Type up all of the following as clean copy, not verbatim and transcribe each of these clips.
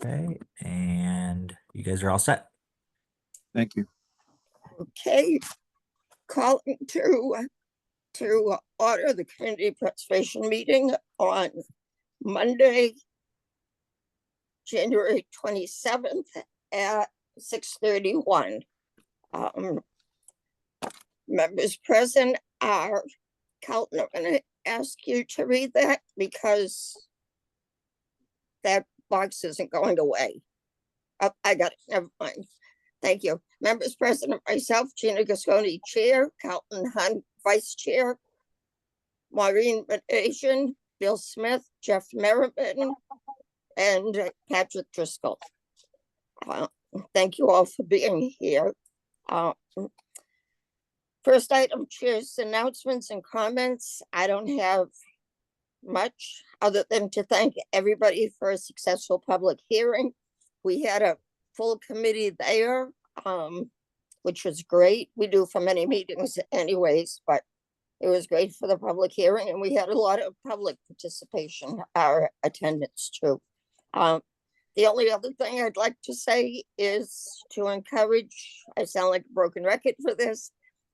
Okay, and you guys are all set. Thank you. Okay, calling to order the community participation meeting on Monday, January 27th at 6:31. Members present are Carlton. I'm going to ask you to read that because that box isn't going away. Oh, I got it. Never mind. Thank you. Members present, myself, Gina Gasconi, Chair, Carlton Hunt, Vice Chair, Maureen Asian, Bill Smith, Jeff Merriman, and Patrick Driscoll. Thank you all for being here. First item, Chair's announcements and comments. I don't have much other than to thank everybody for a successful public hearing. We had a full committee there, which was great. We do for many meetings anyways, but it was great for the public hearing, and we had a lot of public participation, our attendance too. The only other thing I'd like to say is to encourage, I sound like a broken record for this,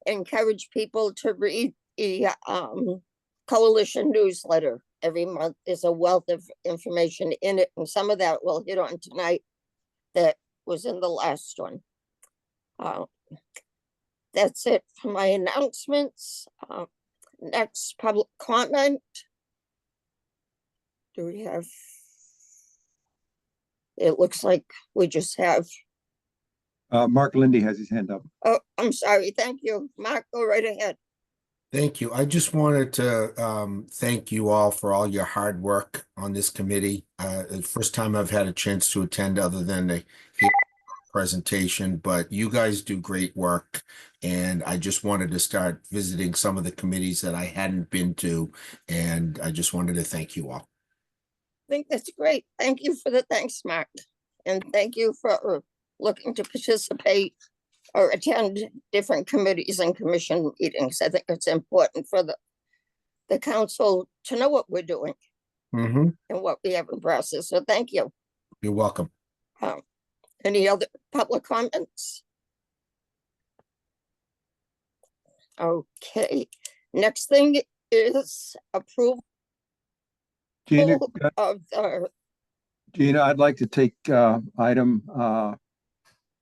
encourage people to read the coalition newsletter. Every month there's a wealth of information in it, and some of that we'll hit on tonight that was in the last one. That's it for my announcements. Next, public comment. Do we have? It looks like we just have. Mark Lindy has his hand up. Oh, I'm sorry. Thank you. Mark, go right ahead. Thank you. I just wanted to thank you all for all your hard work on this committee. The first time I've had a chance to attend other than the presentation, but you guys do great work. And I just wanted to start visiting some of the committees that I hadn't been to. And I just wanted to thank you all. I think that's great. Thank you for the thanks, Mark. And thank you for looking to participate or attend different committees and commission meetings. I think it's important for the council to know what we're doing and what we have in process. So thank you. You're welcome. Any other public comments? Okay. Next thing is approval Gina, of the. Gina, I'd like to take item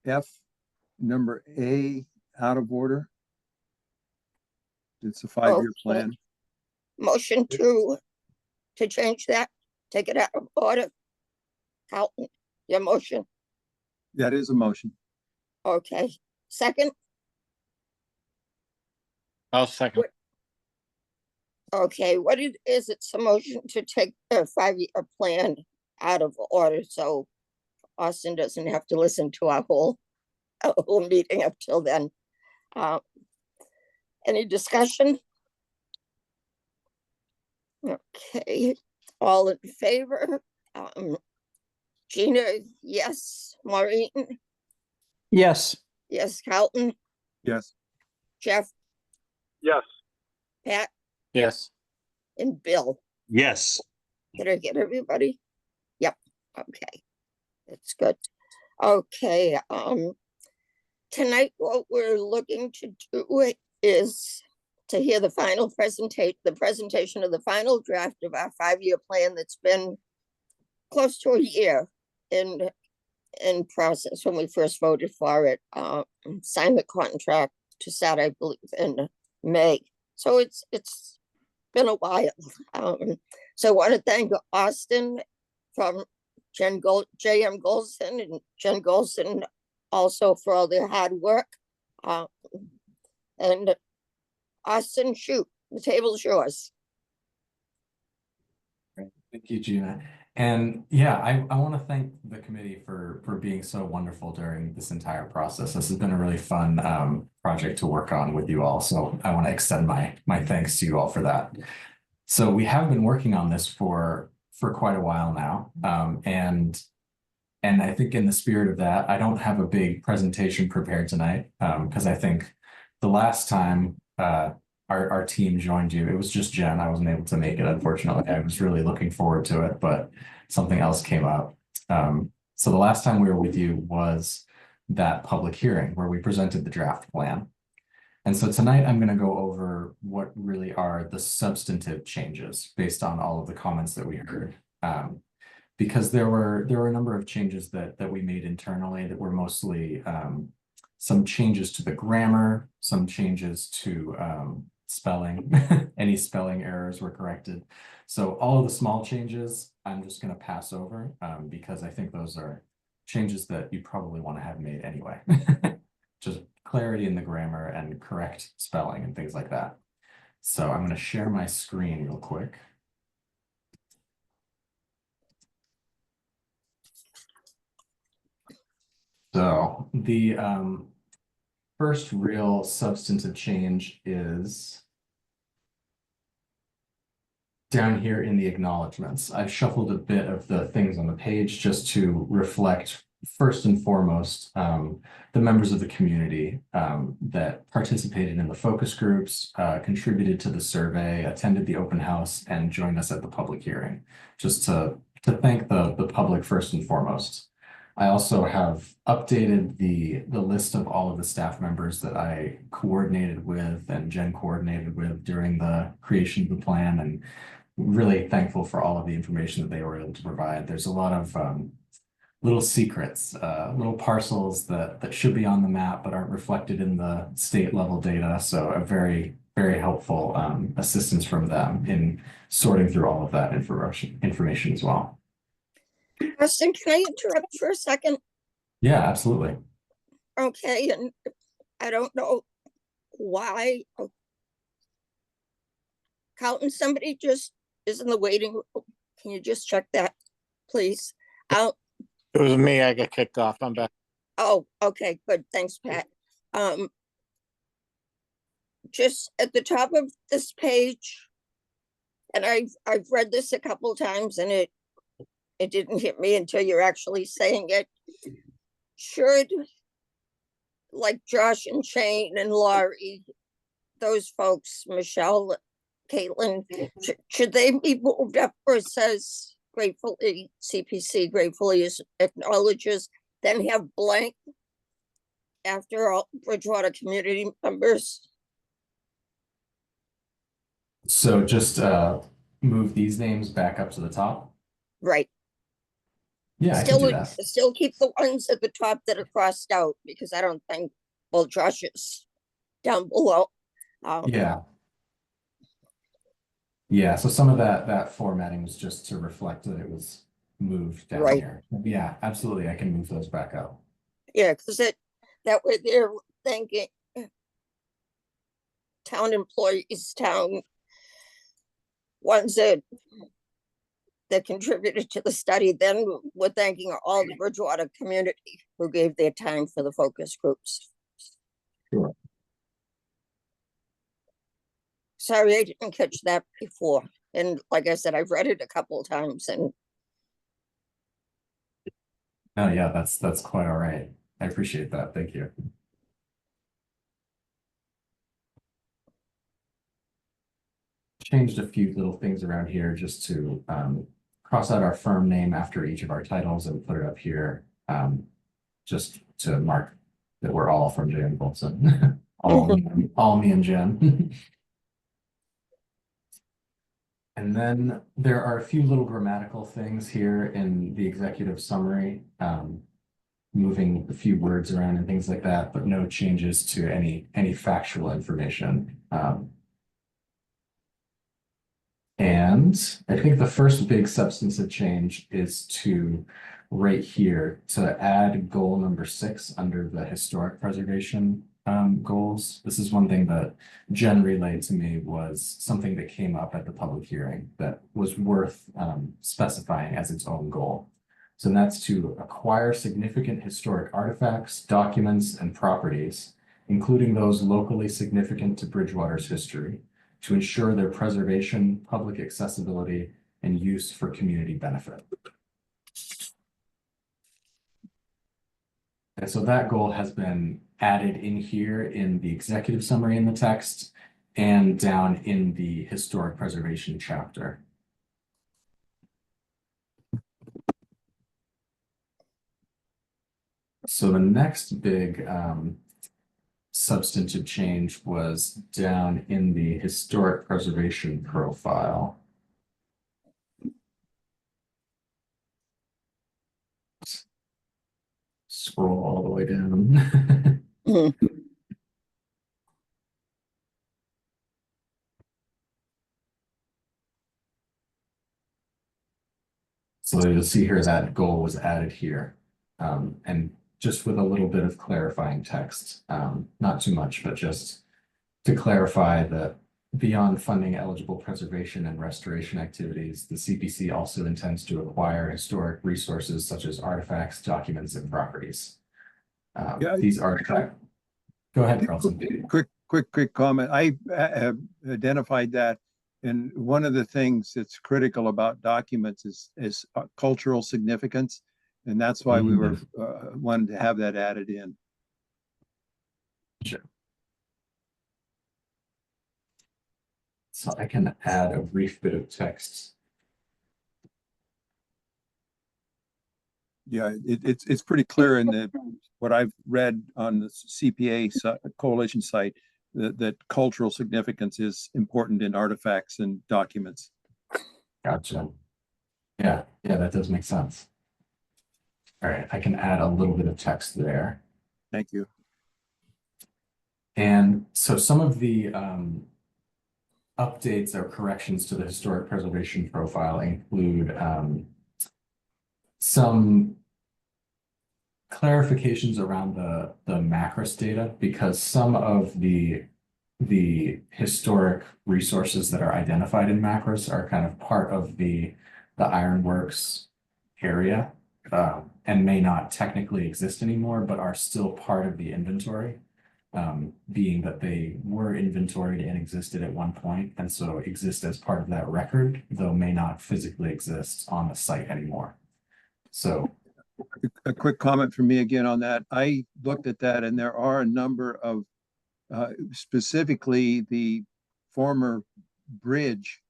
F, number A, out of order. It's a 5-year plan. Motion to change that, take it out of order. Carlton, your motion. That is a motion. Okay, second. I'll second. Okay, what it is, it's a motion to take the 5-year plan out of order, so Austin doesn't have to listen to our whole meeting up till then. Any discussion? Okay, all in favor? Gina, yes. Maureen? Yes. Yes. Carlton? Yes. Jeff? Yes. Pat? Yes. And Bill? Yes. Did I get everybody? Yep. Okay. That's good. Okay. Tonight what we're looking to do is to hear the final presentation of the final draft of our 5-year plan that's been close to a year in process when we first voted for it. Signed the contract to start, I believe, in May. So it's been a while. So I want to thank Austin from JM Golson and Jen Golson also for all their hard work. And Austin, shoot, the table's yours. Great. Thank you, Gina. And yeah, I want to thank the committee for being so wonderful during this entire process. This has been a really fun project to work on with you all. So I want to extend my thanks to you all for that. So we have been working on this for quite a while now. And I think in the spirit of that, I don't have a big presentation prepared tonight because I think the last time our team joined you, it was just Jen. I wasn't able to make it, unfortunately. I was really looking forward to it, but something else came up. So the last time we were with you was that public hearing where we presented the draft plan. And so tonight I'm going to go over what really are the substantive changes based on all of the comments that we heard. Because there were a number of changes that we made internally that were mostly some changes to the grammar, some changes to spelling. Any spelling errors were corrected. So all of the small changes I'm just going to pass over because I think those are changes that you probably want to have made anyway. Just clarity in the grammar and correct spelling and things like that. So I'm going to share my screen real quick. So the first real substantive change is down here in the acknowledgements. I've shuffled a bit of the things on the page just to reflect first and foremost the members of the community that participated in the focus groups, contributed to the survey, attended the open house, and joined us at the public hearing. Just to thank the public first and foremost. I also have updated the list of all of the staff members that I coordinated with and Jen coordinated with during the creation of the plan, and really thankful for all of the information that they were able to provide. There's a lot of little secrets, little parcels that should be on the map but aren't reflected in the state level data. So a very, very helpful assistance from them in sorting through all of that information as well. Austin, can I interrupt for a second? Yeah, absolutely. Okay, and I don't know why. Carlton, somebody just is in the waiting room. Can you just check that, please? It was me. I got kicked off. I'm back. Oh, okay, good. Thanks, Pat. Just at the top of this page, and I've read this a couple times, and it didn't hit me until you're actually saying it. Should, like Josh and Shane and Laurie, those folks, Michelle, Caitlin, should they be moved up where it says gratefully, CPC gratefully acknowledges, then have blank after all Bridgewater community members? So just move these names back up to the top. Right. Yeah, I can do that. Still keep the ones at the top that are crossed out, because I don't think, well, Josh is down below. Yeah. Yeah, so some of that formatting was just to reflect that it was moved down Right. here. Yeah, absolutely. I can move those back up. Yeah, because that way they're thanking town employees, town ones that contributed to the study. Then we're thanking all the Bridgewater community who gave their time for the focus groups. Sure. Sorry, I didn't catch that before. And like I said, I've read it a couple of times, and Oh yeah, that's quite all right. I appreciate that. Thank you. Changed a few little things around here just to cross out our firm name after each of our titles and put it up here just to mark that we're all from Jan Bolson. all me and Jen. And then there are a few little grammatical things here in the executive summary, moving a few words around and things like that, but no changes to any factual information. And I think the first big substantive change is to right here to add goal number 6 under the historic preservation goals. This is one thing that Jen relayed to me was something that came up at the public hearing that was worth specifying as its own goal. So that's to acquire significant historic artifacts, documents, and properties, including those locally significant to Bridgewater's history, to ensure their preservation, public accessibility, and use for community benefit. And so that goal has been added in here in the executive summary in the text and down in the historic preservation chapter. So the next big substantive change was down in the historic preservation profile. Scroll all the way down. So you'll see here that goal was added here. And just with a little bit of clarifying text, not too much, but just to clarify that beyond funding eligible preservation and restoration activities, the CPC also intends to acquire historic resources such as artifacts, documents, and properties. Yeah. These artifacts. Go ahead, Carlton. Quick comment. I have identified that. And one of the things that's critical about documents is cultural significance. And that's why we were wanted to have that added in. Sure. So I can add a brief bit of text. Yeah, it's pretty clear in what I've read on the CPA coalition site that cultural significance is important in artifacts and documents. Gotcha. Yeah, that does make sense. All right, I can add a little bit of text there. Thank you. And so some of the updates or corrections to the historic preservation profile include some clarifications around the Macris data, because some of the historic resources that are identified in Macris are kind of part of the Ironworks area and may not technically exist anymore, but are still part of the inventory, being that they were inventoried and existed at one point, and so exist as part of that record, though may not physically exist on the site anymore. So A quick comment from me again on that. I looked at that and there are a number of specifically the former bridge,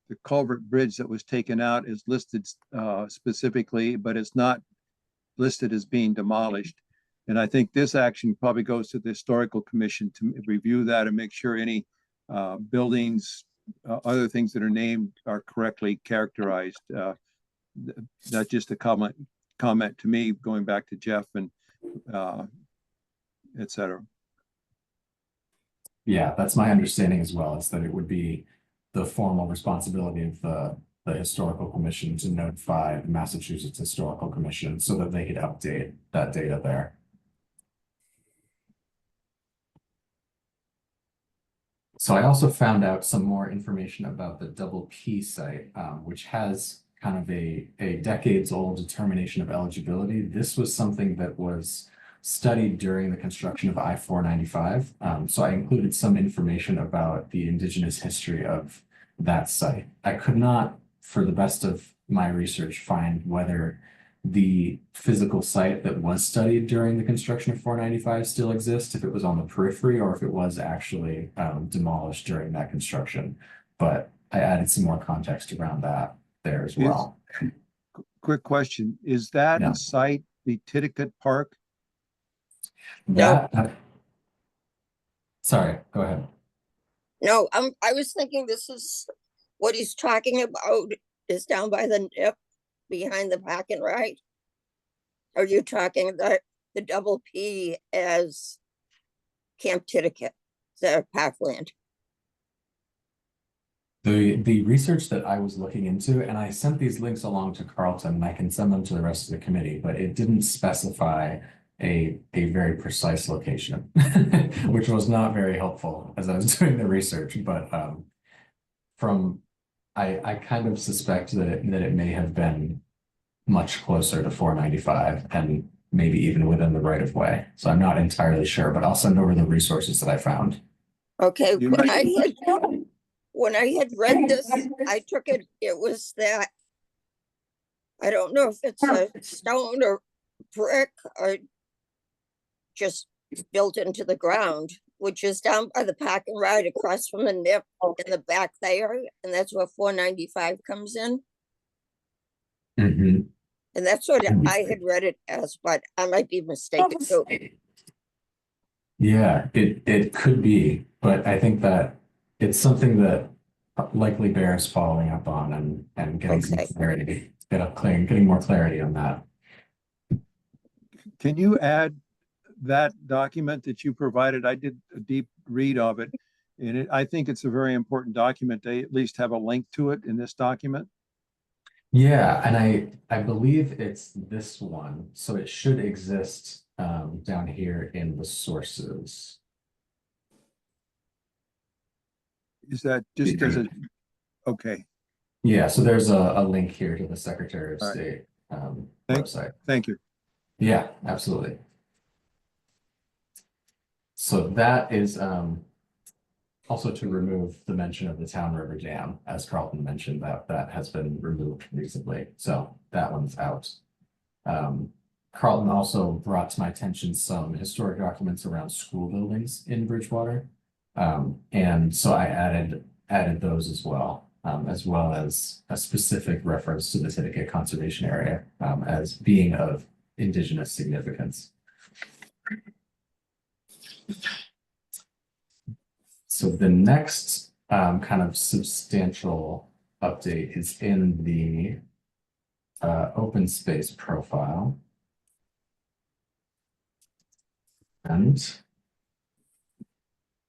the culvert bridge that was taken out is listed specifically, but it's not listed as being demolished. And I think this action probably goes to the Historical Commission to review that and make sure any buildings, other things that are named are correctly characterized. That's just a comment to me, going back to Jeff and et cetera. yeah, that's my understanding as well, is that it would be the formal responsibility of the Historical Commission to notify the Massachusetts Historical Commission so that they could update that data there. So I also found out some more information about the Double P site, which has kind of a decades-old determination of eligibility. This was something that was studied during the construction of I-495. So I included some information about the indigenous history of that site. I could not, for the best of my research, find whether the physical site that was studied during the construction of 495 still exists, if it was on the periphery, or if it was actually demolished during that construction. But I added some more context around that there as well. Quick question. Is that Yeah. site the Titicut Park? Sorry, go ahead. No, I was thinking this is what he's talking about is down by the nip behind the park and ride. Are you talking about the Double P as Camp Titicut, the parkland? The research that I was looking into, and I sent these links along to Carlton, and I can send them to the rest of the committee, but it didn't specify a very precise location, which was not very helpful as I was doing the research. But I kind of suspect that it may have been much closer to 495 and maybe even within the right of way. So I'm not entirely sure, but I'll send over the resources that I found. Okay, You when I had read this, I took it was that, I don't know if it's a stone or brick or just built into the ground, which is down by the park and ride across from the nip in the back there, and that's where 495 comes in. Mm-hmm. And that's what I had read it as, but I might be mistaken too. Yeah, it could be, but I think that it's something that likely bears following up on and getting some Okay. clarity, getting more clarity on that. Can you add that document that you provided? I did a deep read of it. And I think it's a very important document. They at least have a link to it in this document. Yeah, and I believe it's this one, so it should exist down here in the sources. Is that just as a, okay, Yeah, so there's a link here to the Secretary of All right. State Thank- website. thank you. Yeah, absolutely. So that is also to remove the mention of the Town River Dam, as Carlton mentioned, that has been removed recently. So that one's out. Carlton also brought to my attention some historic documents around school buildings in Bridgewater. And so I added those as well as a specific reference to the Titicate Conservation Area as being of Indigenous significance. So the next kind of substantial update is in the open space profile. And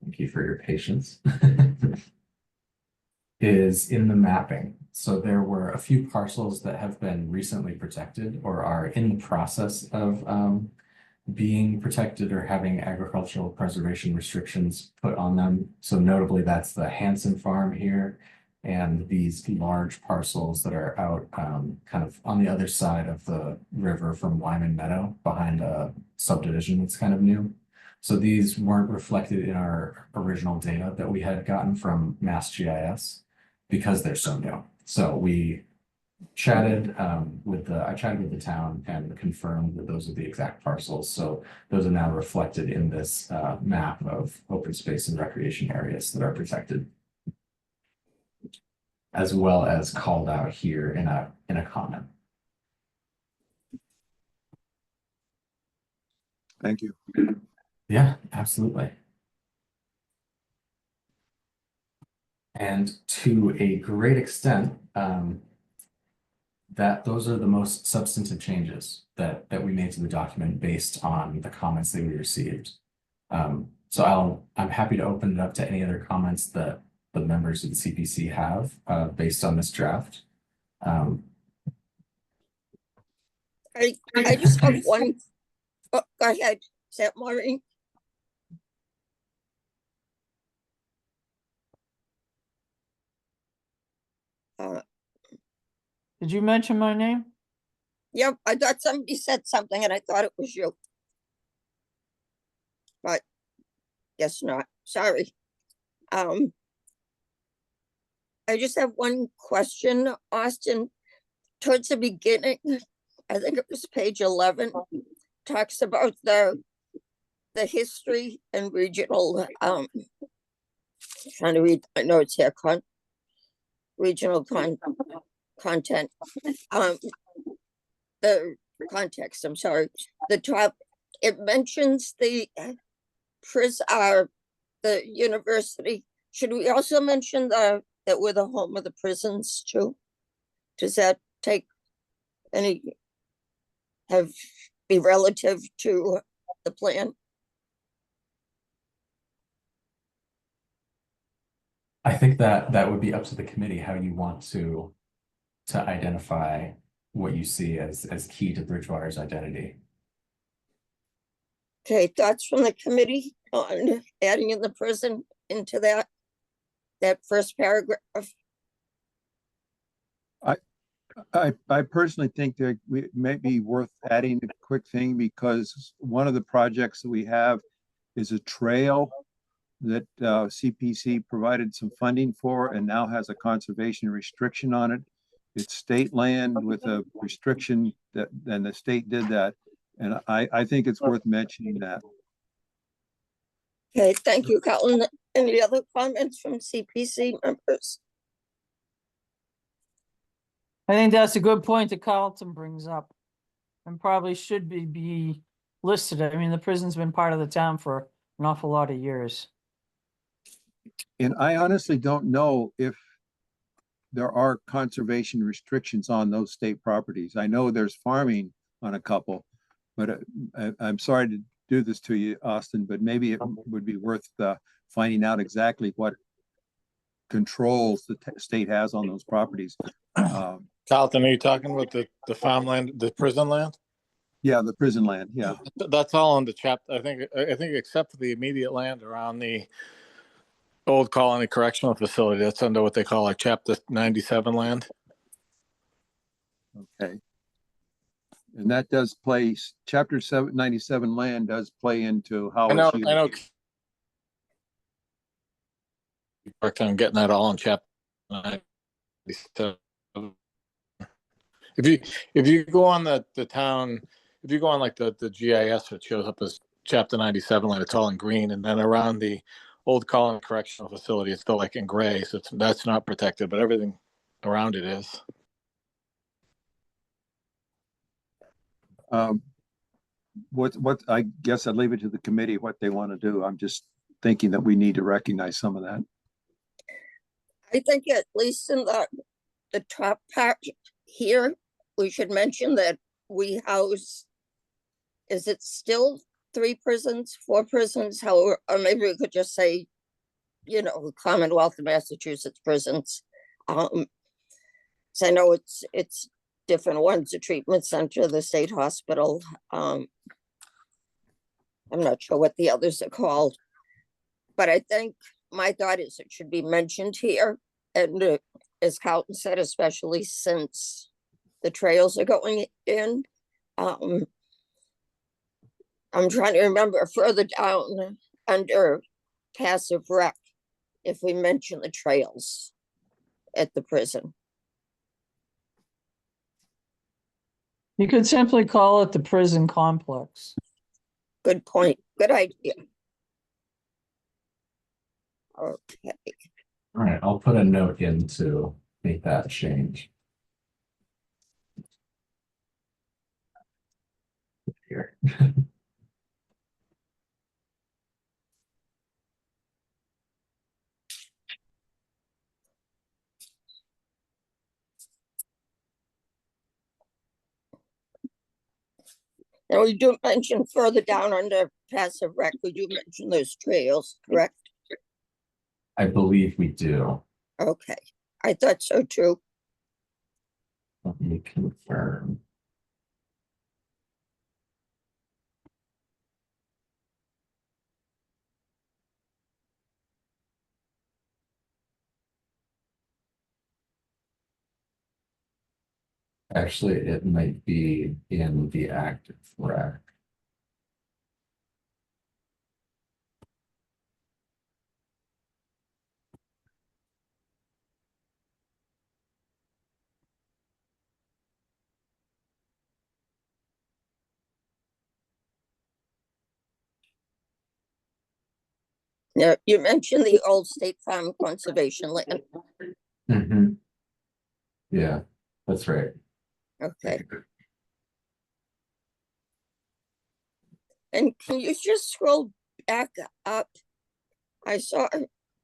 thank you for your patience. Is in the mapping. So there were a few parcels that have been recently protected or are in the process of being protected or having agricultural preservation restrictions put on them. So notably, that's the Hanson Farm here and these large parcels that are out kind of on the other side of the river from Wyman Meadow behind a subdivision that's kind of new. So these weren't reflected in our original data that we had gotten from MassGIS because they're so new. So we chatted with the town and confirmed that those are the exact parcels. So those are now reflected in this map of open space and recreation areas that are protected, as well as called out here in a comment. Thank you. Yeah, absolutely. And to a great extent, that those are the most substantive changes that we made to the document based on the comments that we received. So I'm happy to open it up to any other comments that the members of the CPC have based on this draft. I just have one. Oh, go ahead. Is that Maureen? Did you mention my name? Yep, I thought somebody said something and I thought it was you. But guess not. Sorry. I just have one question, Austin. Towards the beginning, I think it was page 11, talks about the history and regional trying to read my notes here, regional content. The context, I'm sorry. The top, it mentions the university. Should we also mention that we're the home of the prisons too? Does that be relative to the plan? I think that would be up to the committee how you want to identify what you see as key to Bridgewater's identity. Okay, thoughts from the committee on adding in the prison into that first paragraph? I personally think that it may be worth adding a quick thing because one of the projects that we have is a trail that CPC provided some funding for and now has a conservation restriction on it. It's state land with a restriction that, and the state did that. And I think it's worth mentioning that. Okay, thank you, Colin. Any other comments from CPC members? I think that's a good point that Carlton brings up. And probably should be listed. I mean, the prison's been part of the town for an awful lot of years. And I honestly don't know if there are conservation restrictions on those state properties. I know there's farming on a couple, but I'm sorry to do this to you, Austin, but maybe it would be worth finding out exactly what controls the state has on those properties. Carlton, are you talking about the farmland, the prison land? Yeah, the prison land, yeah. That's all under chapter, I think except for the immediate land around the Old Colony Correctional Facility, that's under what they call like chapter 97 land. Okay. And that does play, chapter 97 land does play into how I know, it's I know. used. Worked on getting that all in chapter 97. If you go on the town, if you go on like the GIS, it shows up as chapter 97 land, it's all in green, and then around the Old Colony Correctional Facility, it's still like in gray, so that's not protected, but everything around it is. What I guess I'd leave it to the committee what they want to do. I'm just thinking that we need to recognize some of that. I think at least in the top part here, we should mention that we house, is it still 3 prisons, 4 prisons, or maybe we could just say, you know, Commonwealth of Massachusetts prisons. So I know it's different ones, the treatment center, the state hospital. I'm not sure what the others are called, but I think my thought is it should be mentioned here. And as Carlton said, especially since the trails are going in. I'm trying to remember further down under passive rec, if we mention the trails at the prison. You could simply call it the prison complex. Good point. Good idea. Okay. All right, I'll put a note in to make that change. Here. And we do mention further down under passive rec, we do mention those trails, correct? I believe we do. Okay, I thought so too. Let me confirm. Actually, it might be in the active rec. Now, you mentioned the old State Farm conservation land. Mhm. Yeah, that's right. Okay, and can you just scroll back up? I saw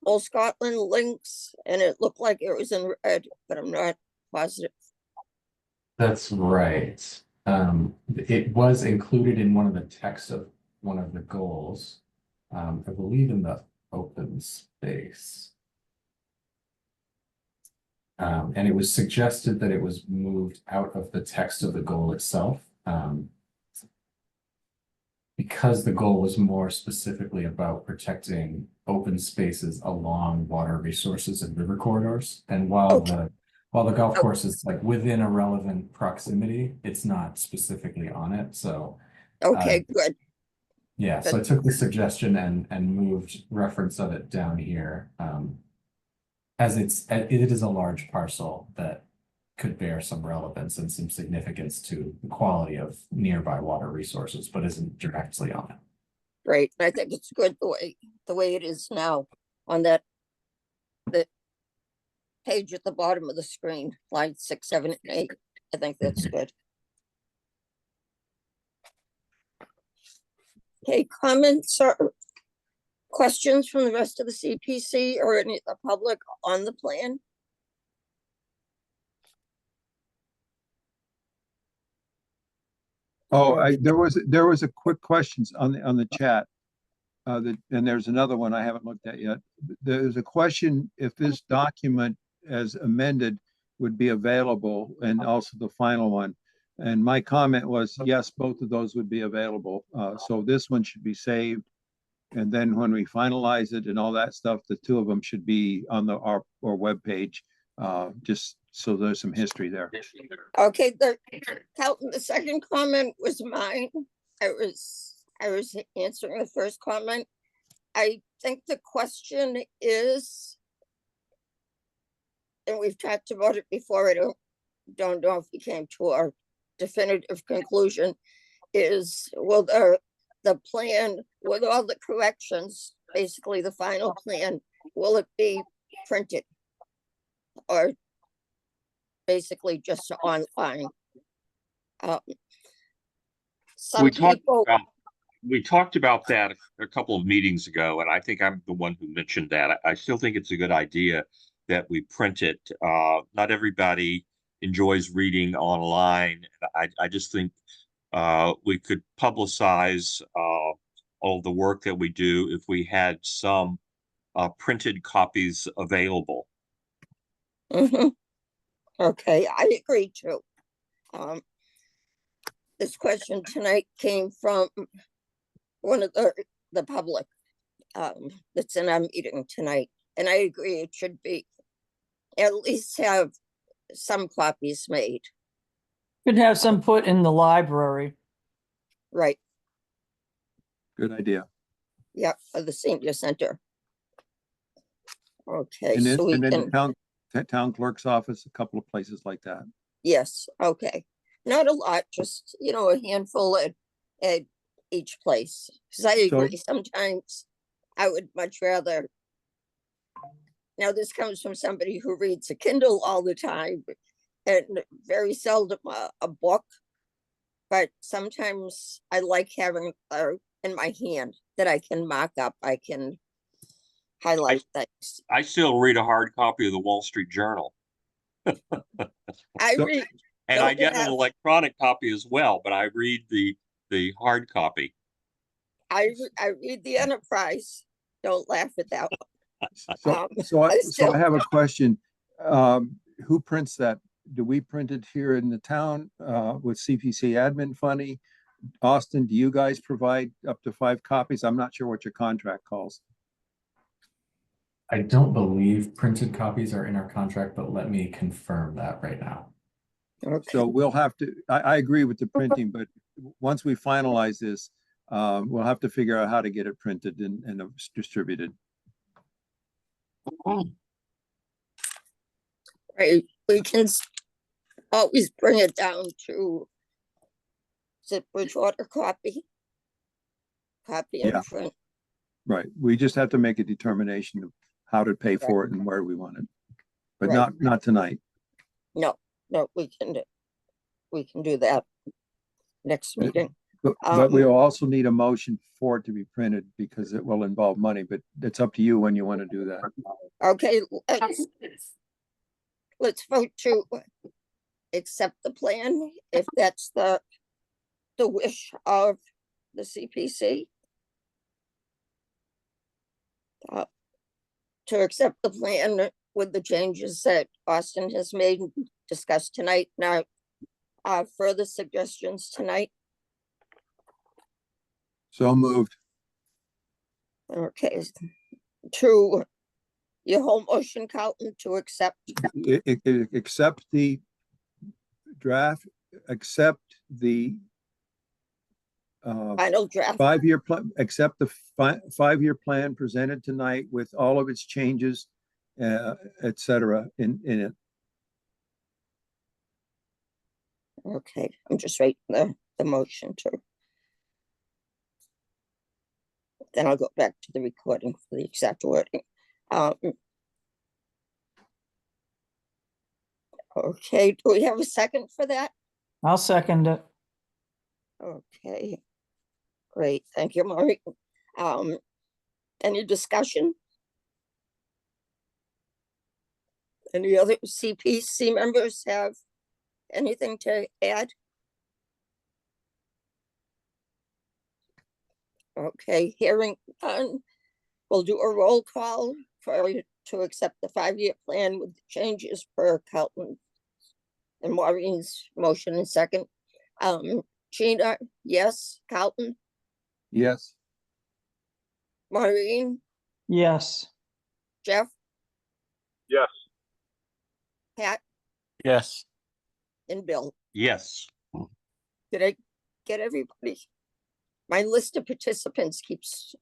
Old Scotland links and it looked like it was in red, but I'm not positive. That's right. It was included in one of the texts of one of the goals. I believe in the open space. And it was suggested that it was moved out of the text of the goal itself. Because the goal was more specifically about protecting open spaces along water resources and river corridors. And while the golf course is like within a relevant proximity, it's not specifically on it. So Okay, good. yeah, so I took the suggestion and moved reference of it down here. As it is a large parcel that could bear some relevance and some significance to the quality of nearby water resources, but isn't directly on it. Great. I think it's good the way it is now on that page at the bottom of the screen, line 6, 7, and 8. I think that's good. Okay, comments or questions from the rest of the CPC or any of the public on the plan? Oh, there was a quick questions on the chat. And there's another one I haven't looked at yet. There's a question if this document as amended would be available, and also the final one. And my comment was, yes, both of those would be available. So this one should be saved. And then when we finalize it and all that stuff, the two of them should be on our webpage, just so there's some history there. Okay, Calton, the second comment was mine. I was answering the first comment. I think the question is, and we've talked about it before, I don't know if we came to our definitive conclusion, is will the plan with all the corrections, basically the final plan, will it be printed? Or basically just online? Some We talked people, We talked about that a couple of meetings ago, and I think I'm the one who mentioned that. I still think it's a good idea that we print it. Not everybody enjoys reading online. I just think we could publicize all the work that we do if we had some printed copies available. Mhm. Okay, I agree too. This question tonight came from one of the public that's in our meeting tonight, and I agree it should be at least have some copies made. Could have some put in the library. Right, Good idea. yeah, for the senior center. Okay, And then, so we and then can, the town clerk's office, a couple of places like that. yes, okay. Not a lot, just, a handful at each place. Because I So- agree, sometimes I would much rather. Now, this comes from somebody who reads a Kindle all the time and very seldom a book. But sometimes I like having in my hand that I can mark up, I can highlight things. I still read a hard copy of the Wall Street Journal, I So- read, and I Don't get an have- electronic copy as well, but I read the hard copy. I read the Enterprise. Don't laugh at that one. So, Um, so I still- have a question. Who prints that? Do we print it here in the town, with CPC admin funny? Austin, do you guys provide up to 5 copies? I'm not sure what your contract calls. I don't believe printed copies are in our contract, but let me confirm that right now. Okay. So we'll have to, I agree with the printing, but once we finalize this, we'll have to figure out how to get it printed and distributed. Right, we can always bring it down to the Bridgewater copy. Copy Yeah. and print. Right. We just have to make a determination of how to pay for it and where we want it. But Right. not tonight. No, we can do that next Yeah. meeting. But we'll also need a motion for it to be printed because it will involve money, but it's up to you when you want to do that. Okay, let's vote to accept the plan if that's the wish of the CPC. To accept the plan with the changes that Austin has made and discussed tonight. Now, further suggestions tonight? So moved. Okay, to your whole motion, Carlton, to accept, Accept the draft, accept the final draft. 5-year plan, accept the 5-year plan presented tonight with all of its changes, et cetera, in it. Okay, I'm just writing the motion too. Then I'll go back to the recording for the exact wording. Okay, do we have a second for that? I'll second it. Okay. Great, thank you, Maureen. Any discussion? Any other CPC members have anything to add? Okay, hearing none. We'll do a roll call to accept the 5-year plan with changes per Carlton and Maureen's motion and second. Gina, yes. Carlton, Yes, Maureen, Yes. Jeff, Yes. Pat, Yes. and Bill. Yes. Did I get everybody? My list of participants keeps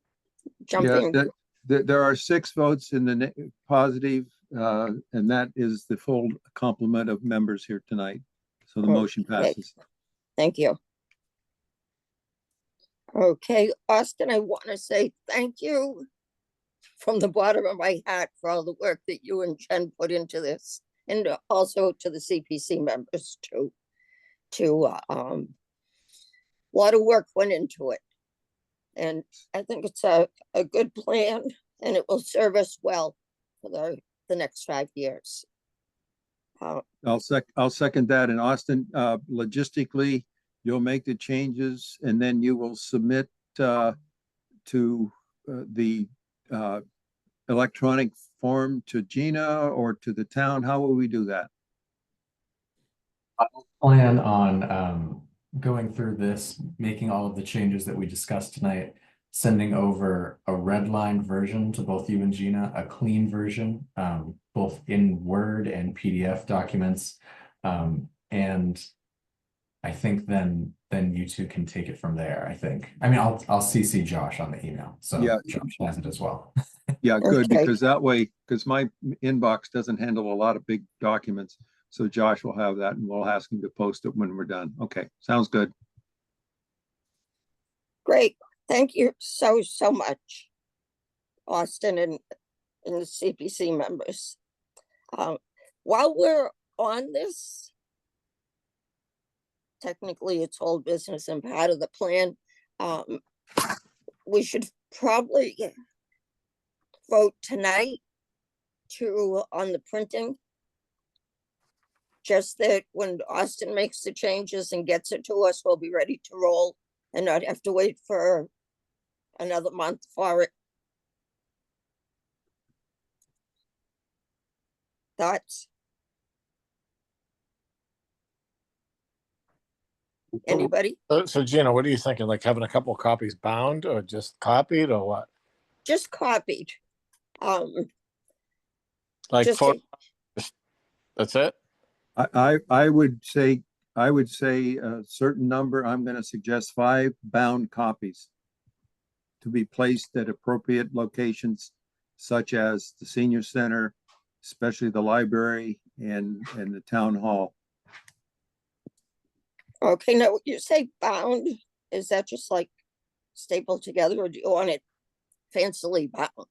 yeah, jumping. there are 6 votes in the positive, and that is the full complement of members here tonight. So the motion Okay. passes. Thank you. Okay, Austin, I want to say thank you from the bottom of my heart for all the work that you and Jen put into this, and also to the CPC members too. A lot of work went into it. And I think it's a good plan, and it will serve us well for the next 5 years. I'll second that. And Austin, logistically, you'll make the changes and then you will submit to the electronic form to Gina or to the town. How will we do that? Plan on going through this, making all of the changes that we discussed tonight, sending over a redlined version to both you and Gina, a clean version, both in Word and PDF documents. And I think then you two can take it from there, I think. I mean, I'll CC Josh on the email, so Yeah. Josh has it as well. Yeah, good, Okay. because that way, because my inbox doesn't handle a lot of big documents. So Josh will have that and we'll ask him to post it when we're done. Okay, sounds good. Great, thank you so much, Austin and the CPC members. While we're on this, technically it's old business and part of the plan. We should probably vote tonight on the printing. Just that when Austin makes the changes and gets it to us, we'll be ready to roll and not have to wait for another month for it. Thoughts? Anybody? So Gina, what are you thinking? Like having a couple of copies bound or just copied or what? Just copied. Like Just that's it? I would say a certain number. I'm going to suggest 5 bound copies to be placed at appropriate locations, such as the senior center, especially the library and the town hall. Okay, now you say bound, is that just like stapled together, or do you want it fancily bound?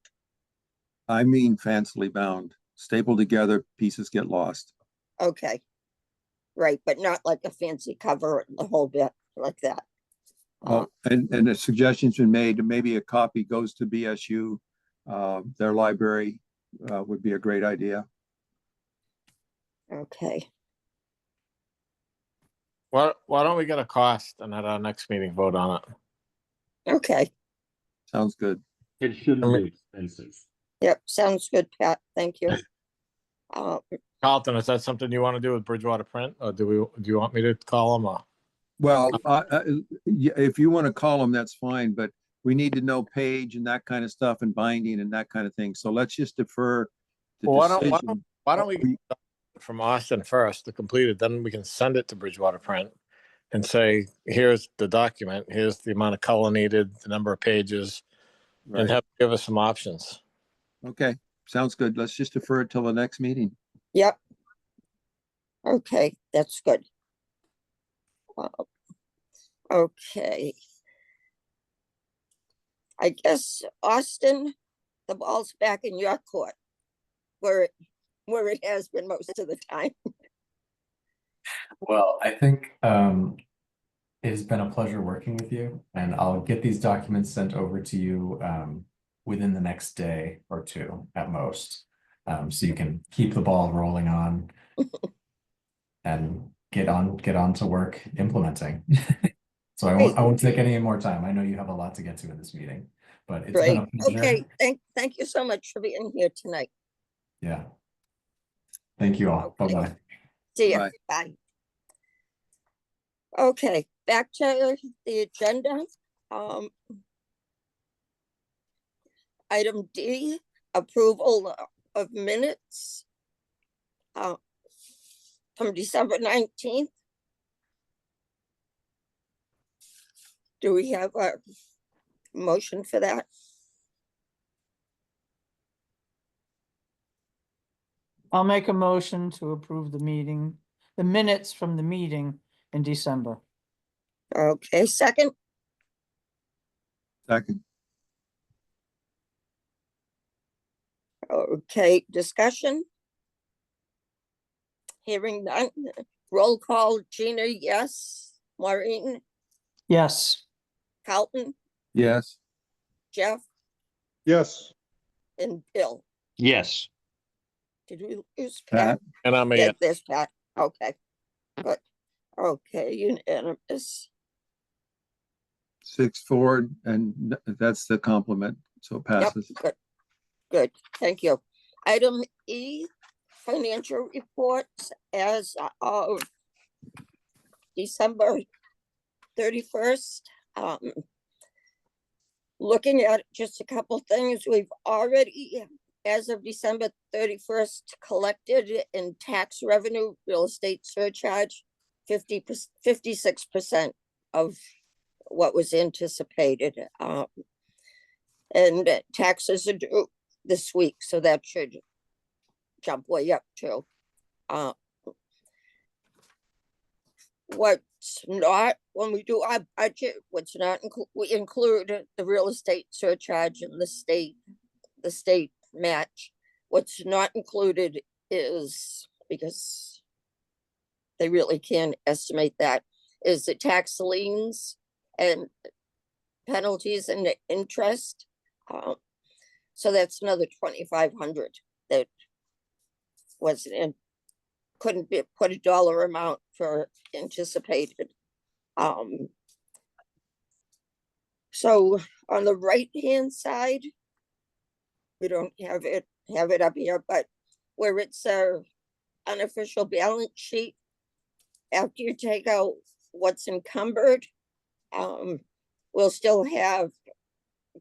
I mean fancily bound, stapled together, pieces get lost. Okay, right, but not like a fancy cover and the whole bit like that. And a suggestion's been made, maybe a copy goes to BSU, their library would be a great idea. Okay, Why don't we get a cost and at our next meeting vote on it? okay, Sounds good. It shouldn't be expensive. yep, sounds good, Pat, thank you. Carlton, is that something you want to do with Bridgewater Print, or do you want me to call them? Or Well, yeah, if you want to call them, that's fine, but we need to know page and that kind of stuff and binding and that kind of thing. So let's just defer the Well, decision. why don't we get it from Austin first to complete it, then we can send it to Bridgewater Print and say, here's the document, here's the amount of color needed, the number of pages, and Right. give us some options. Okay, sounds good. Let's just defer it till the next meeting. Yep. Okay, that's good. Okay. I guess, Austin, the ball's back in your court, where it has been most of the time. Well, I think it has been a pleasure working with you, and I'll get these documents sent over to you within the next day or two at most. So you can keep the ball rolling on and get on to work implementing. So I won't take any more time. I know you have a lot to get to in this meeting, but it's been Great. a pleasure. Okay, thank you so much for being here tonight. Yeah. Thank you all. Okay. Bye-bye. See you. Bye. Bye. Okay, back to the agenda. Um, Item D, approval of minutes from December 19th. Do we have a motion for that? I'll make a motion to approve the minutes from the meeting in December. Okay, second, Second. okay, discussion. Hearing none, roll call, Gina, yes, Maureen, Yes, Carlton, Yes. Jeff, Yes. and Bill. Yes. Did we lose Pat? Pat. And I'm a Yeah, yes. there's Pat, okay. Good, okay, unanimous. 6-4, and that's the complement, so it Yep, passes. good, thank you. Item E, financial reports as of December 31st. Looking at just a couple things, we've already, as of December 31st, collected in tax revenue, real estate surcharge, 56% of what was anticipated. And taxes are due this week, so that should jump way up too. What's not, when we do our budget, what's not, we include the real estate surcharge and the state match. What's not included is, because they really can't estimate that, is the tax liens and penalties and the interest. So that's another 2,500 that wasn't in, couldn't be put a dollar amount for anticipated. So on the right-hand side, we don't have it up here, but where it's a unofficial balance sheet, after you take out what's encumbered, we'll still have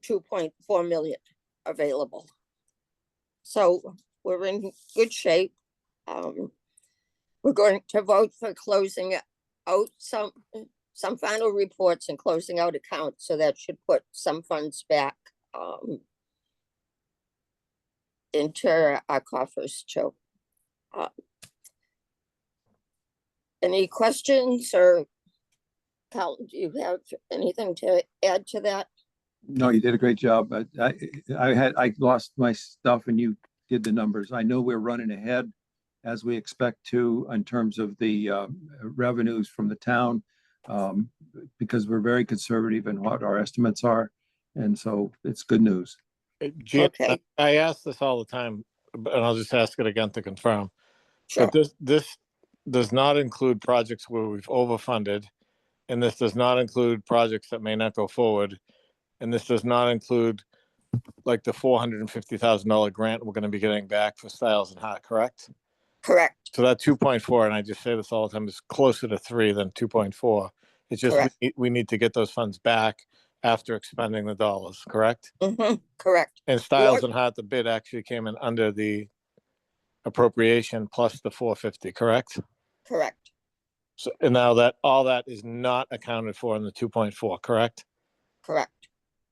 2.4 million available. So we're in good shape. We're going to vote for closing out some final reports and closing out accounts, so that should put some funds back into our coffers too. Any questions, or Carlton, do you have anything to add to that? No, you did a great job, but I lost my stuff and you did the numbers. I know we're running ahead as we expect to in terms of the revenues from the town, because we're very conservative in what our estimates are. And so it's good news. Gina, Okay. I ask this all the time, and I'll just ask it again to confirm. Sure. But this does not include projects where we've overfunded, and this does not include projects that may not go forward, and this does not include like the $450,000 grant we're going to be getting back for Styles and Hart, correct? Correct. So that 2.4, and I just say this all the time, is closer to 3 than 2.4. It's just Correct. we need to get those funds back after expending the dollars, correct? Correct. And Styles and Hart, the bid actually came in under the appropriation plus the 450, correct? Correct. So, and now that all that is not accounted for in the 2.4, correct? Correct.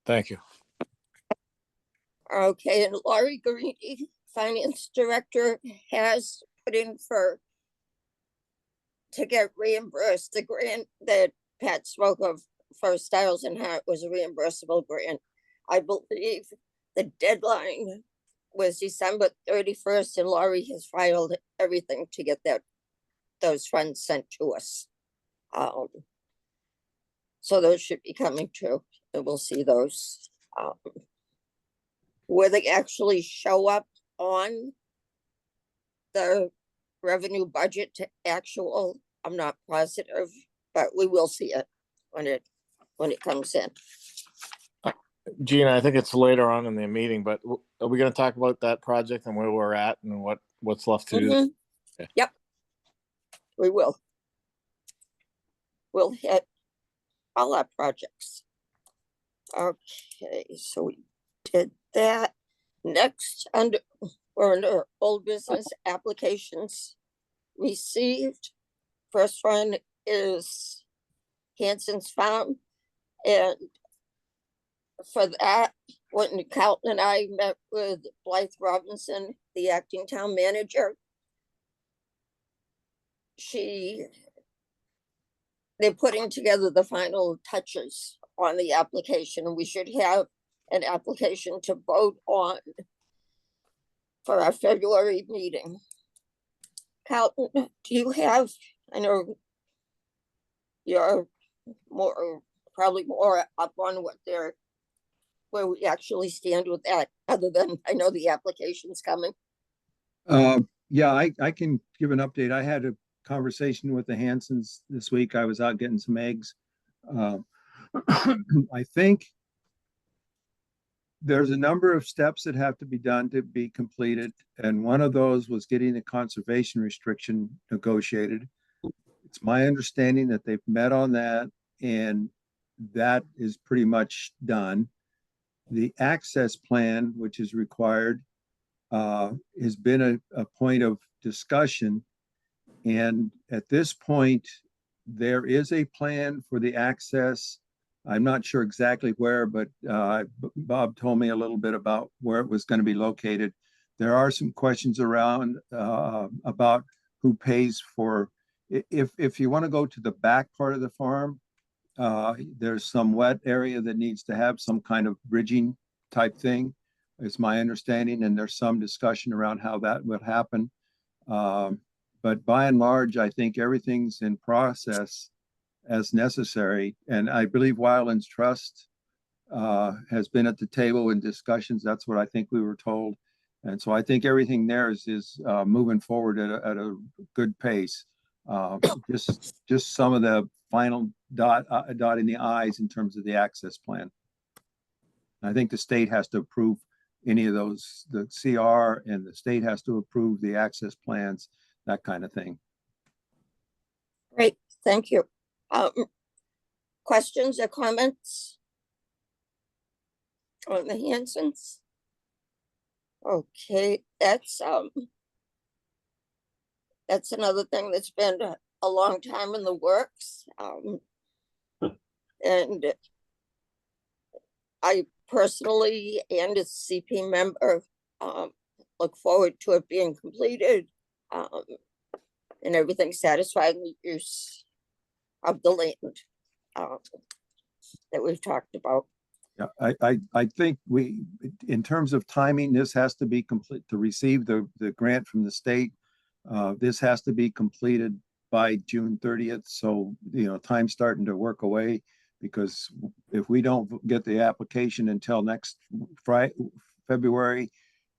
Thank you. Okay, and Laurie Greeny, Finance Director, has put in to get reimbursed. The grant that Pat spoke of for Styles and Hart was a reimbursable grant. I believe the deadline was December 31st, and Laurie has filed everything to get that those funds sent to us. So those should be coming too, and we'll see those. Where they actually show up on the revenue budget to actual, I'm not positive, but we will see it when it comes in. Gina, I think it's later on in the meeting, but are we gonna talk about that project and where we're at and what's left to do? Mhm. Okay. Yep. We will. We'll hit all our projects. Okay, so we did that. Next, we're under old business applications received. First one is Hanson's Farm. And for that, when Carlton and I met with Blythe Robinson, the acting town manager, they're putting together the final touches on the application, and we should have an application to vote on for our February meeting. Carlton, do you have, I know you're probably more up on where we actually stand with that, other than I know the application's coming. Yeah, I can give an update. I had a conversation with the Hansons this week. I was out getting some eggs. I think there's a number of steps that have to be done to be completed, and one of those was getting the conservation restriction negotiated. It's my understanding that they've met on that, and that is pretty much done. The access plan, which is required, has been a point of discussion. And at this point, there is a plan for the access. I'm not sure exactly where, but Bob told me a little bit about where it was going to be located. There are some questions around about who pays for, if you want to go to the back part of the farm, there's some wet area that needs to have some kind of bridging type thing, is my understanding, and there's some discussion around how that would happen. But by and large, I think everything's in process as necessary. And I believe Wildlands Trust has been at the table in discussions. That's what I think we were told. And so I think everything there is moving forward at a good pace. Just some of the final dotting the I's in terms of the access plan. I think the state has to approve any of those, the CR, and the state has to approve the access plans, that kind of thing. Great, thank you. Questions or comments on the Hansons? Okay, that's another thing that's been a long time in the works. And I personally, and as CP member, look forward to it being completed and everything satisfying the use of the land that we've talked about. Yeah, I think in terms of timing, this has to be complete to receive the grant from the state. This has to be completed by June 30th. So, time's starting to work away, because if we don't get the application until next February,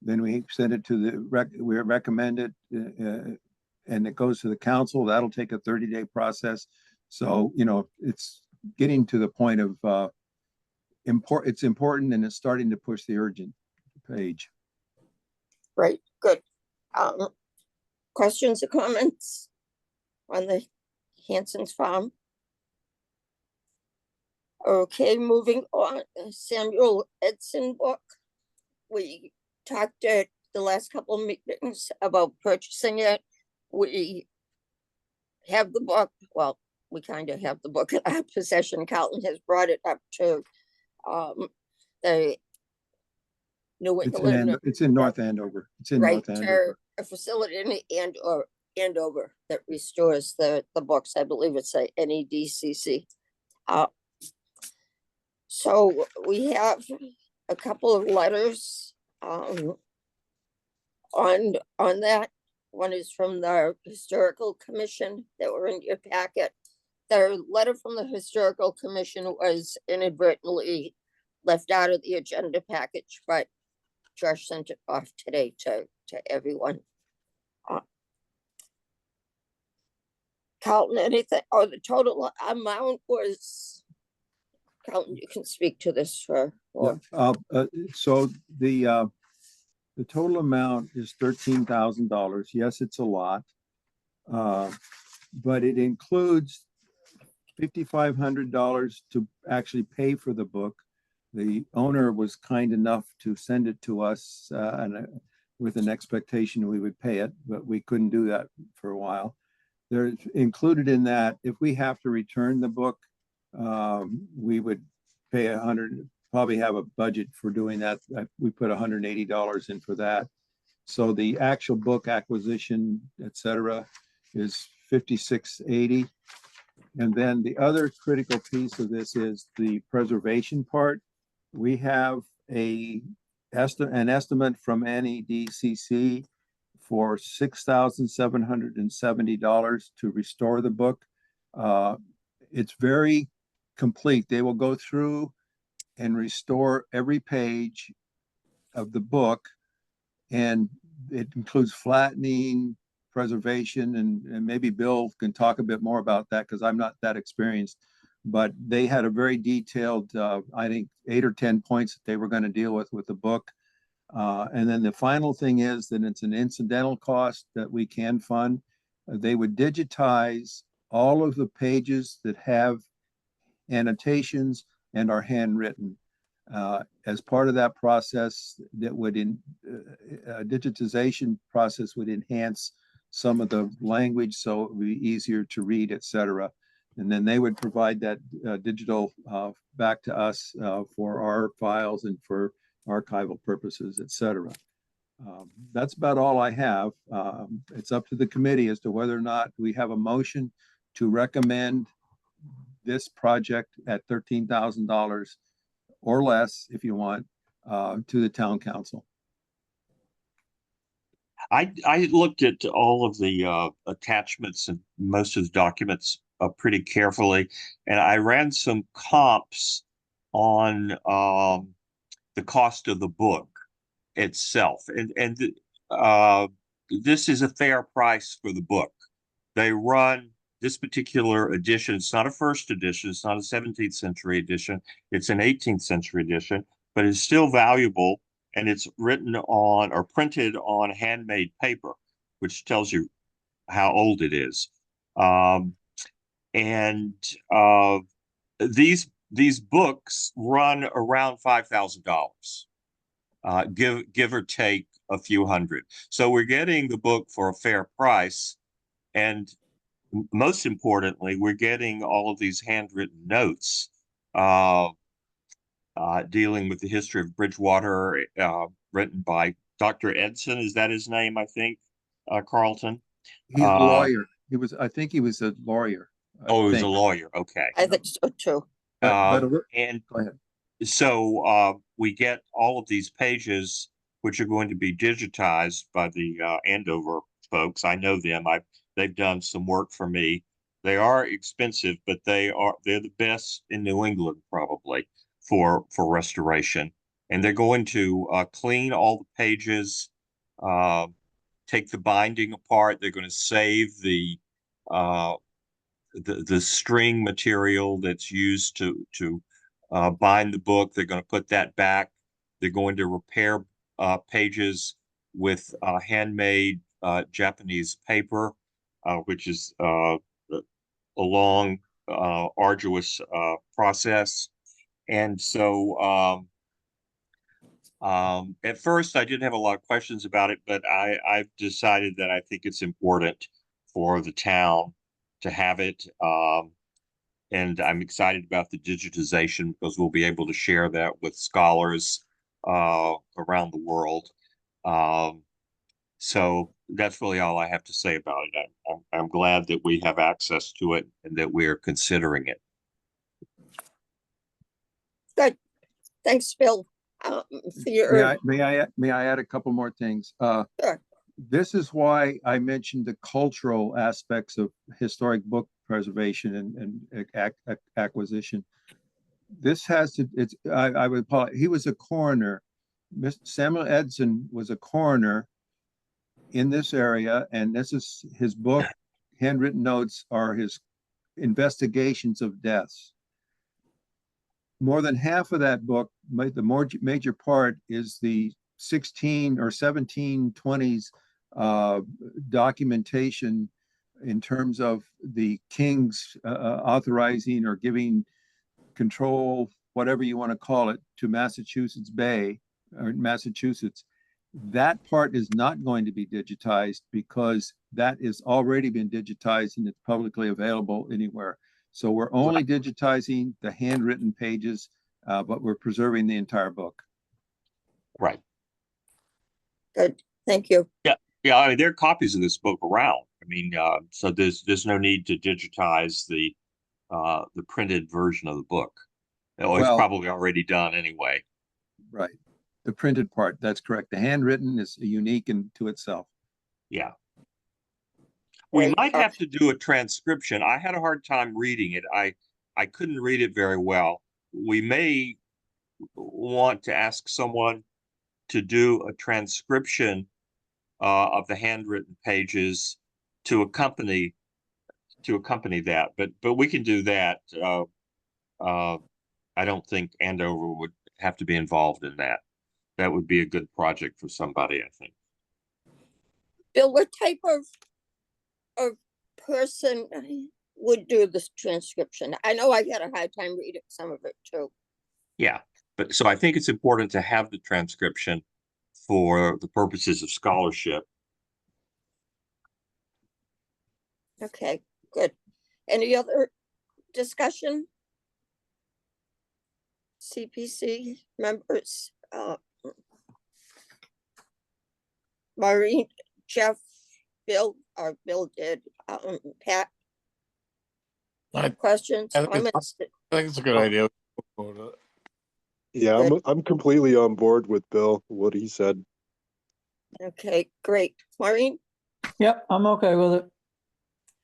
then we send it to we recommend it, and it goes to the council. That'll take a 30-day process. So, it's getting to the point of it's important, and it's starting to push the urgent page. Right, good. Questions or comments on the Hanson's Farm? Okay, moving on. Samuel Edson book. We talked at the last couple of meetings about purchasing it. We have the book. Well, we kind of have the book in our possession. Carlton has brought it up to the New England. It's in North Andover. It's in Right, North Andover. a facility in Andover that restores the books. I believe it's a NEDCC. So we have a couple of letters on that. One is from the Historical Commission that were in your packet. Their letter from the Historical Commission was inadvertently left out of the agenda package, but Josh sent it off today to everyone. Carlton, anything, or the total amount was, Carlton, you can speak to this for, Yeah, so the total amount is $13,000. Yes, it's a lot. But it includes $5,500 to actually pay for the book. The owner was kind enough to send it to us with an expectation we would pay it, but we couldn't do that for a while. There's included in that, if we have to return the book, we would pay probably have a budget for doing that. We put $180 in for that. So the actual book acquisition, et cetera, is $56.80. And then the other critical piece of this is the preservation part. We have an estimate from NEDCC for $6,770 to restore the book. It's very complete. They will go through and restore every page of the book, and it includes flattening, preservation, and maybe Bill can talk a bit more about that because I'm not that experienced. But they had a very detailed, I think 8 or 10 points that they were going to deal with the book. And then the final thing is that it's an incidental cost that we can fund. They would digitize all of the pages that have annotations and are handwritten. As part of that process, that would digitization process would enhance some of the language so it would be easier to read, et cetera. And then they would provide that digital back to us for our files and for archival purposes, et cetera. That's about all I have. It's up to the committee as to whether or not we have a motion to recommend this project at $13,000 or less, if you want, to the town council. I looked at all of the attachments and most of the documents pretty carefully, and I ran some comps on the cost of the book itself, and this is a fair price for the book. They run this particular edition. It's not a first edition. It's not a 17th century edition. It's an 18th century edition, but it's still valuable. And it's written on or printed on handmade paper, which tells you how old it is. These books run around $5,000, give or take a few hundred. So we're getting the book for a fair price, and most importantly, we're getting all of these handwritten notes dealing with the history of Bridgewater, written by Dr. Edson. Is that his name? I think, Carlton. He's a lawyer. I think he was a lawyer. Oh, he was a lawyer. Okay. I think so too. And go ahead. So we get all of these pages, which are going to be digitized by the Andover folks. I know them. They've done some work for me. They are expensive, but they're the best in New England probably for restoration. And they're going to clean all the pages, take the binding apart. They're going to save the string material that's used to bind the book. They're going to put that back. They're going to repair pages with handmade Japanese paper, which is a long, arduous process. And so at first I didn't have a lot of questions about it, but I've decided that I think it's important for the town to have it. And I'm excited about the digitization because we'll be able to share that with scholars around the world. So that's really all I have to say about it. I'm glad that we have access to it and that we're considering it. Good. Thanks, Bill. For your, May I add a couple more things? Sure. this is why I mentioned the cultural aspects of historic book preservation and acquisition. This has to, I would call it, he was a coroner. Samuel Edson was a coroner in this area, and this is his book. Handwritten notes are his investigations of deaths. More than half of that book, the more major part, is the 16 or 1720s documentation in terms of the king's authorizing or giving control, whatever you want to call it, to Massachusetts Bay or Massachusetts. That part is not going to be digitized because that has already been digitized and it's publicly available anywhere. So we're only digitizing the handwritten pages, but we're preserving the entire book. Right. Good, thank you. Yeah, I mean, there are copies of this book around. I mean, so there's no need to digitize the printed version of the book. Oh, it's Well, probably already done anyway. right. The printed part, that's correct. The handwritten is unique to itself. Yeah. We Great. might have to do a transcription. I had a hard time reading it. I couldn't read it very well. We may want to ask someone to do a transcription of the handwritten pages to accompany that. But we can do that. I don't think Andover would have to be involved in that. That would be a good project for somebody, I think. Bill, what type of person would do this transcription? I know I had a hard time reading some of it too. Yeah, but so I think it's important to have the transcription for the purposes of scholarship. Okay, good. Any other discussion? CPC members, Maureen, Jeff, Bill, or Bill did, Pat, I questions, I think it's- comments? I think it's a good idea. Yeah, I'm completely on board with Bill, what he said. Okay, great. Maureen? Yep, I'm okay with it.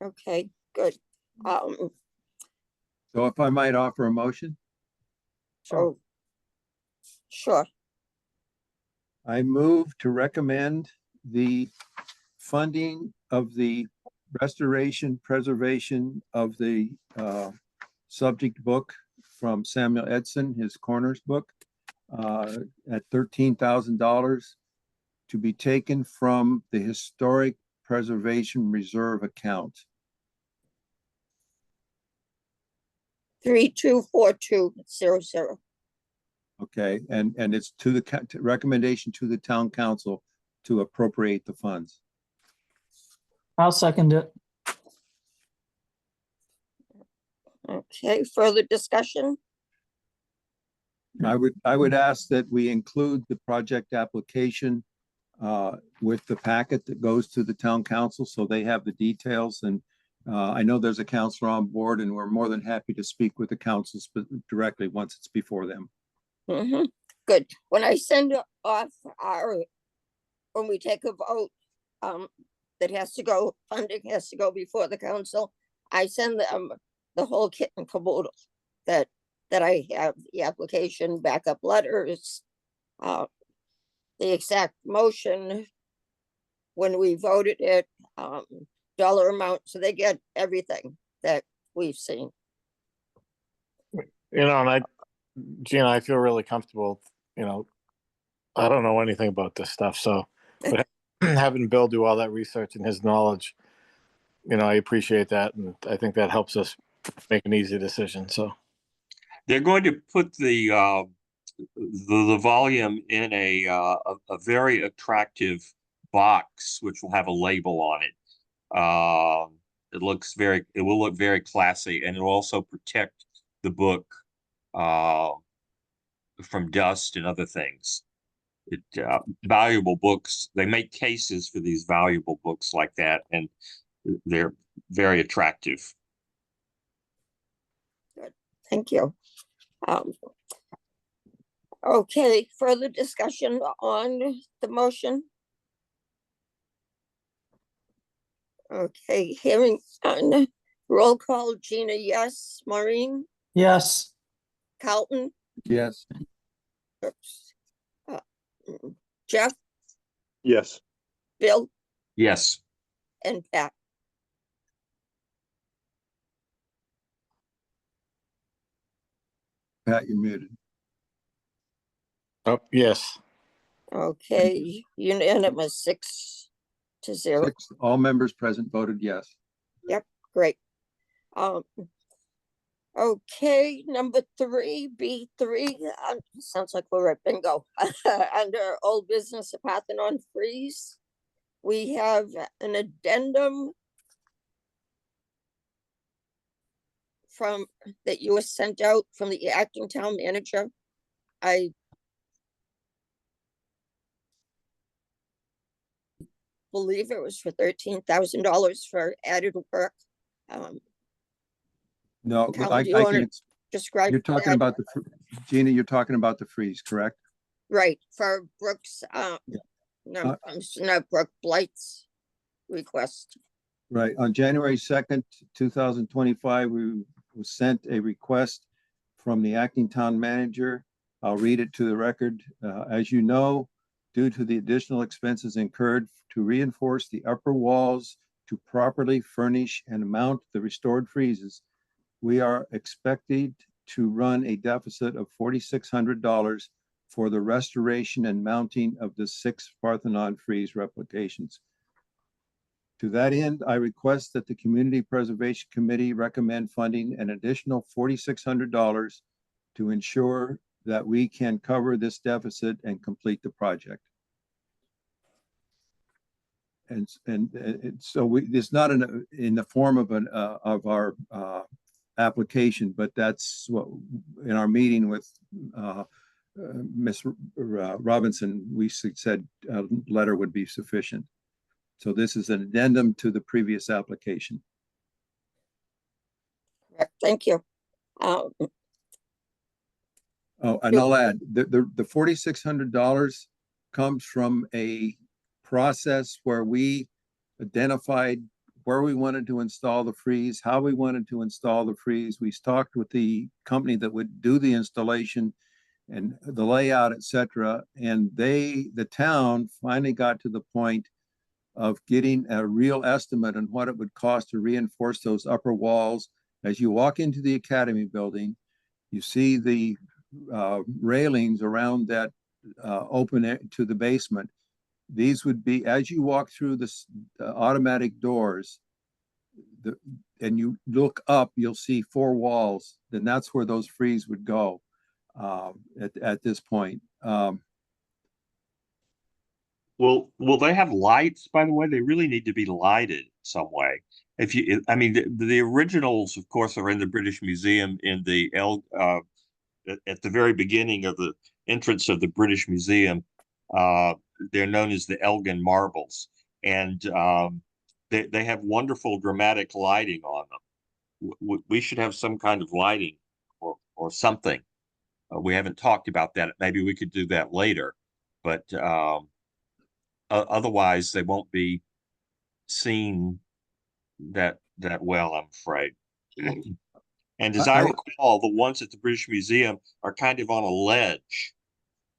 Okay, good. So if I might offer a motion, Sure. Oh, sure. I move to recommend the funding of the restoration, preservation of the subject book from Samuel Edson, his Corners book, at $13,000 to be taken from the Historic Preservation Reserve account. 324200. Okay, and it's to the recommendation to the town council to appropriate the funds. I'll second it. Okay, further discussion? I would ask that we include the project application with the packet that goes to the town council, so they have the details. And I know there's a counselor on board, and we're more than happy to speak with the council directly once it's before them. Good. When I send off when we take a vote, that has to go, funding has to go before the council, I send them the whole kit and caboodle that I have, the application, backup letters, the exact motion, when we voted it, dollar amount, so they get everything that we've seen. And Gina, I feel really comfortable, I don't know anything about this stuff, so but having Bill do all that research and his knowledge, I appreciate that, and I think that helps us make an easy decision, so. They're going to put the volume in a very attractive box, which will have a label on it. It will look very classy, and it will also protect the book from dust and other things. Valuable books, they make cases for these valuable books like that, and they're very attractive. Good, thank you. Okay, further discussion on the motion? Okay, hearing none. Roll call, Gina, yes. Maureen, Yes, Carlton, Yes. oops. Jeff, Yes. Bill, Yes. and Pat. Pat, you're muted. Oh, yes. Okay, unanimous 6-0. All members present voted yes. Great. Um, okay, number 3, B3, sounds like we're at bingo. Under old business of Parthenon Freeze, we have an addendum from, that you were sent out from the acting town manager. I believe it was for $13,000 for added work. No, How I do you wanna can, describe you're talking that? about Gina, you're talking about the freeze, correct? Right, for Brooks, Yeah. no, not Brooke Blight's request. Right. On January 2nd, 2025, we was sent a request from the acting town manager. I'll read it to the record. As you know, due to the additional expenses incurred to reinforce the upper walls to properly furnish and mount the restored freezes, we are expected to run a deficit of $4,600 for the restoration and mounting of the 6 Parthenon freeze replications. To that end, I request that the Community Preservation Committee recommend funding an additional $4,600 to ensure that we can cover this deficit and complete the project. And so it's not in the form of our application, but that's what in our meeting with Ms. Robinson, we said a letter would be sufficient. So this is an addendum to the previous application. Correct, thank you. Oh, and I'll add, the $4,600 comes from a process where we identified where we wanted to install the freeze, how we wanted to install the freeze. We talked with the company that would do the installation and the layout, etc. And the town finally got to the point of getting a real estimate on what it would cost to reinforce those upper walls. As you walk into the Academy building, you see the railings around that open to the basement. These would be, as you walk through the automatic doors, and you look up, you'll see 4 walls. Then that's where those freeze would go at this point. Will they have lights, by the way? They really need to be lighted some way. If you, I mean, the originals, of course, are in the British Museum in the at the very beginning of the entrance of the British Museum. They're known as the Elgin marbles, and they have wonderful dramatic lighting on them. We should have some kind of lighting or something. We haven't talked about that. Maybe we could do that later, but otherwise they won't be seen that well, I'm afraid. And as I recall, the ones at the British Museum are kind of on a ledge,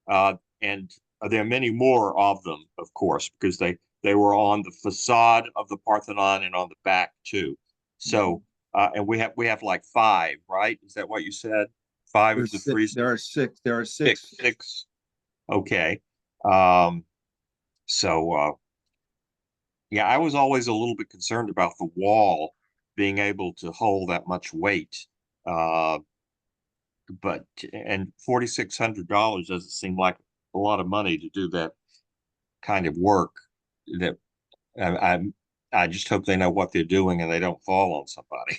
and there are many more of them, of course, because they were on the facade of the Parthenon and on the back too. So, and we have like 5, right? Is that what you said? 5 of the freezers. There are 6. There are 6. 6. Okay. So, yeah, I was always a little bit concerned about the wall being able to hold that much weight. But $4,600 doesn't seem like a lot of money to do that kind of work. That I just hope they know what they're doing and they don't fall on somebody.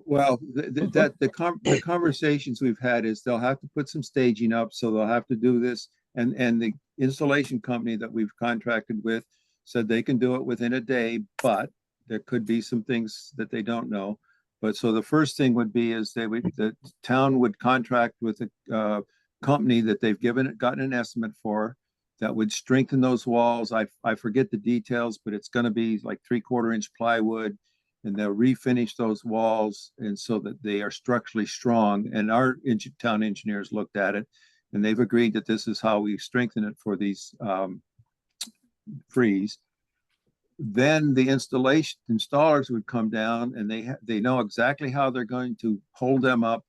Well, the conversations we've had is they'll have to put some staging up, so they'll have to do this. And the installation company that we've contracted with said they can do it within a day, but there could be some things that they don't know. But so the first thing would be is the town would contract with a company that they've gotten an estimate for. that would strengthen those walls. I forget the details, but it's gonna be like 3/4 inch plywood. And they'll refinish those walls and so that they are structurally strong. And our town engineers looked at it and they've agreed that this is how we strengthen it for these freeze. Then the installers would come down and they know exactly how they're going to hold them up,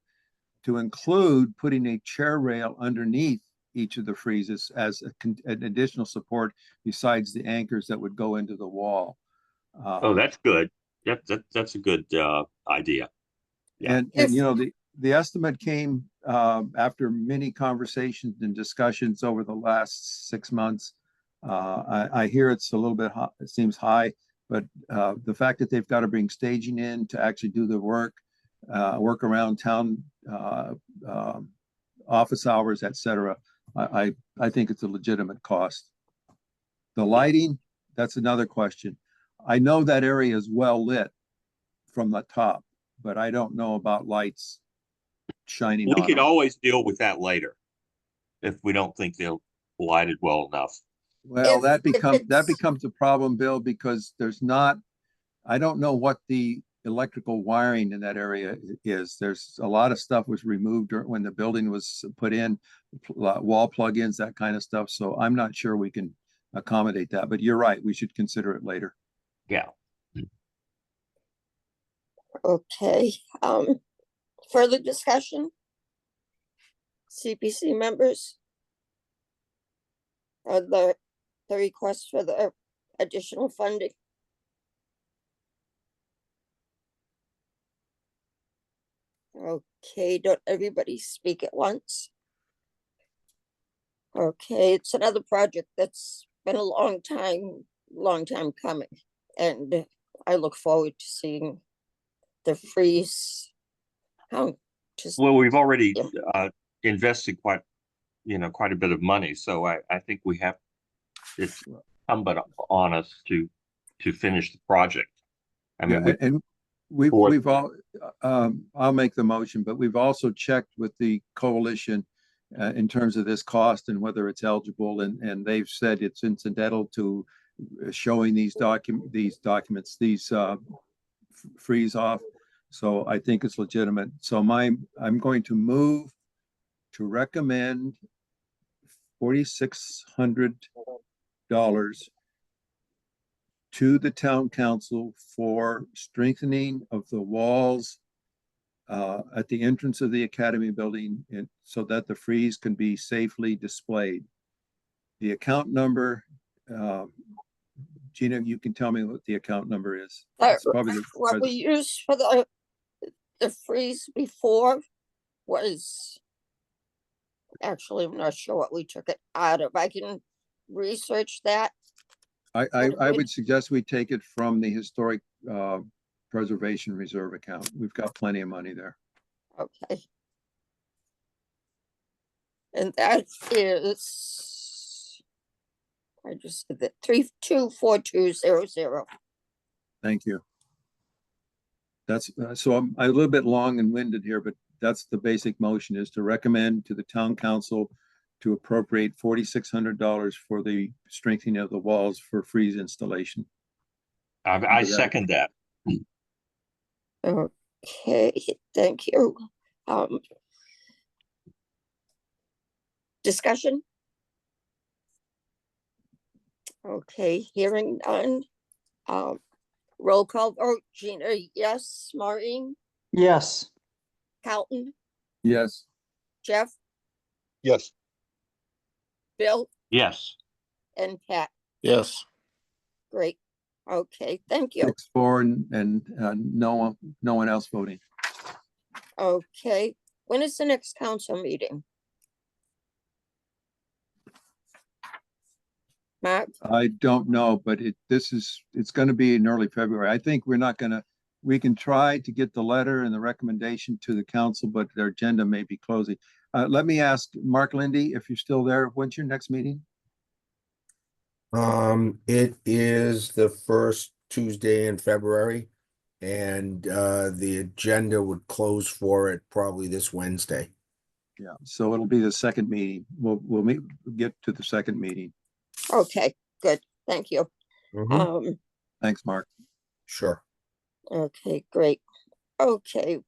to include putting a chair rail underneath each of the freezes as an additional support besides the anchors that would go into the wall. Oh, that's good. That's a good idea. Yeah. And you know, the estimate came after many conversations and discussions over the last 6 months. I hear it's a little bit high, it seems high, but the fact that they've got to bring staging in to actually do the work around town office hours, etc. I think it's a legitimate cost. The lighting, that's another question. I know that area is well lit from the top, but I don't know about lights shining We on could them. always deal with that later if we don't think they'll light it well enough. Well, that If it's- becomes a problem, Bill, because I don't know what the electrical wiring in that area is. There's a lot of stuff was removed when the building was put in, wall plugins, that kind of stuff. So I'm not sure we can accommodate that, but you're right. We should consider it later. Yeah. Okay, further discussion? CPC members? Or the request for the additional funding? Okay, don't everybody speak at once? Okay, it's another project that's been a long time coming. And I look forward to seeing the freeze. How, just, Well, we've already Yeah. invested quite a bit of money. So I think it's incumbent on us to finish the project. I mean, Yeah, and Or- we've all, I'll make the motion, but we've also checked with the coalition in terms of this cost and whether it's eligible, and they've said it's incidental to showing these documents, freeze off. So I think it's legitimate. So I'm going to move to recommend $4,600 to the town council for strengthening of the walls at the entrance of the academy building, so that the frieze can be safely displayed. The account number, Gina, you can tell me what the account number is. It's probably what we used for the freeze before was, actually, I'm not sure what we took it out of. I can research that. I would suggest we take it from the historic preservation reserve account. We've got plenty of money there. Okay. And that is, I just did that, 324200. Thank you. That's, so I'm a little bit long and winded here, but that's the basic motion, is to recommend to the town council to appropriate $4,600 for the strengthening of the walls for freeze installation. I second that. Okay, thank you. Discussion? Okay, hearing none. Roll call vote, Gina, yes, Maureen, Yes. Calton, Yes. Jeff, Yes. Bill, Yes. and Pat. Yes. Great. Okay, thank you. 6-4 and no one else voting. Okay, when is the next council meeting? Mark, I don't know, but it's gonna be in early February. I think we can try to get the letter and the recommendation to the council, but their agenda may be closing. Let me ask Mark Lindy, if you're still there, when's your next meeting? It is the first Tuesday in February, and the agenda would close for it probably this Wednesday. Yeah, so it'll be the second meeting. We'll get to the second meeting. Okay, good, thank you. Mhm. Thanks, Mark. Sure. Okay, great. Okay.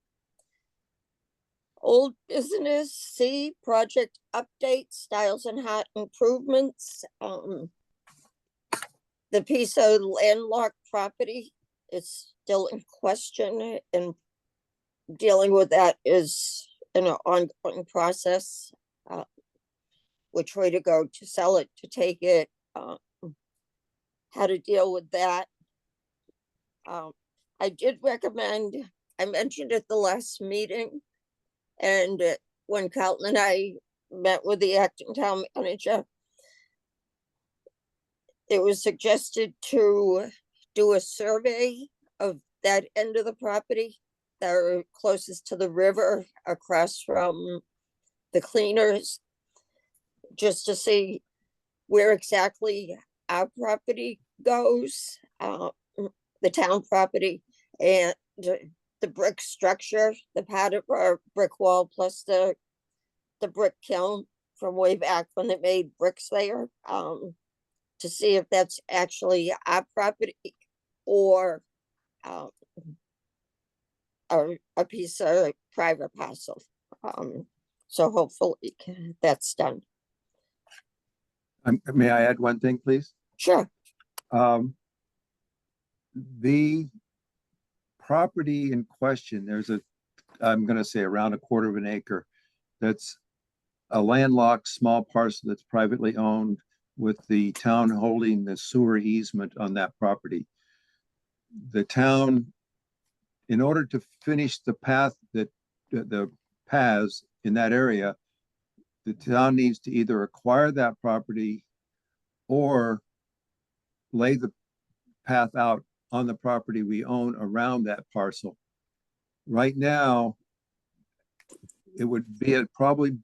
Old business, C, project update, Styles and Hart improvements. The piece of landlocked property is still in question, and dealing with that is an ongoing process. Which way to go, to sell it, to take it, how to deal with that. I did recommend, I mentioned at the last meeting, and when Carlton and I met with the acting town manager, it was suggested to do a survey of that end of the property that are closest to the river across from the cleaners, just to see where exactly our property goes, the town property, and the brick structure, the part of our brick wall, plus the brick kiln from way back when they made bricks there, to see if that's actually our property or a piece of private parcel. So hopefully that's done. May I add one thing, please? Sure. The property in question, I'm gonna say around 1/4 of an acre, that's a landlocked small parcel that's privately owned, with the town holding the sewer easement on that property. The town, in order to finish the path the paths in that area, the town needs to either acquire that property or lay the path out on the property we own around that parcel. Right now, it would be probably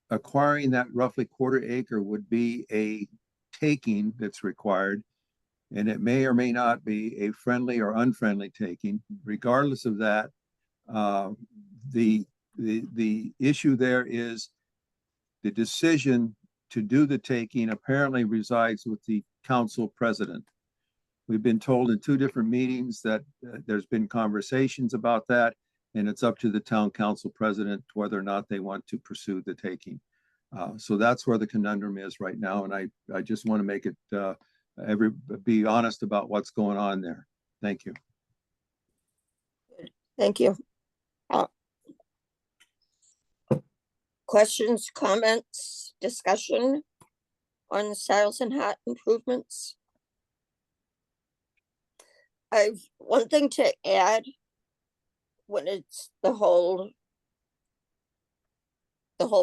acquiring that roughly 1/4 acre would be a taking that's required. And it may or may not be a friendly or unfriendly taking. Regardless of that, the issue there is the decision to do the taking apparently resides with the council president. We've been told in 2 different meetings that there's been conversations about that, and it's up to the town council president whether or not they want to pursue the taking. So that's where the conundrum is right now, and I just want to make it be honest about what's going on there. Thank you. Thank you. Questions, comments, discussion on the Styles and Hart improvements? I've one thing to add. When it's the whole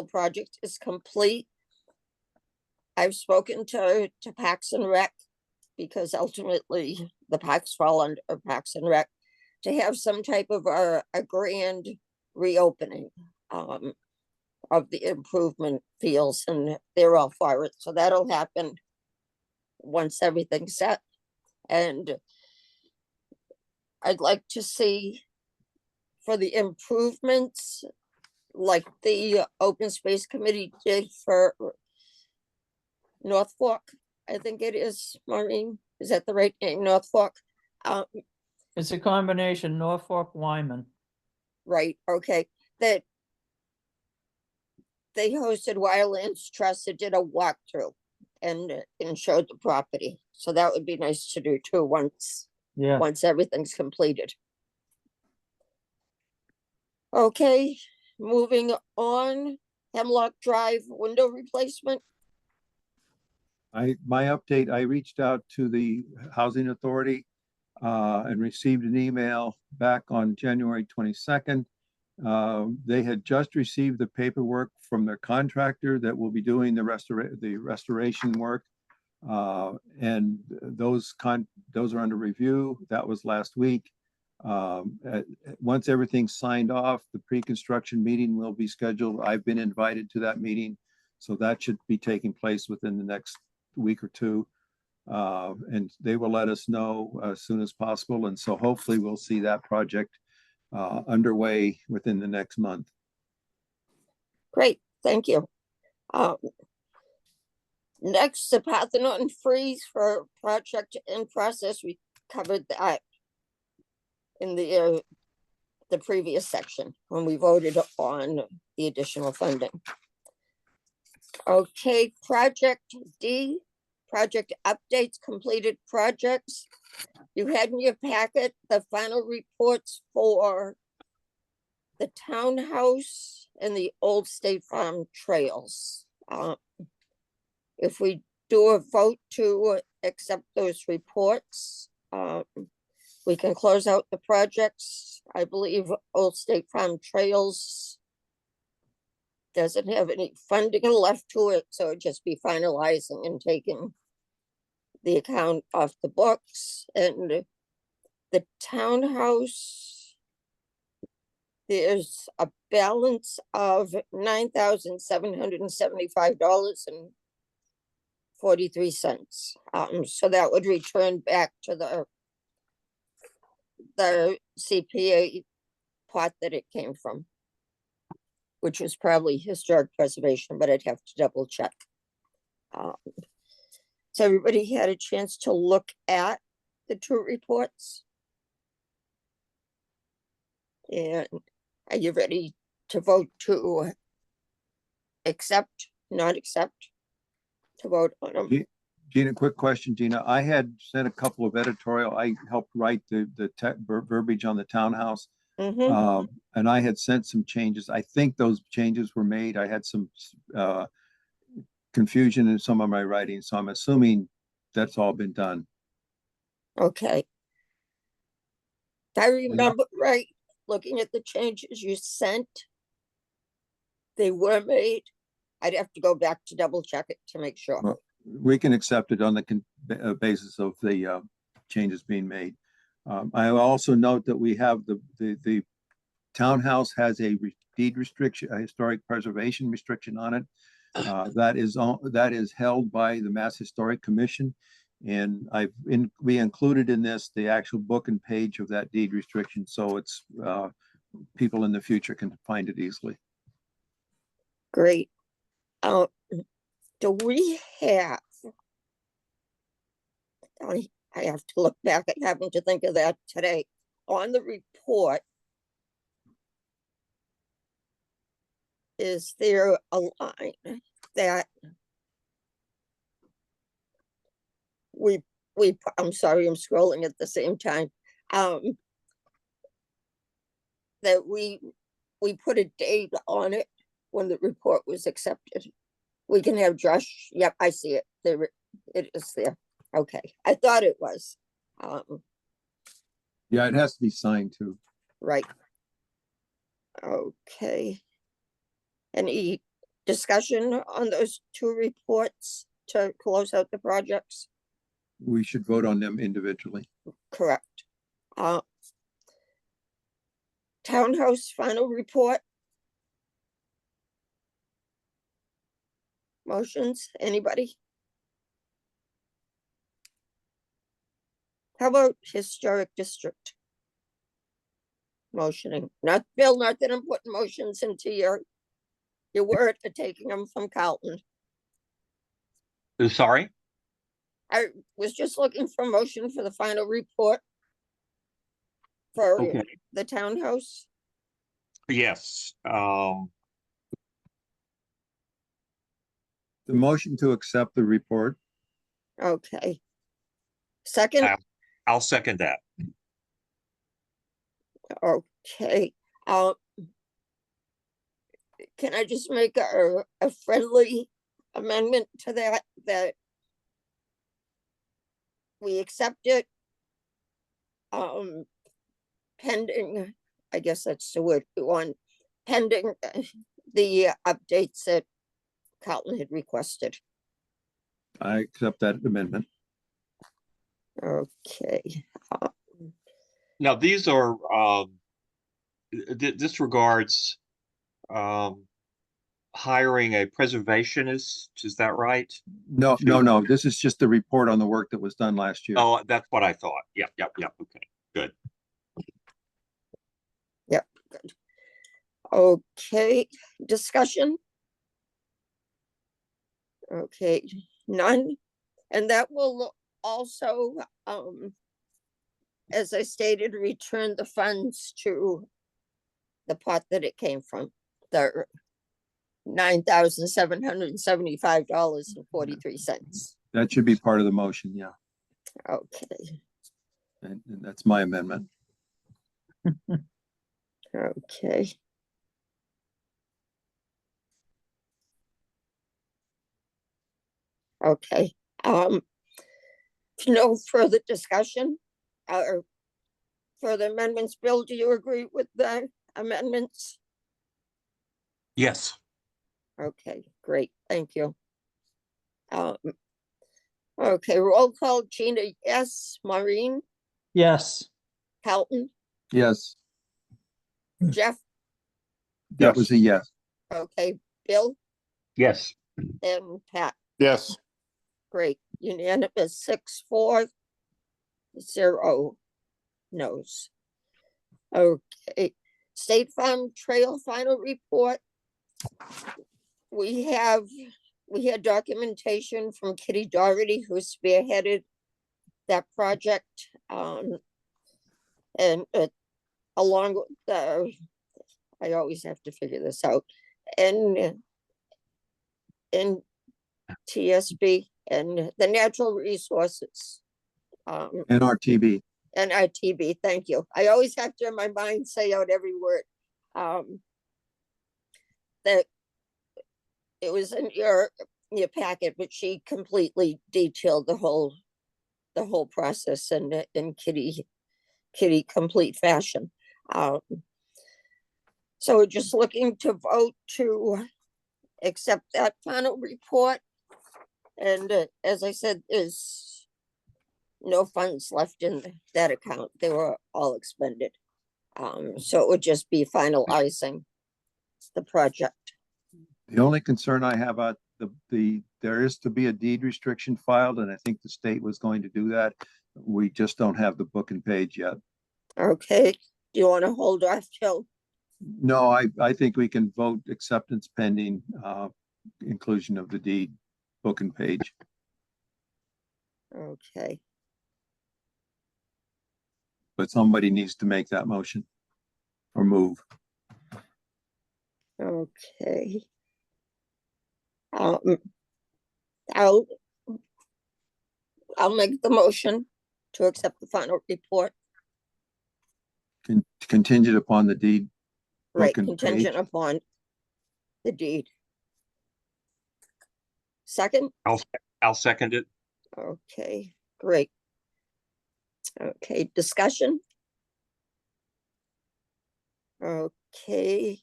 project is complete, I've spoken to Parks and Rec, because ultimately the parks fall under Parks and Rec, to have some type of a grand reopening of the improvement fields, and they're all for it. So that'll happen once everything's set. And I'd like to see, for the improvements, like the open space committee did for North Fork, I think it is, Maureen, is that the right name, North Fork? It's a combination, Norfolk, Wyman. Right, okay, that they hosted Wildlands Trust that did a walkthrough and showed the property. So that would be nice to do too, once everything's completed. Okay, moving on, Hemlock Drive window replacement. My update, I reached out to the Housing Authority and received an email back on January 22nd. They had just received the paperwork from their contractor that will be doing the restoration work. And those are under review. That was last week. Once everything's signed off, the pre-construction meeting will be scheduled. I've been invited to that meeting, so that should be taking place within the next week or 2. And they will let us know as soon as possible. And so hopefully we'll see that project underway within the next month. Great, thank you. Next, the Parthenon freeze for project in process. We covered that in the previous section when we voted on the additional funding. Okay, project D, project updates, completed projects. You had in your packet the final reports for the townhouse and the Old State Farm trails. If we do a vote to accept those reports, we can close out the projects. I believe Old State Farm Trails doesn't have any funding left to it, so it'd just be finalizing and taking the account off the books. And the townhouse, there's a balance of $9,775.43. So that would return back to the CPA pot that it came from, which was probably historic preservation, but I'd have to double check. So everybody had a chance to look at the two reports? And are you ready to vote to accept, not accept, to vote on them? Gina, quick question, Gina. I had sent a couple of editorial, I helped write the verbiage on the townhouse. Mhm. And I had sent some changes. I think those changes were made. I had some confusion in some of my writing, so I'm assuming that's all been done. Okay. If I remember right, looking at the changes you sent, they were made. I'd have to go back to double check it to make sure. Well, we can accept it on the basis of the changes being made. I also note that we have the townhouse has a deed restriction, a historic preservation restriction on it. That is held by the Mass Historic Commission. And we included in this the actual book and page of that deed restriction, so it's people in the future can find it easily. Great. Do we have? I have to look back at having to think of that today. On the report, is there a line that I'm sorry, I'm scrolling at the same time. That we put a date on it when the report was accepted. We can have Josh. Yep, I see it. There, it is there. Okay, I thought it was. Yeah, it has to be signed too. Right. Okay. Any discussion on those two reports to close out the projects? We should vote on them individually. Correct. Townhouse final report. Motions, anybody? How about historic district? Motioning, not Bill, not that I'm putting motions into your word for taking them from Carlton. Sorry? I was just looking for motion for the final report for Okay. the townhouse. Yes. The motion to accept the report. Okay. Second, I'll second that. okay. Can I just make a friendly amendment to that we accept it? Pending, I guess that's the word we want, pending the updates that Carlton had requested. I accept that amendment. Okay. Now, these are, this regards hiring a preservationist, is that right? No. This is just the report on the work that was done last year. Oh, that's what I thought. Yep. Okay, good. Yep, good. Okay, discussion. Okay, None. And that will also, as I stated, return the funds to the pot that it came from, the $9,775.43. That should be part of the motion, yeah. Okay, And that's my amendment. okay. Okay, no further discussion or further amendments. Bill, do you agree with the amendments? Yes. Okay, great, thank you. Okay, roll call, Gina, yes, Maureen, Yes, Helton, Yes, Jeff, that was a yes. okay, Bill, Yes. and Pat. Yes. Great, unanimous, 6-4, 0 no's. Okay, State Farm Trail final report. We had documentation from Kitty Doherty, who spearheaded that project. And along with the, I always have to figure this out, and TSB and the natural resources. NRTB. NITB, thank you. I always have to in my mind say out every word. That it was in your packet, but she completely detailed the whole process in Kitty complete fashion. So we're just looking to vote to accept that final report. And as I said, there's no funds left in that account. They were all expended. So it would just be finalizing the project. The only concern I have about there is to be a deed restriction filed, and I think the state was going to do that. We just don't have the book and page yet. Okay, do you want to hold off till? No, I think we can vote acceptance pending inclusion of the deed book and page. Okay, But somebody needs to make that motion or move. okay. I'll make the motion to accept the final report. Contingent upon the deed. Right, Book and contingent page. upon the deed. Second, I'll second it. okay, great. Okay, discussion. Okay,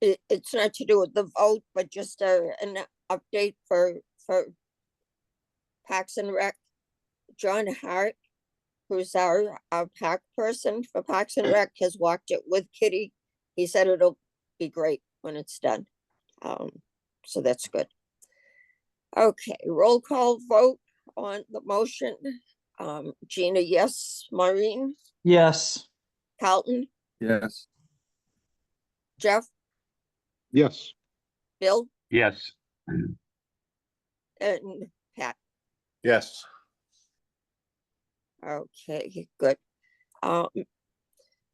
it's not to do with the vote, but just an update for Parks and Rec. John Hart, who's our park person for Parks and Rec, has walked it with Kitty. He said it'll be great when it's done. So that's good. Okay, roll call vote on the motion. Gina, yes. Maureen, yes, Carlton, Yes. Jeff, Yes. Bill, Yes. and Pat. Yes. Okay, good.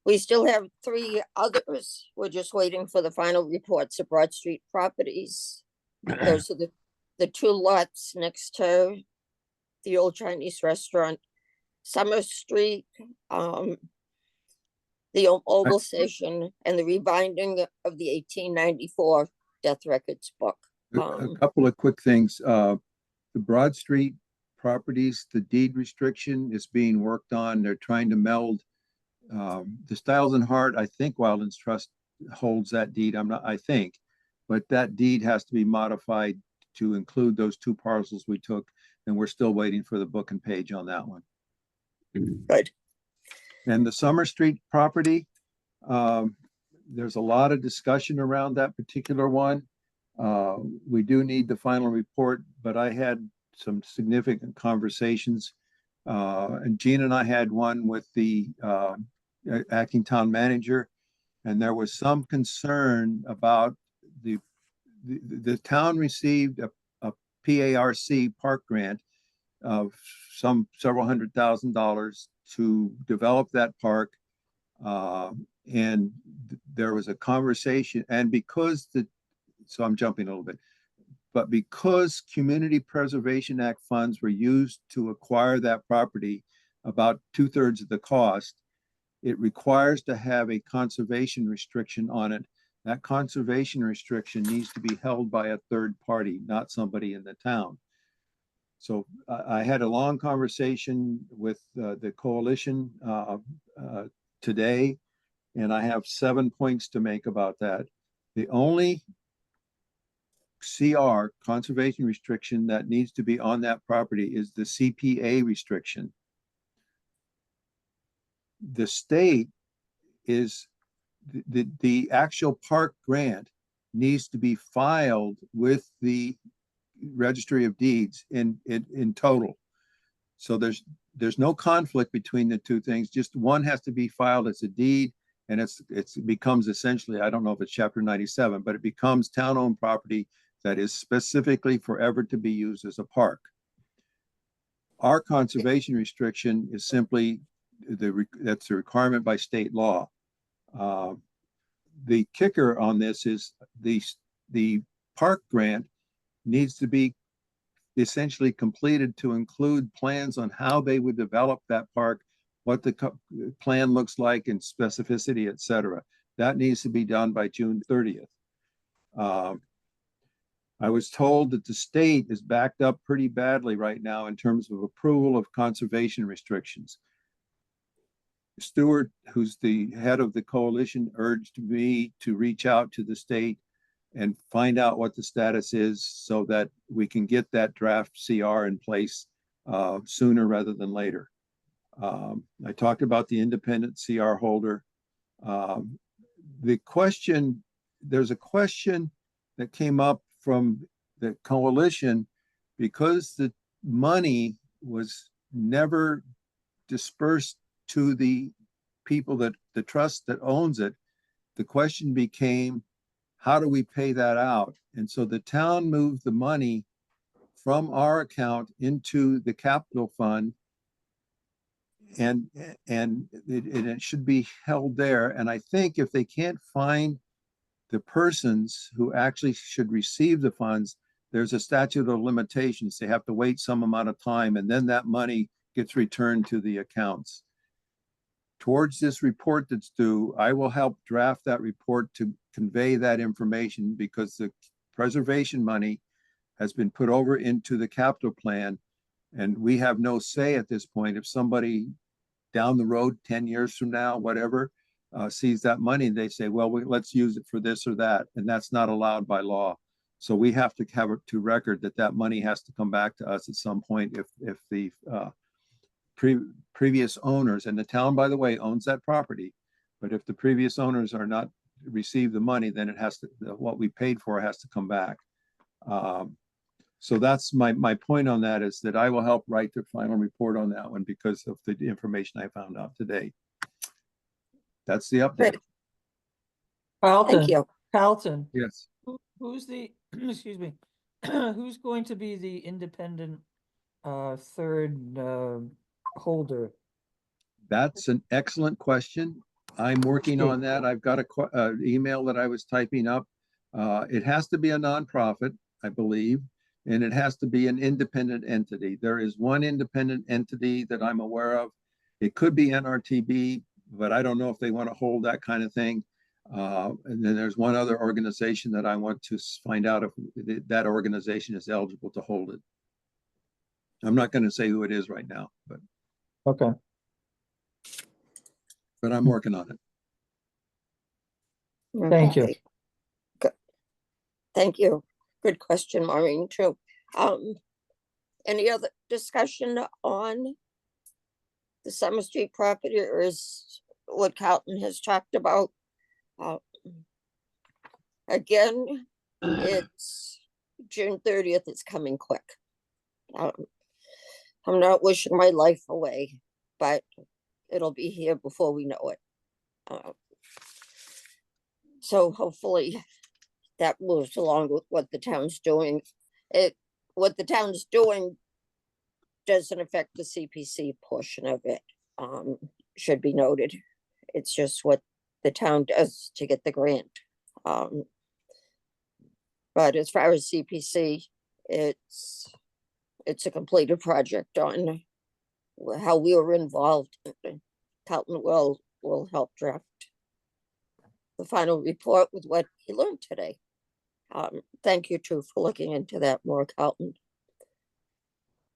We still have 3 others. We're just waiting for the final reports of Broad Street Properties. Those are the 2 lots next to the old Chinese restaurant, Summer Street, the old Oval Station, and the rebinding of the 1894 Death Records book. A couple of quick things. The Broad Street Properties, the deed restriction is being worked on. They're trying to meld the Styles and Hart. I think Wildlands Trust holds that deed. I think, but that deed has to be modified to include those 2 parcels we took, and we're still waiting for the book and page on that one. Good. And the Summer Street property, there's a lot of discussion around that particular one. We do need the final report, but I had some significant conversations. And Gene and I had one with the acting town manager. And there was some concern about the town received a PARC park grant of several $100,000 to develop that park. And there was a conversation, and because so I'm jumping a little bit, but because Community Preservation Act funds were used to acquire that property, about 2/3 of the cost, it requires to have a conservation restriction on it. That conservation restriction needs to be held by a third party, not somebody in the town. So I had a long conversation with the coalition today, and I have 7 points to make about that. The only CR, conservation restriction, that needs to be on that property is the CPA restriction. The state is, the actual park grant needs to be filed with the Registry of Deeds in total. So there's no conflict between the two things. Just one has to be filed as a deed, and it becomes essentially, I don't know if it's Chapter 97, but it becomes town-owned property that is specifically forever to be used as a park. Our conservation restriction is simply that's a requirement by state law. The kicker on this is the park grant needs to be essentially completed to include plans on how they would develop that park, what the plan looks like in specificity, et cetera. That needs to be done by June 30th. I was told that the state is backed up pretty badly right now in terms of approval of conservation restrictions. Stewart, who's the head of the coalition, urged me to reach out to the state and find out what the status is so that we can get that draft CR in place sooner rather than later. I talked about the independent CR holder. There's a question that came up from the coalition because the money was never dispersed to the people that the trust that owns it. The question became, how do we pay that out? And so the town moved the money from our account into the capital fund, and it should be held there. And I think if they can't find the persons who actually should receive the funds, there's a statute of limitations. They have to wait some amount of time, and then that money gets returned to the accounts. Towards this report that's due, I will help draft that report to convey that information, because the preservation money has been put over into the capital plan, and we have no say at this point. If somebody down the road, 10 years from now, whatever, sees that money, they say, well, let's use it for this or that, and that's not allowed by law. So we have to have it to record that that money has to come back to us at some point if the previous owners, and the town, by the way, owns that property, but if the previous owners are not receive the money, then it has to, what we paid for has to come back. So that's my point on that, is that I will help write the final report on that one because of the information I found out today. That's the update. Great. Carlton, Thank you. Carlton, Yes. who's the, excuse me, who's going to be the independent third holder? That's an excellent question. I'm working on that. I've got a email that I was typing up. It has to be a nonprofit, I believe, and it has to be an independent entity. There is one independent entity that I'm aware of. It could be NRTB, but I don't know if they want to hold that kind of thing. And then there's one other organization that I want to find out if that organization is eligible to hold it. I'm not going to say who it is right now, but Okay. I'm working on it. Thank you. Okay. Good. Thank you. Good question, Maureen, too. Any other discussion on the Summer Street property, or is what Carlton has talked about? Again, it's June 30th. It's coming quick. I'm not wishing my life away, but it'll be here before we know it. So hopefully that moves along with what the town's doing. What the town's doing doesn't affect the CPC portion of it, should be noted. It's just what the town does to get the grant. But as far as CPC, it's a completed project on how we were involved. Carlton will help draft the final report with what he learned today. Thank you too for looking into that more, Carlton.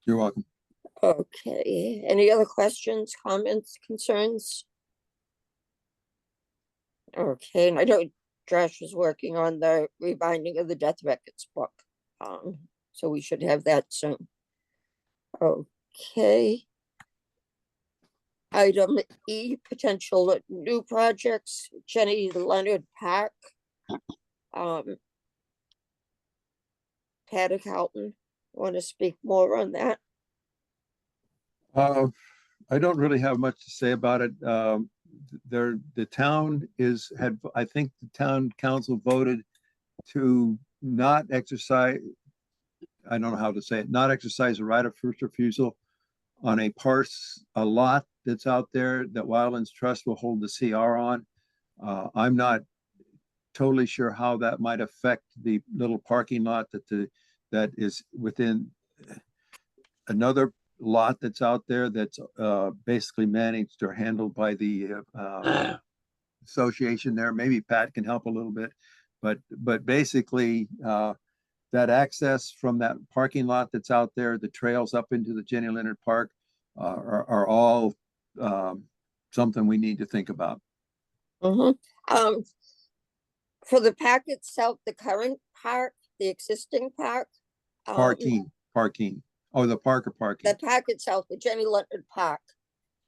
You're welcome. Okay, any other questions, comments, concerns? Okay, and I know Josh is working on the rebinding of the death records book. So we should have that soon. Okay. Item E, potential new projects, Jenny Leonard Park. Pat Carlton, want to speak more on that? I don't really have much to say about it. The town I think the town council voted to not exercise, I don't know how to say it, not exercise the right of first refusal on a lot that's out there that Wildlands Trust will hold the CR on. I'm not totally sure how that might affect the little parking lot that is within another lot that's out there that's basically managed or handled by the association there. Maybe Pat can help a little bit, but basically that access from that parking lot that's out there, the trails up into the Jenny Leonard Park are all something we need to think about. Mm-hmm. For the park itself, the current park, the existing park. Parking. Oh, the Parker parking. The park itself, the Jenny Leonard Park.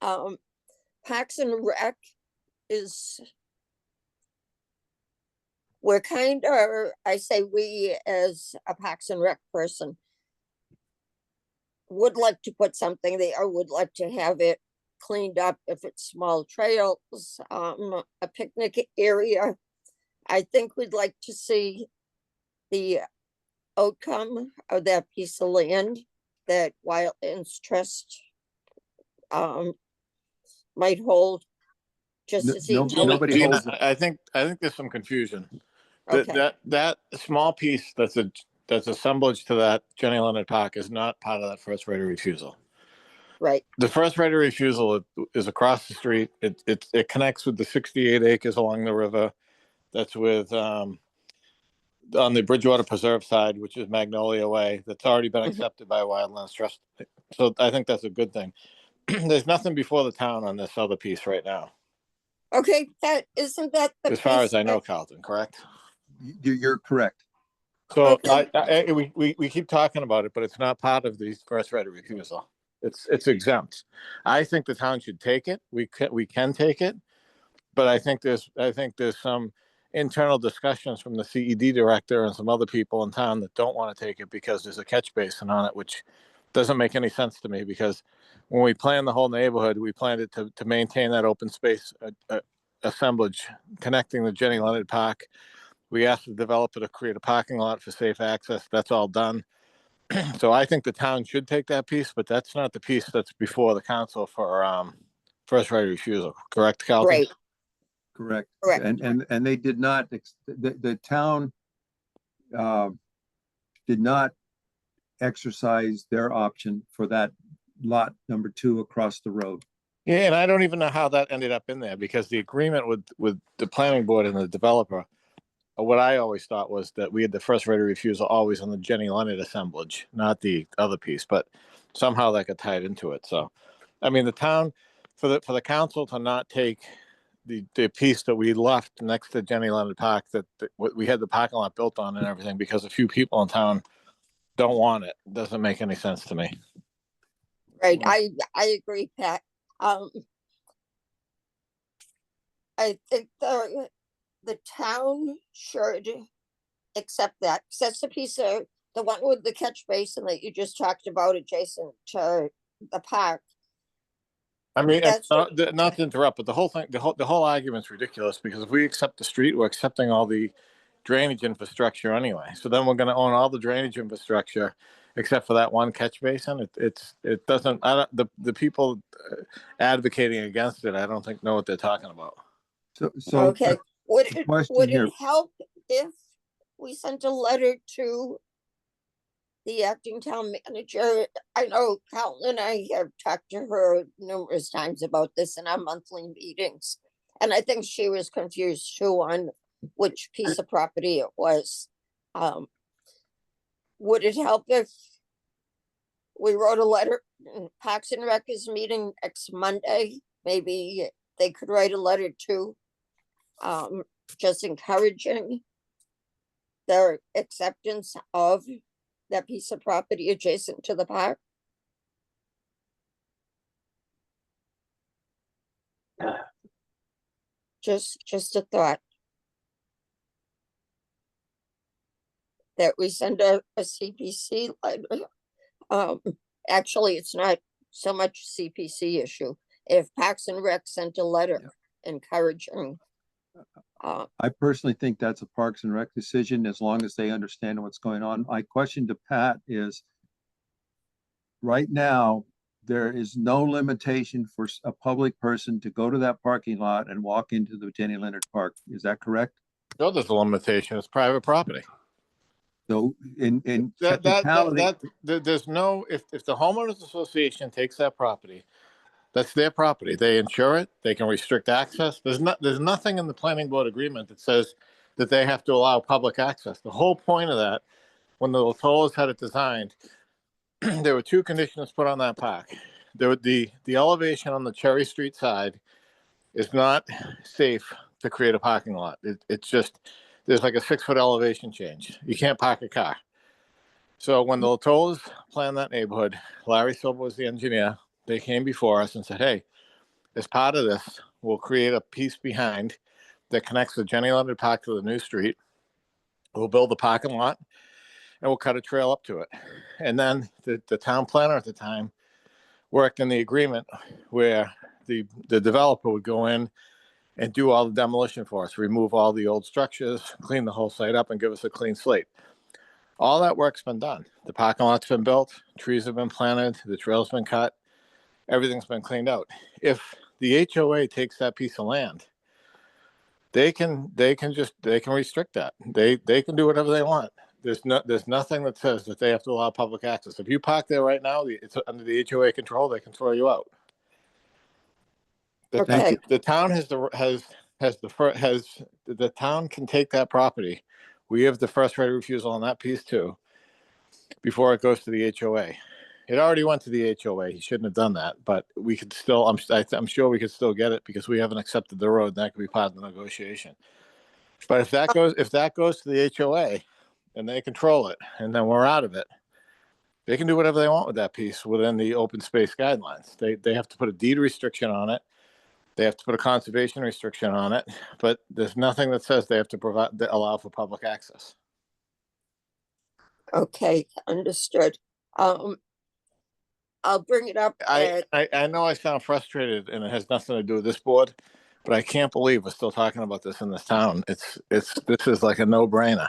Parks and Rec we're kind of, I say we as a Parks and Rec person would like to put something there, would like to have it cleaned up if it's small trails, a picnic area. I think we'd like to see the outcome of that piece of land that Wildlands Trust might hold, just to see. Nobody Gina, holds it. I think there's some confusion. Okay. That small piece that's assemblage to that Jenny Leonard Park is not part of that first right of refusal. Right. The first right of refusal is across the street. It connects with the 68 acres along the river. That's with on the Bridgewater Preserve side, which is Magnolia Way. That's already been accepted by Wildlands Trust. So I think that's a good thing. There's nothing before the town on this other piece right now. Okay, isn't that the As far as piece I know, that- Carlton, correct? You're correct. So Okay. we keep talking about it, but it's not part of the first right of refusal. It's exempt. I think the town should take it. We can take it, but I think there's some internal discussions from the CED director and some other people in town that don't want to take it because there's a catch basin on it, which doesn't make any sense to me. Because when we planned the whole neighborhood, we planned it to maintain that open space assemblage connecting the Jenny Leonard Park. We asked the developer to create a parking lot for safe access. That's all done. So I think the town should take that piece, but that's not the piece that's before the council for first right of refusal. Correct, Carlton? Great. Correct. Correct. And they did not, the town did not exercise their option for that lot number 2 across the road. Yeah, and I don't even know how that ended up in there because the agreement with the planning board and the developer, what I always thought was that we had the first right of refusal always on the Jenny Leonard assemblage, not the other piece, but somehow that got tied into it. So, I mean, the town, for the council to not take the piece that we left next to Jenny Leonard Park that we had the parking lot built on and everything because a few people in town don't want it, doesn't make any sense to me. Right, I agree, Pat. I think the town should accept that, because that's the piece of, the one with the catch basin that you just talked about adjacent to the park. I mean, That's not to interrupt, but the whole thing, the whole argument's ridiculous because if we accept the street, we're accepting all the drainage infrastructure anyway. So then we're going to own all the drainage infrastructure except for that one catch basin. It doesn't, the people advocating against it, I don't think know what they're talking about. So okay. Would the it, question would here- it help if we sent a letter to the acting town manager? I know Carolyn and I have talked to her numerous times about this in our monthly meetings. And I think she was confused too on which piece of property it was. Would it help if we wrote a letter? Parks and Rec is meeting next Monday. Maybe they could write a letter too. Just encouraging their acceptance of that piece of property adjacent to the park. Just a thought. That we send a CPC letter. Actually, it's not so much CPC issue. If Parks and Rec sent a letter encouraging. I personally think that's a Parks and Rec decision as long as they understand what's going on. My question to Pat is, right now, there is no limitation for a public person to go to that parking lot and walk into the Jenny Leonard Park. Is that correct? No, there's a limitation. It's private property. So in There's no, if the homeowners association takes that property, that's their property. They insure it. They can restrict access. There's nothing in the planning board agreement that says that they have to allow public access. The whole point of that, when the Latolas had it designed, there were two conditions put on that park. There would the elevation on the Cherry Street side is not safe to create a parking lot. It's just, there's like a 6-foot elevation change. You can't park a car. So when the Latolas planned that neighborhood, Larry Silver was the engineer. They came before us and said, hey, as part of this, we'll create a piece behind that connects the Jenny Leonard Park to the new street. We'll build the parking lot and we'll cut a trail up to it. And then the town planner at the time worked in the agreement where the developer would go in and do all the demolition for us, remove all the old structures, clean the whole site up and give us a clean slate. All that work's been done. The parking lot's been built, trees have been planted, the trail's been cut, everything's been cleaned out. If the HOA takes that piece of land, they can restrict that. They can do whatever they want. There's nothing that says that they have to allow public access. If you park there right now, it's under the HOA control, they can throw you out. Okay. The town the town can take that property. We have the first right of refusal on that piece too, before it goes to the HOA. It already went to the HOA. He shouldn't have done that, but we could still, I'm sure we could still get it because we haven't accepted the road and that could be part of the negotiation. But if that goes to the HOA and they control it and then we're out of it, they can do whatever they want with that piece within the open space guidelines. They have to put a deed restriction on it. They have to put a conservation restriction on it, but there's nothing that says they have to allow for public access. Okay, understood. I'll bring it up. I know I sound frustrated and it has nothing to do with this board, but I can't believe we're still talking about this in this town. This is like a no-brainer.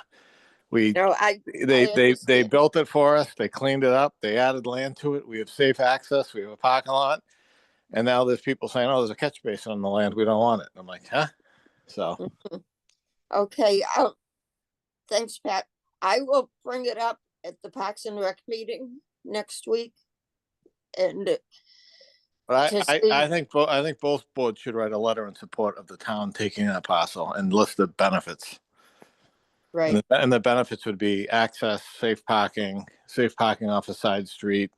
They understand. built it for us. They cleaned it up. They added land to it. We have safe access. We have a parking lot. And now there's people saying, oh, there's a catch basin on the land. We don't want it. I'm like, huh? So. Okay, thanks, Pat. I will bring it up at the Parks and Rec meeting next week. And But to I see- think both boards should write a letter in support of the town taking that parcel and list the benefits. right, And the benefits would be access, safe parking off a side street,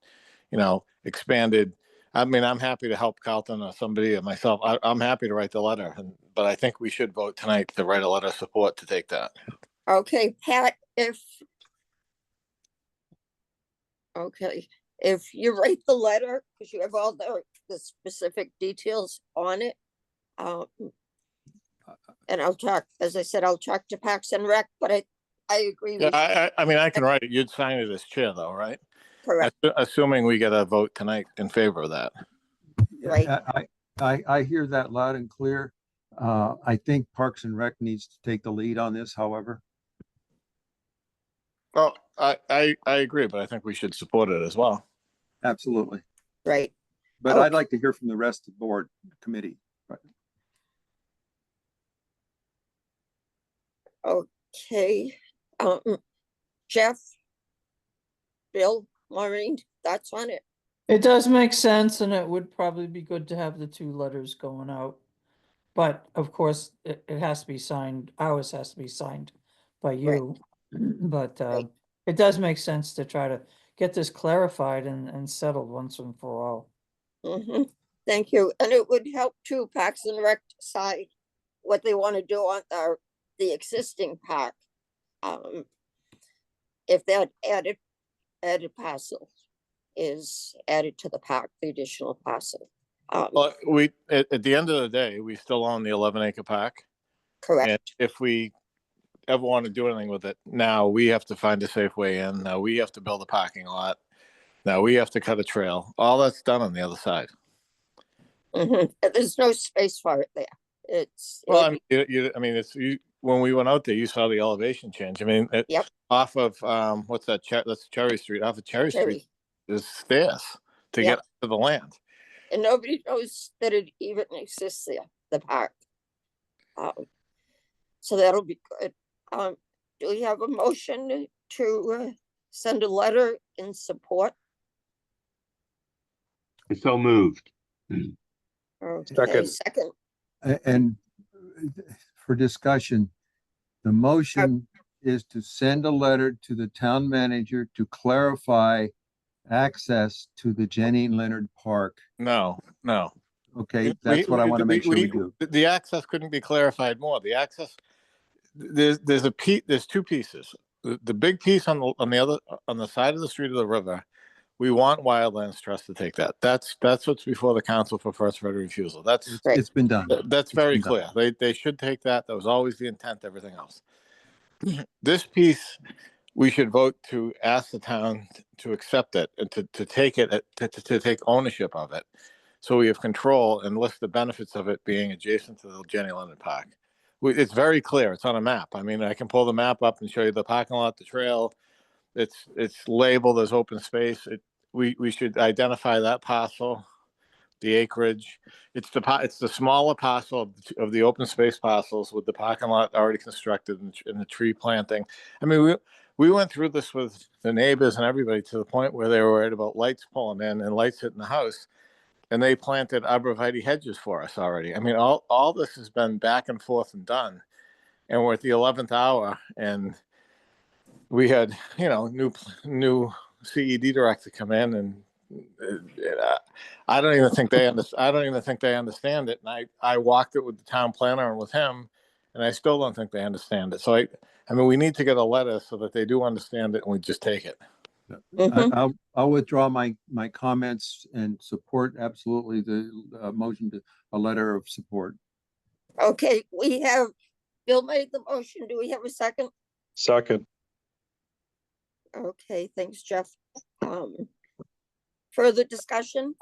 expanded. I mean, I'm happy to help Carlton or somebody or myself. I'm happy to write the letter, but I think we should vote tonight to write a letter of support to take that. okay, Pat, if you write the letter, because you have all the specific details on it. And I'll talk, as I said, I'll talk to Parks and Rec, but I agree with you. I mean, I can write it. You'd sign it as chair though, right? Correct. Assuming we get a vote tonight in favor of that. Right. I hear that loud and clear. I think Parks and Rec needs to take the lead on this, however. Well, I agree, but I think we should support it as well. Absolutely. Right. But I'd Okay. like to hear from the rest of the board committee. Okay. Um, Jeff, Bill, Maureen, thoughts on it? It does make sense, and it would probably be good to have the two letters going out. But of course, it has to be signed, ours has to be signed by you. But Right. it does make sense to try to get this clarified and settled once and for all. Mm-hmm. Thank you. And it would help too, Parks and Rec decide what they want to do on the existing park. If that added parcel is added to the park, the additional parcel. Well, at the end of the day, we still own the 11-acre park. And Correct. if we ever want to do anything with it, now we have to find a safe way in. Now we have to build a parking lot. Now we have to cut a trail. All that's done on the other side. Mm-hmm. There's no space for it there. It's, Well, I mean, I mean, when we went out there, you saw the elevation change. I mean, Yep. Off of what's that? That's Cherry Street. Off of Cherry Street, Cherry. there's stairs to Yep. get to the land. And nobody knows that it even exists there, the park. So that'll be good. Do we have a motion to send a letter in support? So moved. Okay, second, And for discussion, the motion is to send a letter to the town manager to clarify access to the Jenny Leonard Park. No. Okay, that's what I want to make sure we do. The access couldn't be clarified more. The access, there's two pieces. The big piece on the side of the street of the river, we want Wildlands Trust to take that. That's what's before the council for first right of refusal. Right. It's been done. That's very clear. They should take that. That was always the intent. Everything else. This piece, we should vote to ask the town to accept it and to take it to take ownership of it, so we have control and list the benefits of it being adjacent to the Jenny Leonard Park. It's very clear. It's on a map. I mean, I can pull the map up and show you the parking lot, the trail. It's labeled as open space. We should identify that parcel, the acreage. It's the smaller parcel of the open space parcels with the parking lot already constructed and the tree planting. I mean, we went through this with the neighbors and everybody to the point where they were worried about lights pulling in and lights hitting the house. And they planted arborvitae hedges for us already. I mean, all this has been back and forth and done. And we're at the 11th hour, and we had, new CED director come in, and I don't even think they understand it. And I walked it with the town planner and with him, and I still don't think they understand it. So I mean, we need to get a letter so that they do understand it, and we just take it. I'll withdraw my comments and support absolutely the motion to a letter of support. okay, we have, Bill made the motion. Do we have a second? Second. Okay, thanks, Jeff. Further discussion?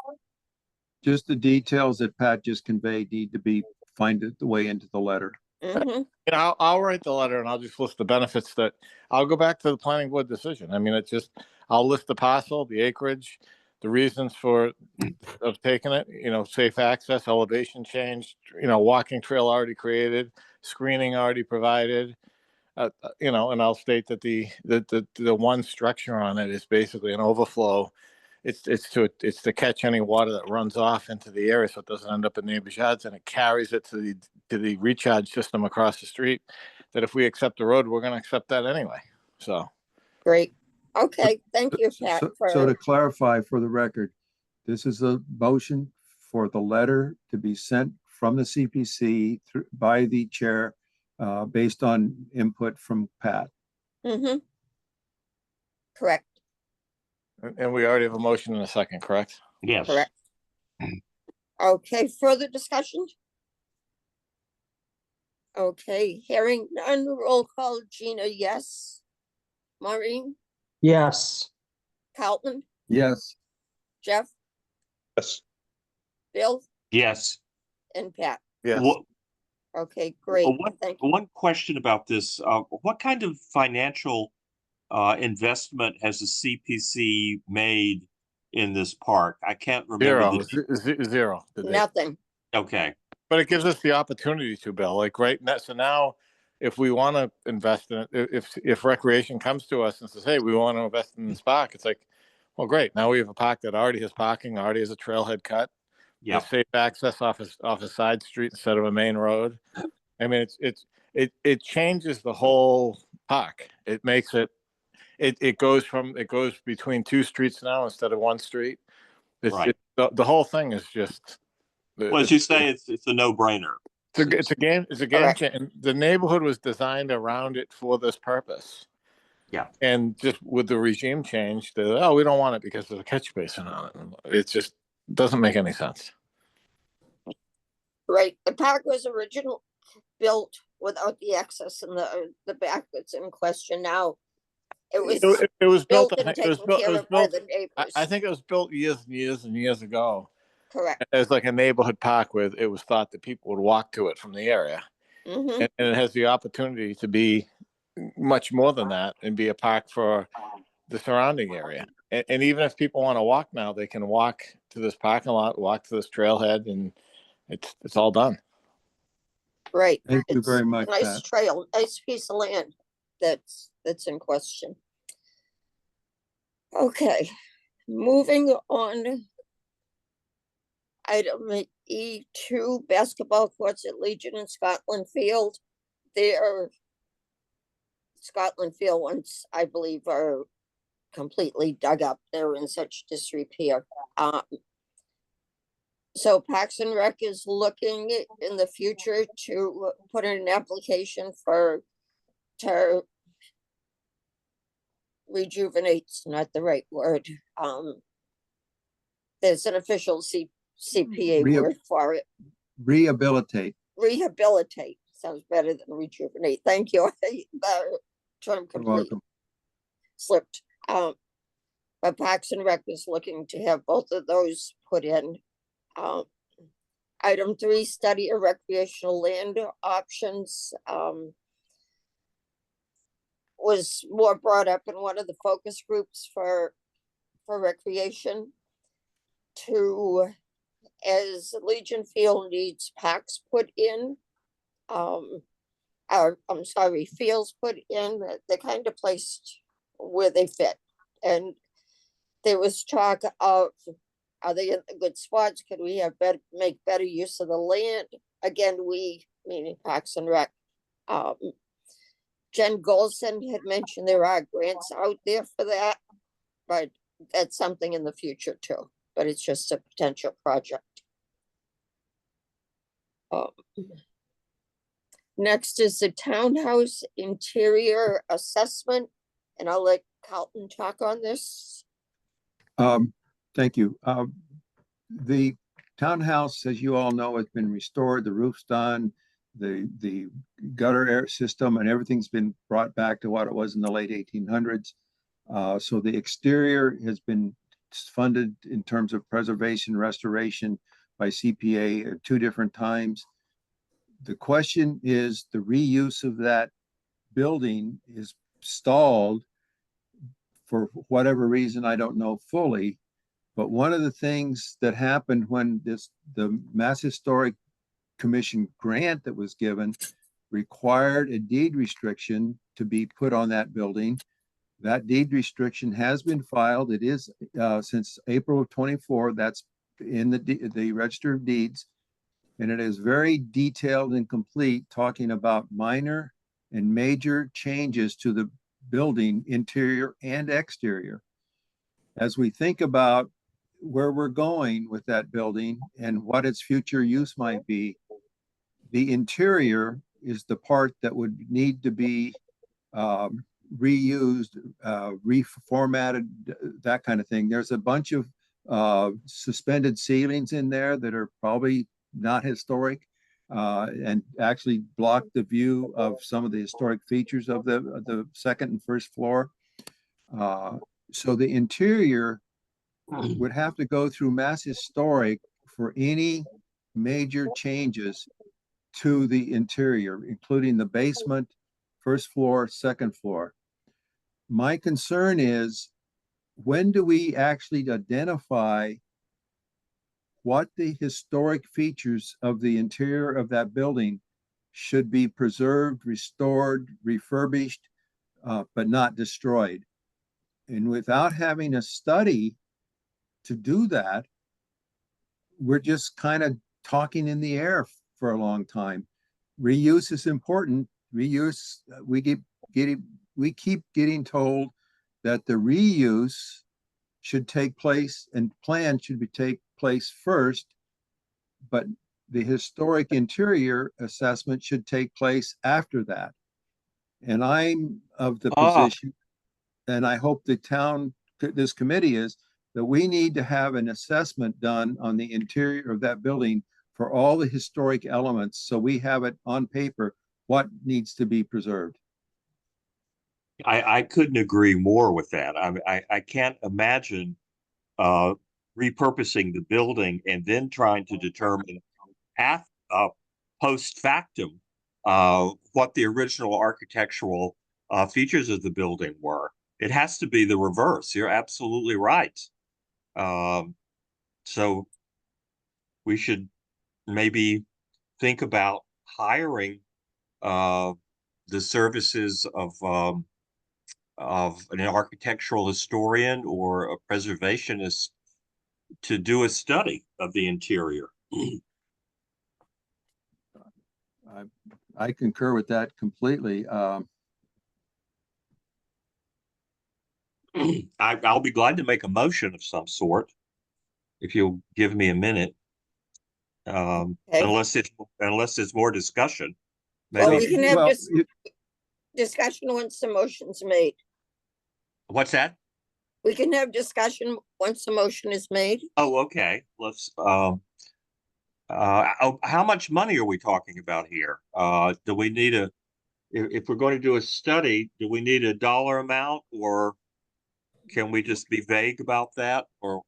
Just the details that Pat just conveyed need to find the way into the letter. Mhm. And I'll write the letter and I'll just list the benefits that I'll go back to the planning board decision. I mean, I'll list the parcel, the acreage, the reasons of taking it, safe access, elevation change, walking trail already created, screening already provided, and I'll state that the one structure on it is basically an overflow. It's to catch any water that runs off into the area so it doesn't end up in neighbors' yards, and it carries it to the recharge system across the street. That if we accept the road, we're going to accept that anyway. So Great. Okay, thank you, Pat. So to clarify for the record, this is a motion for the letter to be sent from the CPC by the chair based on input from Pat. Correct. And we already have a motion in a second, correct? Yes. Correct. Okay, further discussion? Okay, hearing none, roll call. Gina, yes. Maureen, Yes. Carlton, Yes. Jeff, Yes. Bill Yes. and Pat. Yes. Wha- Okay, great. Thank you. One question about this, what kind of financial investment has the CPC made in this park? I can't remember Zero. Nothing. Okay, But it gives us the opportunity to, Bill, like right now. So now if we want to invest in it, if recreation comes to us and says, hey, we want to invest in this park, it's like, well, great. Now we have a park that already has parking, already has a trailhead cut. yeah. There's safe access off a side street instead of a main road. I mean, it changes the whole park. It makes it goes between two streets now instead of one street. Right. The whole thing is just. Well, as you say, it's a no-brainer. It's a game Correct. changer. The neighborhood was designed around it for this purpose. Yeah. And just with the regime change, we don't want it because there's a catch basin on it. It just doesn't make any sense. Right. The park was originally built without the access in the back that's in question now. It was It was built. built I and think it was taken built. It care was of by built. the neighbors. I think it was built years and years and years ago Correct. as like a neighborhood park where it was thought that people would walk to it from the area, Hmm. and it has the opportunity to be much more than that and be a park for the surrounding area. And even if people want to walk now, they can walk to this parking lot, walk to this trailhead, and it's all done. Right. Thank you It's very a much, nice Pat. trail, nice piece of land that's in question. Okay, moving on. Item E2, basketball courts at Legion and Scotland Field. Their Scotland Field ones, I believe, are completely dug up. They're in such disrepair. So Parks and Rec is looking in the future to put in an application to rejuvenate's not the right word. There's an official CPA word for it. Rehabilitate. Rehabilitate sounds better than rejuvenate. Thank you. The term You're complete welcome. slipped. But Parks and Rec is looking to have both of those put in. Item 3, study of recreational land options. Was more brought up in one of the focus groups for recreation as Legion Field needs parks put in, fields put in, they're kind of placed where they fit. And there was talk of, are they in the good spots? Could we make better use of the land? Again, we, meaning Parks and Rec. Jen Golson had mentioned there are grants out there for that, but that's something in the future too, but it's just a potential project. Next is the townhouse interior assessment, and I'll let Carlton talk on this. Thank you. The townhouse, as you all know, has been restored. The roof's done. The gutter air system and everything's been brought back to what it was in the late 1800s. So the exterior has been funded in terms of preservation, restoration by CPA at 2 different times. The question is the reuse of that building is stalled for whatever reason, I don't know fully. But one of the things that happened when the Mass Historic Commission grant that was given required a deed restriction to be put on that building. That deed restriction has been filed. It is since April of 24. That's in the Register of Deeds, and it is very detailed and complete, talking about minor and major changes to the building, interior and exterior. As we think about where we're going with that building and what its future use might be, the interior is the part that would need to be reused, reformatted, that kind of thing. There's a bunch of suspended ceilings in there that are probably not historic and actually block the view of some of the historic features of the second and first floor. So the interior would have to go through Mass Historic for any major changes to the interior, including the basement, first floor, second floor. My concern is, when do we actually identify what the historic features of the interior of that building should be preserved, restored, refurbished, but not destroyed? And without having a study to do that, we're just kind of talking in the air for a long time. Reuse is important. Reuse, we keep getting told that the reuse should take place and plan should take place first, but the historic interior assessment should take place after that. And I'm of the position, and I hope the town, this committee is, that we need to have an assessment done on the interior of that building for all the historic elements, so we have it on paper, what needs to be preserved. I couldn't agree more with that. I can't imagine repurposing the building and then trying to determine post factum what the original architectural features of the building were. It has to be the reverse. You're absolutely right. So we should maybe think about hiring the services of an architectural historian or a preservationist to do a study of the interior. I concur with that completely. I'll be glad to make a motion of some sort if you'll give me a minute. Okay. Unless there's more discussion. Well, Maybe. we can have Well, discussion once the motion's made. What's that? We can have discussion once the motion is made. Oh, okay. Let's. How much money are we talking about here? Do we need if we're going to do a study, do we need a dollar amount, or can we just be vague about that? Or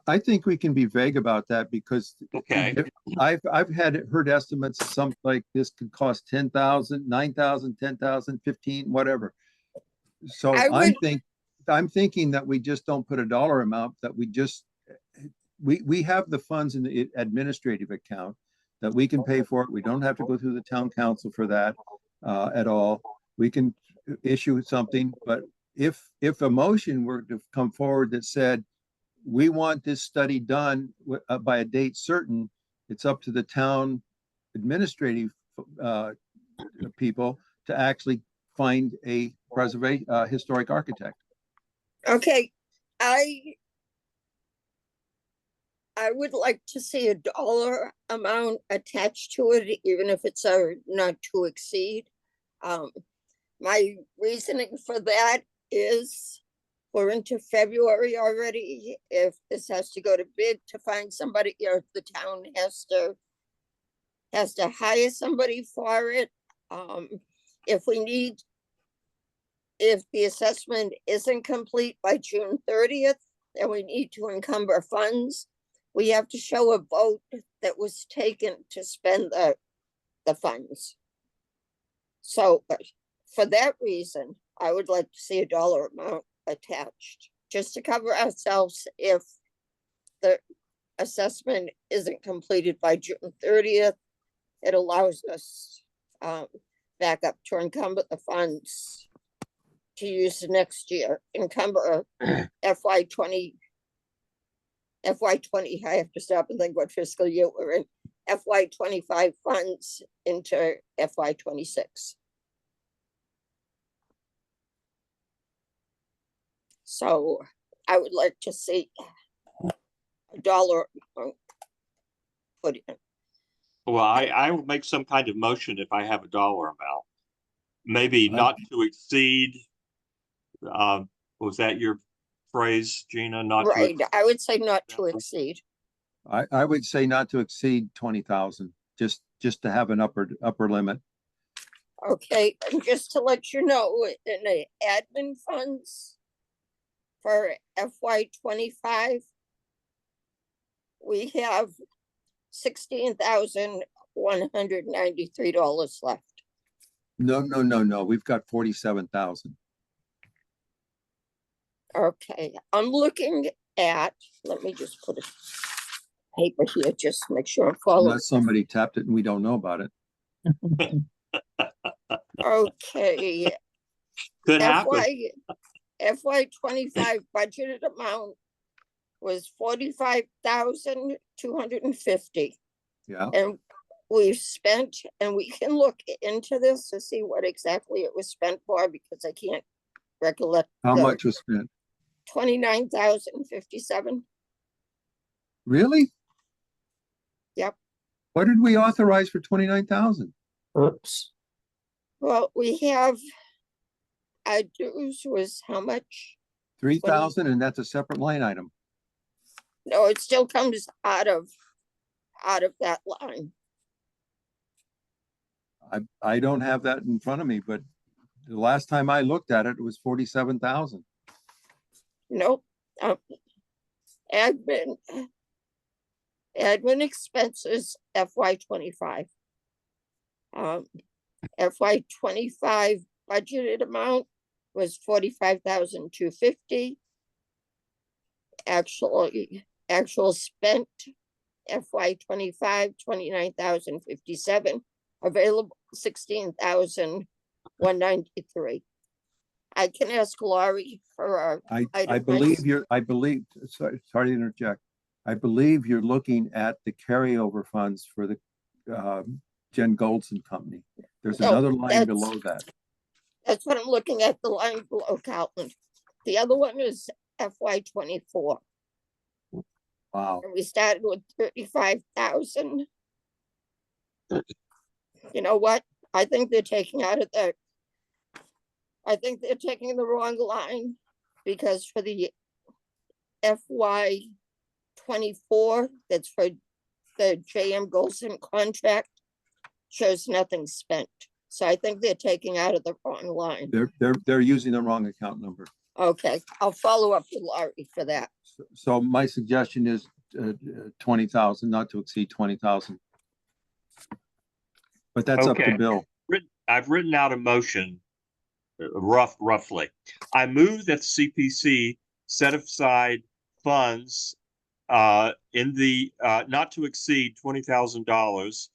I think we can be vague about that, because okay, I've heard estimates, something like this could cost 10,000, 9,000, 10,000, 15, whatever. So I'm thinking that we just don't put a dollar amount, that we have the funds in the administrative account that we can pay for it. We don't have to go through the town council for that at all. We can issue something, but if a motion were to come forward that said, we want this study done by a date certain, it's up to the town administrative people to actually find a historic architect. Okay, I would like to see a dollar amount attached to it, even if it's a not to exceed. My reasoning for that is we're into February already. If this has to go to bid to find somebody, or if the town has to hire somebody for it. If the assessment isn't complete by June 30th, and we need to encumber funds, we have to show a vote that was taken to spend the funds. So for that reason, I would like to see a dollar amount attached, just to cover ourselves if the assessment isn't completed by June 30th. It allows us back up to encumber the funds to use next year, encumber FY20, I have to stop and think what fiscal year we're in, FY25 funds into FY26. So I would like to see a dollar put in. well, I will make some kind of motion if I have a dollar amount. Maybe not to exceed. Was that your phrase, Gina? Not Right, to I would say not to exceed. I would say not to exceed 20,000, just to have an upper limit. Okay, and just to let you know, in the admin funds for FY25, we have $16,193 left. No. We've got 47,000. Okay, I'm looking at, let me just put a paper here, just to make sure I'm following. Unless somebody tapped it and we don't know about it. Okay, Could happen. FY 25 budgeted amount was 45,250. Yeah. And we've spent, and we can look into this to see what exactly it was spent for, because I can't recollect. How the much was spent? 29,057. Really? Yep. What did we authorize for 29,000? Oops. Well, we have, our dues was how much? 3,000, and that's a separate line item. No, it still comes out of that line. I don't have that in front of me, but the last time I looked at it, it was 47,000. Nope. Admin expenses FY 25. FY 25 budgeted amount was 45,250. Actual spent FY 25, 29,057. Available 16,193. I can ask Laurie for our. I item believe ninety- sorry to interject. I believe you're looking at the carryover funds for the Jen Goldson Company. There's No, another line that's- below that. That's what I'm looking at, the line below Calvin. The other one is FY 24. Wow. And we started with 35,000. You know what? I think they're taking out of the. I think they're taking the wrong line, because for the FY 24, that's for the JM Golson contract, shows nothing spent. So I think they're taking out of the wrong line. They're using the wrong account number. Okay, I'll follow up with Laurie for that. So my suggestion is 20,000, not to exceed 20,000. But that's up to Okay. Bill. I've written out a motion, roughly. I move that CPC set aside funds in the not to exceed $20,000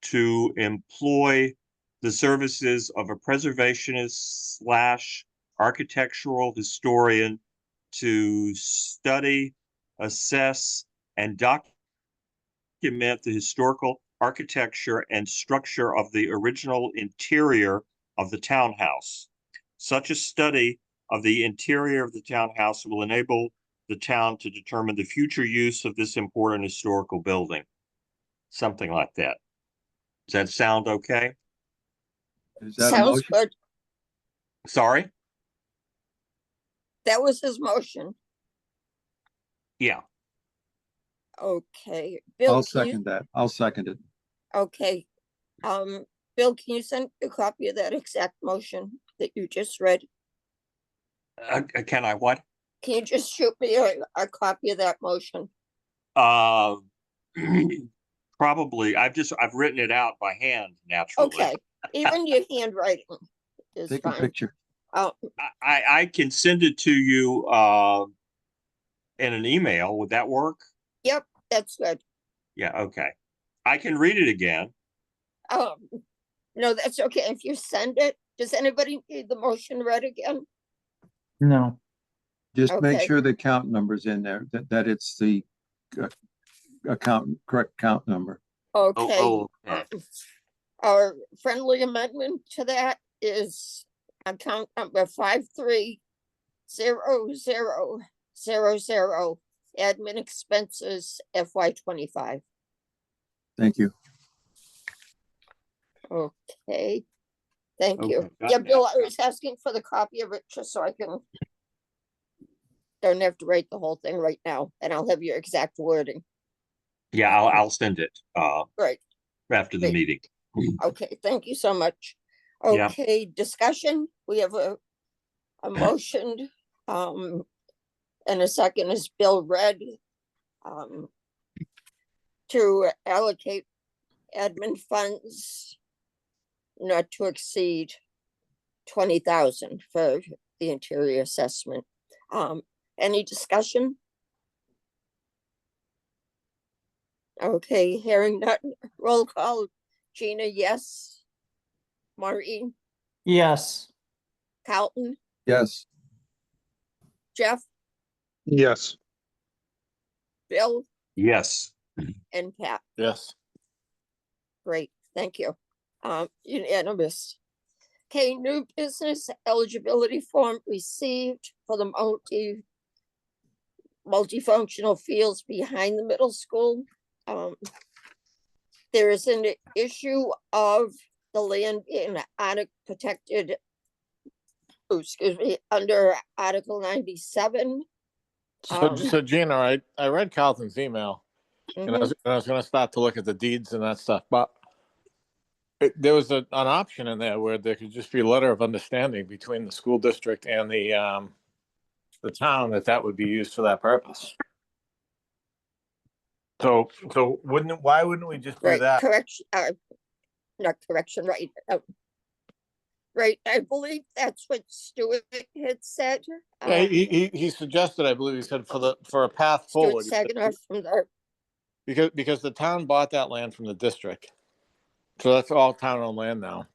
to employ the services of a preservationist / architectural historian to study, assess, and document the historical architecture and structure of the original interior of the townhouse. Such a study of the interior of the townhouse will enable the town to determine the future use of this important historical building. Something like that. Does that sound okay? Is that a Sounds motion? good. Sorry? That was his motion. Yeah. Okay, Bill, I'll can you, second that. I'll second it. okay. Bill, can you send a copy of that exact motion that you just read? Can I what? Can you just shoot me a copy of that motion? Probably. I've written it out by hand naturally. Okay, even your handwriting is Take a fine. picture. I can send it to you in an email. Would that work? Yep, that's good. Yeah, okay. I can read it again. No, that's okay. If you send it, does anybody need the motion read again? No. Just make Okay. sure the count number's in there, that it's the correct count number. Okay. Okay. Our friendly amendment to that is account number 530000, admin expenses FY 25. Thank you. Okay, thank you. Okay, got Yeah, that. Bill, I was asking for the copy of it just so I can. Don't have to write the whole thing right now, and I'll have your exact wording. Yeah, I'll send it Right, after the Great. meeting. okay, thank you so much. Yeah. Okay, discussion, we have a motion, and a second is Bill read. to allocate admin funds not to exceed 20,000 for the interior assessment. Any discussion? Okay, hearing none, roll call. Gina, yes. Maureen, Yes, Carlton, Yes, Jeff, Yes. Bill, Yes. and Pat. Yes. Great, thank you. Unanimous. Okay, new business eligibility form received for the multifunctional fields behind the middle school. There is an issue of the land being protected, under Article 97. So Gina, I read Carlton's email, and I Mhm. was gonna start to look at the deeds and that stuff, but there was an option in there where there could just be a letter of understanding between the school district and the town that would be used for that purpose. So why wouldn't we just do Right, that? correction, not correction, right. Right, I believe that's what Stuart had said. Yeah, he suggested, I believe he said for a path Stuart forward, Saginaw from the, because the town bought that land from the district. So that's all town owned land now.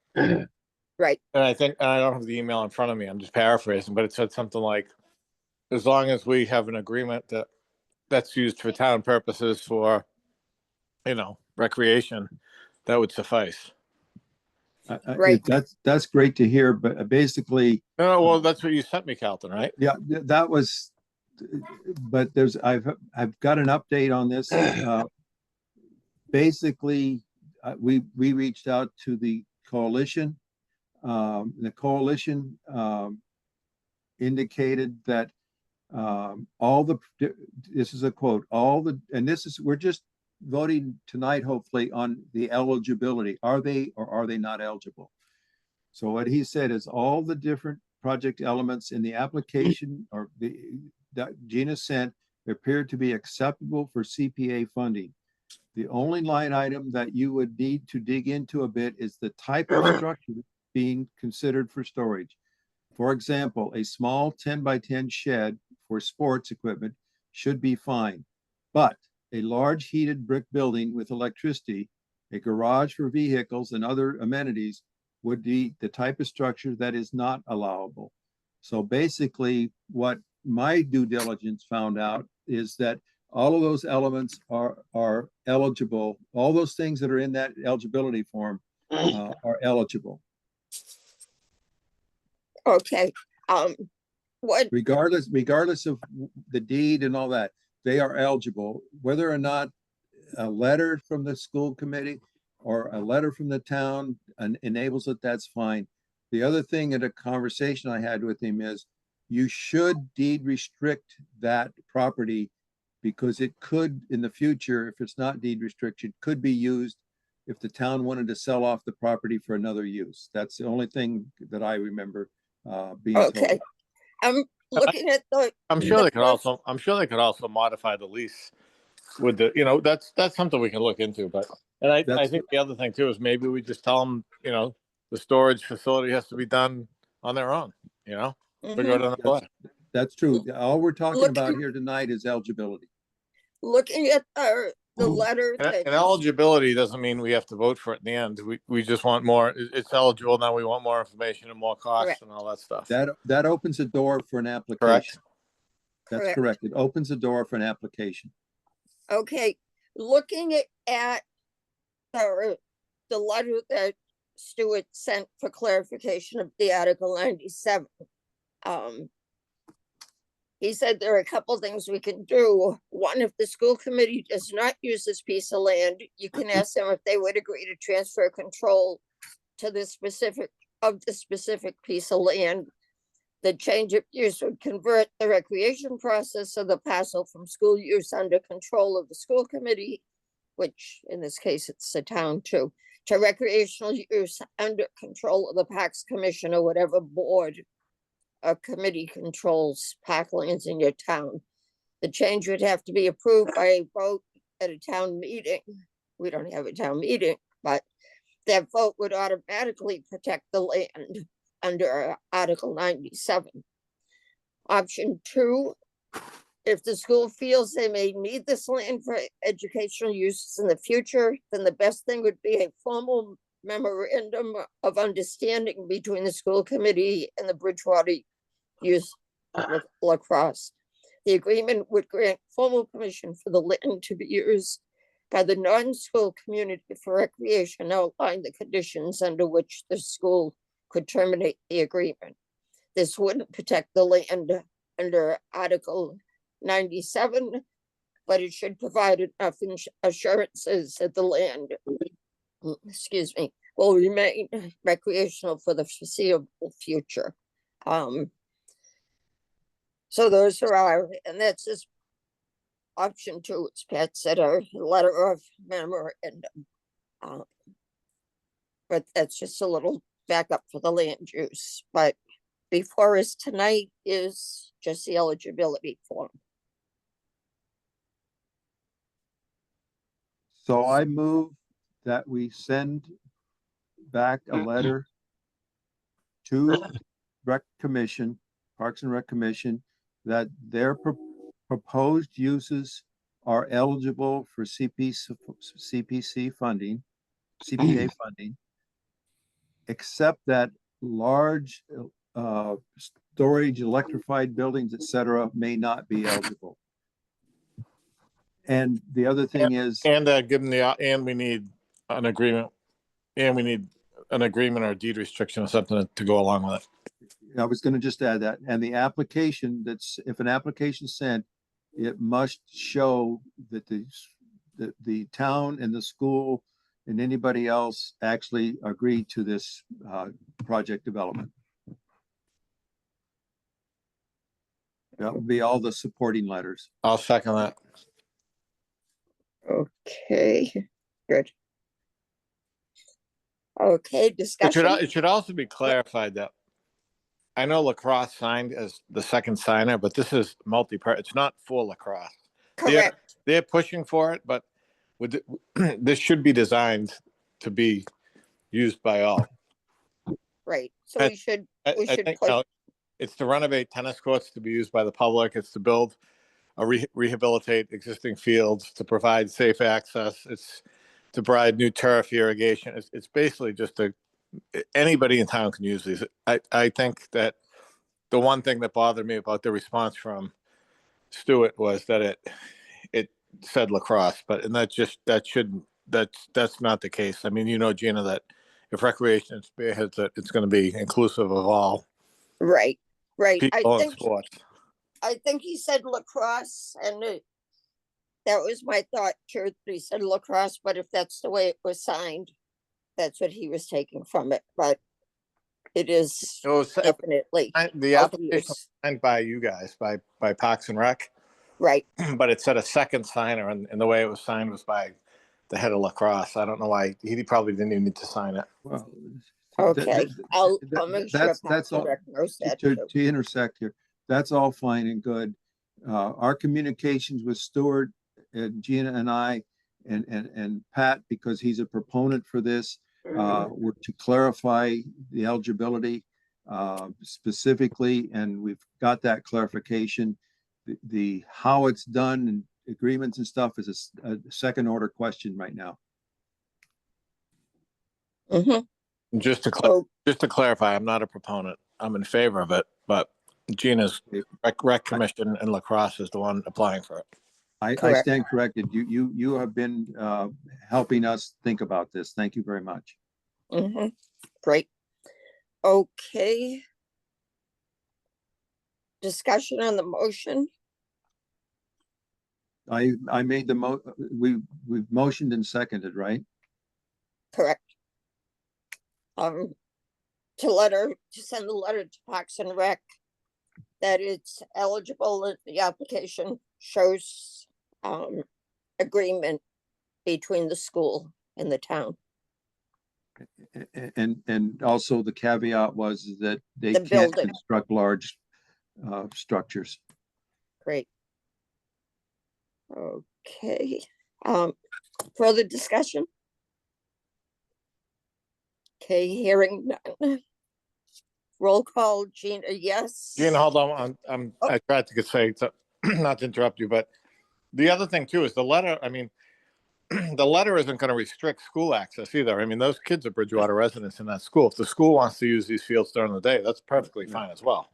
right, And I think, and I don't have the email in front of me, I'm just paraphrasing, but it said something like, as long as we have an agreement that that's used for town purposes for, recreation, that would suffice. Right. that's great to hear, but basically, No, well, that's what you sent me, Carlton, right? yeah, that was, but I've got an update on this. Basically, we reached out to the coalition. The coalition indicated that this is a quote, we're just voting tonight, hopefully, on the eligibility. Are they or are they not eligible? So what he said is all the different project elements in the application or that Gina sent appeared to be acceptable for CPA funding. The only line item that you would need to dig into a bit is the type of structure being considered for storage. For example, a small 10 by 10 shed for sports equipment should be fine, but a large heated brick building with electricity, a garage for vehicles and other amenities would be the type of structure that is not allowable. So basically what my due diligence found out is that all of those elements are eligible. All those things that are in that eligibility form are eligible. okay. What, Regardless of the deed and all that, they are eligible, whether or not a letter from the school committee or a letter from the town enables it, that's fine. The other thing in a conversation I had with him is you should deed restrict that property because it could, in the future, if it's not deed restricted, could be used if the town wanted to sell off the property for another use. That's the only thing that I remember being told. okay, I'm looking at I'm sure the they could also modify the lease with that's something we can look into, but, and I think the other thing too is maybe we just tell them, the storage facility has to be done on their own, figure Mhm. out another way. That's true. All we're talking Looking- about here tonight is eligibility. Looking at the letter And that, eligibility doesn't mean we have to vote for it in the end. We just want more, it's eligible, now we want more information and more costs Correct. and all that stuff. That opens the door for an Correct? application. That's Correct. correct. It opens the door for an application. okay, looking at the letter that Stuart sent for clarification of the Article 97. He said there are a couple things we can do. One, if the school committee does not use this piece of land, you can ask them if they would agree to transfer control to the specific piece of land. The change of use would convert the recreation process of the parcel from school use under control of the school committee, which in this case, it's the town too, to recreational use under control of the Parks Commission or whatever board or committee controls parklands in your town. The change would have to be approved by a vote at a town meeting, we don't have a town meeting, but that vote would automatically protect the land under Article 97. Option 2, if the school feels they may need this land for educational uses in the future, then the best thing would be a formal memorandum of understanding between the school committee and the Bridgewater Youth Lacrosse. The agreement would grant formal permission for the land to be used by the non-school community for recreation, outline the conditions under which the school could terminate the agreement. This wouldn't protect the land under Article 97, but it should provide enough assurances that the land, excuse me, will remain recreational for the foreseeable future. So those are our, and that's just option 2, as Pat said, our letter of memorandum. But that's just a little backup for the land use. But before us tonight is just the eligibility form. So I move that we send back a letter to Rec Commission, Parks and Rec Commission, that their proposed uses are eligible for CPC funding, CPA funding, except that large storage, electrified buildings, etc., may not be eligible. And the other thing is, And give them and we need an agreement, and we need an agreement or deed restriction or something to go along with it. I was going to just add that, and the application, that's, if an application sent, it must show that the town and the school and anybody else actually agreed to this project development. That would be all the supporting letters. I'll second that. Okay, good. Okay, discussion. It should also be clarified that I know Lacrosse signed as the second signer, but this is multi-part. It's not for Lacrosse. Correct. They're pushing for it, but with this should be designed to be used by all. Right. So I- we should I think, push. it's to renovate tennis courts to be used by the public. It's to build rehabilitate existing fields, to provide safe access. It's to provide new turf irrigation. It's basically just anybody in town can use these. I think that the one thing that bothered me about the response from Stewart was that it said Lacrosse, and that's not the case. I mean, you know, Gina, that if recreation spearheads it, it's going to be inclusive of all Right. people in sports. I think he said Lacrosse, and that was my thought too. He said Lacrosse, but if that's the way it was signed, that's what he was taking from it. But it is It was definitely the application was signed by you guys, by Parks and Rec, right. but it said a second signer, and the way it was signed was by the head of Lacrosse. I don't know why he probably didn't even need to sign it. Well, Okay, I'll make sure that's Parks and all. Rec knows that To too. intersect here, that's all fine and good. Our communications with Stuart and Gina and I and Pat, because he's a proponent for this, were to clarify the eligibility specifically, and we've got that clarification. The how it's done and agreements and stuff is a second order question right now. Mm-hmm. Just to clarify, I'm not a proponent. I'm in favor of it, but Gina's rec commission and Lacrosse is the one applying for it. I Correct. stand corrected. You have been helping us think about this. Thank you very much. Mm-hmm. Great. Okay. Discussion on the motion. I made the we've motioned and seconded, right? Correct. To send the letter to Parks and Rec that it's eligible, that the application shows agreement between the school and the town. And also the caveat was that they The can't building. construct large structures. Great. Okay, Further discussion? Okay, hearing none. Roll call, Gina, yes. Gina, hold on. I tried to say, so, not to interrupt you, but the other thing too is the letter. I mean, the letter isn't going to restrict school access either. I mean, those kids are Bridgewater residents in that school. If the school wants to use these fields during the day, that's perfectly fine as well.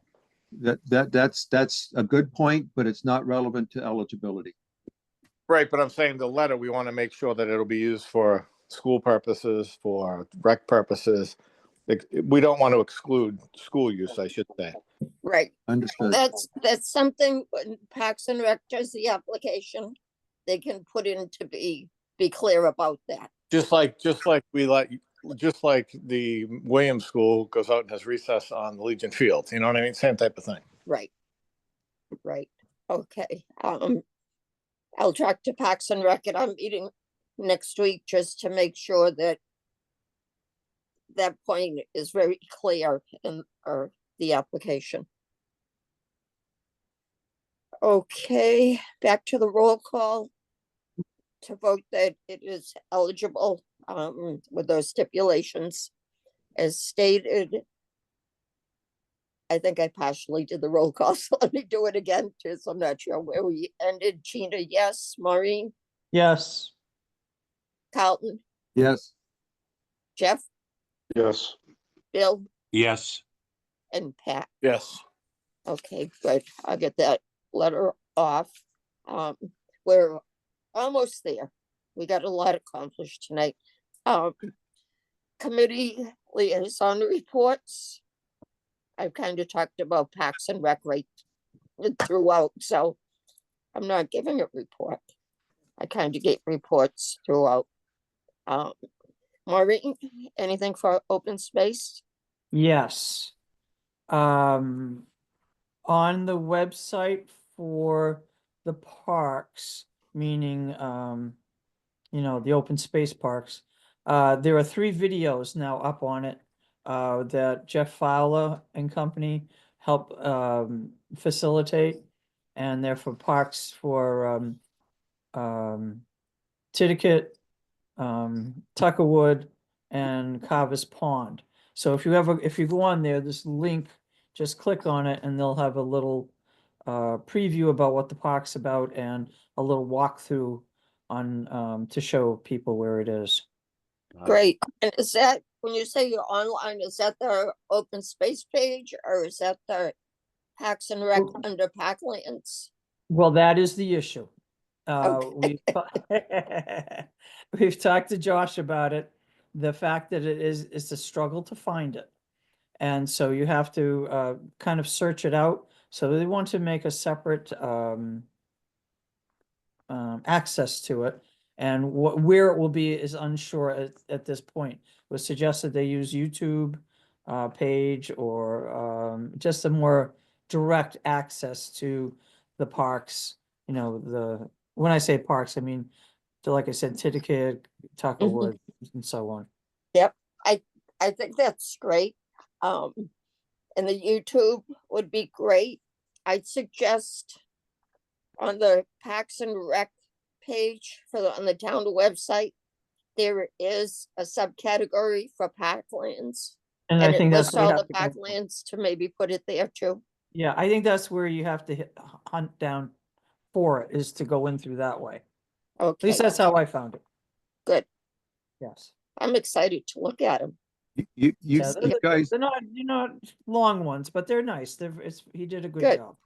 That's a good point, but it's not relevant to eligibility. Right, but I'm saying the letter, we want to make sure that it'll be used for school purposes, for rec purposes. We don't want to exclude school use, I should say. Right, Understood. that's something when Parks and Rec does the application, they can put in to be clear about that. Just like the Williams School goes out and has recess on the Legion Field. You know what I mean? Same type of thing. Right. Right, okay, I'll talk to Parks and Rec at our meeting next week just to make sure that that point is very clear in the application. Okay, back to the roll call to vote that it is eligible with those stipulations as stated. I think I partially did the roll call, so let me do it again, because I'm not sure where we ended. Gina, yes. Maureen, Yes, Carlton, Yes, Jeff, Yes. Bill, Yes. and Pat. Yes. Okay, good. I'll get that letter off. We're almost there. We got a lot accomplished tonight. Committee liaison reports. I've kind of talked about Parks and Rec right throughout, so I'm not giving a report. I kind of get reports throughout. Maureen, anything for open space? yes. On the website for the parks, meaning, the open space parks, there are 3 videos now up on it, that Jeff Fowler and company help, facilitate. And they're for parks for, Titicate, Tuckerwood, and Carver's Pond. So if you go on there, this link, just click on it and they'll have a little preview about what the park's about and a little walkthrough on to show people where it is. Great. And is that, when you say you're online, is that the open space page or is that the Parks and Rec under Parklands? Well, that is the issue. Okay. We've talked to Josh about it. The fact that it's a struggle to find it. And so you have to kind of search it out. So they want to make a separate access to it. And where it will be is unsure at this point. It was suggested they use YouTube page or just a more direct access to the parks. When I say parks, I mean, like I said, Titicate, Tuckerwood, and so on. Yep, I think that's great. And the YouTube would be great. I'd suggest on the Parks and Rec page on the town website, there is a subcategory for Parklands. And And I it think that's lists what we all have the to go. Parklands to maybe put it there too. Yeah, I think that's where you have to hunt down for it, is to go in through that way. At Okay, least that's how I found it. good. Yes. I'm excited to look at them. you Yeah, guys, they're not long ones, but they're nice. He did a good Good. job.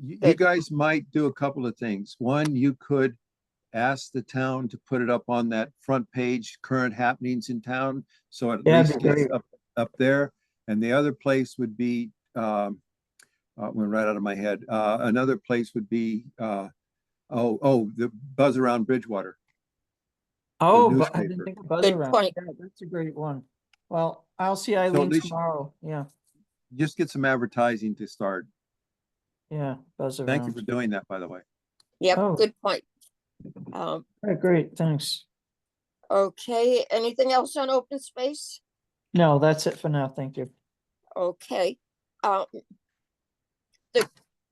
you guys might do a couple of things. One, you could ask the town to put it up on that front page, current happenings in town, so at Yeah, least that'd be gets great. up there. And the other place would be, went right out of my head. Another place would be, the Buzz Around Bridgewater. Oh, but I didn't newspaper. think of Buzz Good Around. point. Yeah, that's a great one. Well, I'll see Eileen least- tomorrow. Yeah, Just get some advertising to start. yeah, Buzz Around. Thank you for doing that, by the way. Yep, Oh. good point. Great, thanks. Okay, anything else on open space? No, that's it for now. Thank you. Okay, the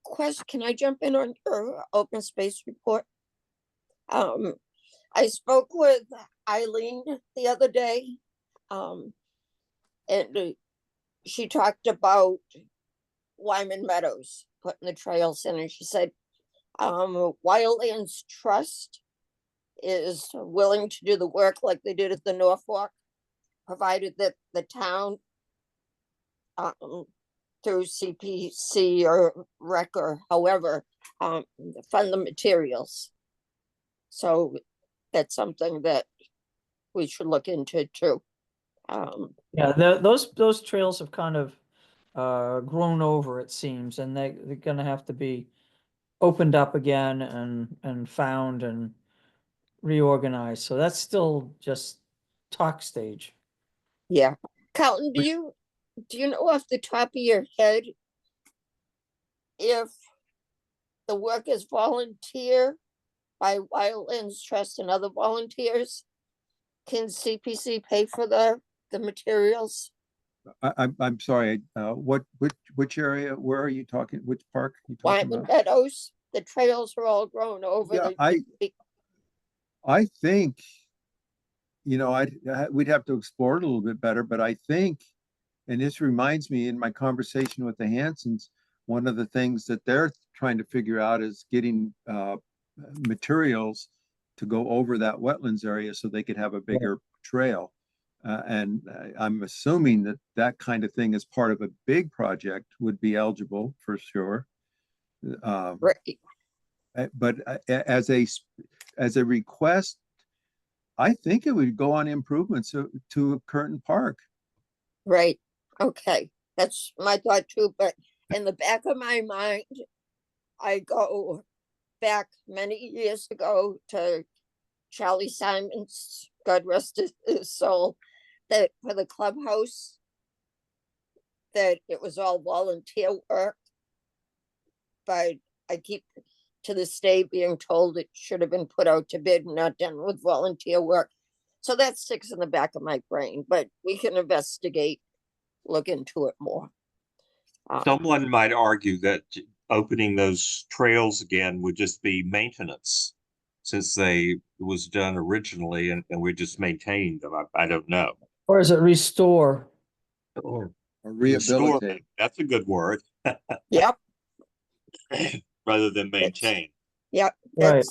question, can I jump in on your open space report? I spoke with Eileen the other day. And she talked about Wyman Meadows, putting the trails in, and she said, Wildlands Trust is willing to do the work like they did at the Norfolk, provided that the town, through CPC or rec or however, fund the materials. So that's something that we should look into too. Yeah, those trails have kind of grown over, it seems, and they're gonna have to be opened up again and found and reorganized. So that's still just talk stage. Yeah. Carlton, do you know off the top of your head if the work is volunteer by Wildlands Trust and other volunteers? Can CPC pay for the materials? I'm sorry, which area, where are you talking, which park are you talking Wyman about? Meadows, the trails are all grown over. Yeah, I think, we'd have to explore it a little bit better, but I think, and this reminds me, in my conversation with the Hansons, one of the things that they're trying to figure out is getting materials to go over that wetlands area so they could have a bigger trail. And I'm assuming that that kind of thing as part of a big project would be eligible for sure. Right. But as a request, I think it would go on improvements to Curtin Park. Right. Okay. That's my thought too. But in the back of my mind, I go back many years ago to Charlie Simons, God rest his soul, that for the clubhouse, that it was all volunteer work. But I keep to this day being told it should have been put out to bid and not done with volunteer work. So that sticks in the back of my brain, but we can investigate, look into it more. Someone might argue that opening those trails again would just be maintenance, since it was done originally and we're just maintaining them. I don't know. Or is it restore? Or Restore, rehabilitate. that's a good word. Yep. Rather than maintain. Yep. Right.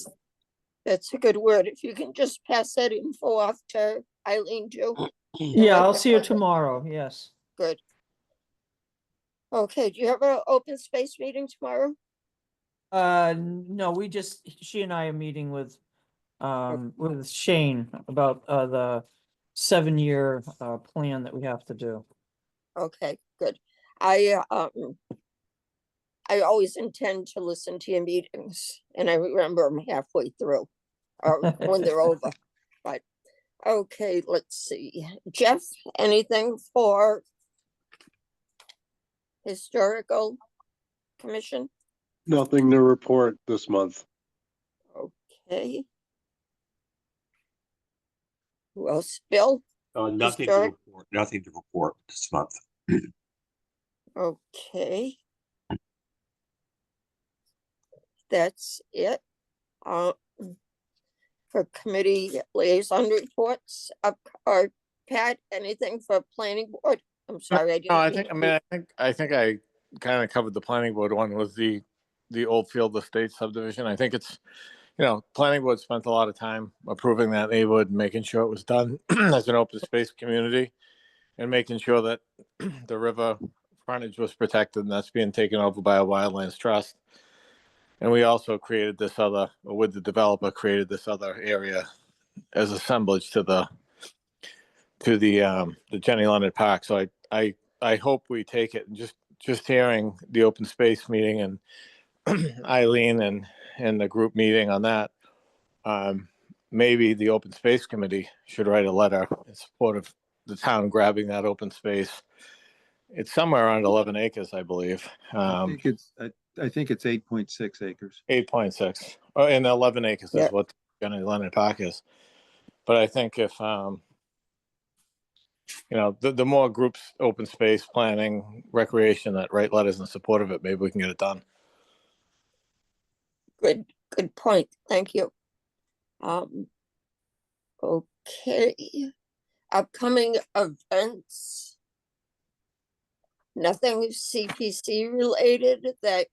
That's a good word. If you can just pass that info off to Eileen too. Yeah, I'll see you tomorrow. Yes. Good. Okay, do you have an open space meeting tomorrow? No, she and I are meeting with Shane about the 7-year plan that we have to do. Okay, good. I always intend to listen to your meetings and I remember them halfway through or when they're over. But okay, let's see. Jeff, anything for Historical Commission? Nothing to report this month. Okay. Who else? Bill? Nothing to Historic- report. Nothing to report this month. Okay. That's it. For committee liaison reports, or Pat, anything for planning board? I'm sorry, I didn't. No, I think I kind of covered the planning board one with the Old Field Estate subdivision. I think it's, planning board spent a lot of time approving that neighborhood, making sure it was done as an open space community and making sure that the river frontage was protected, and that's being taken over by a Wildlands Trust. And we also created with the developer, created this other area as assemblage to the Jenny Leonard Park. So I hope we take it, and just hearing the open space meeting and Eileen and the group meeting on that, maybe the open space committee should write a letter in support of the town grabbing that open space. It's somewhere around 11 acres, I believe. I think it's 8.6 acres. 8.6. Oh, and 11 acres Yeah. is what Jenny Leonard Park is. But I think if, the more groups, open space, planning, recreation that write letters in support of it, maybe we can get it done. Good point. Thank you. Okay, upcoming events. Nothing CPC related that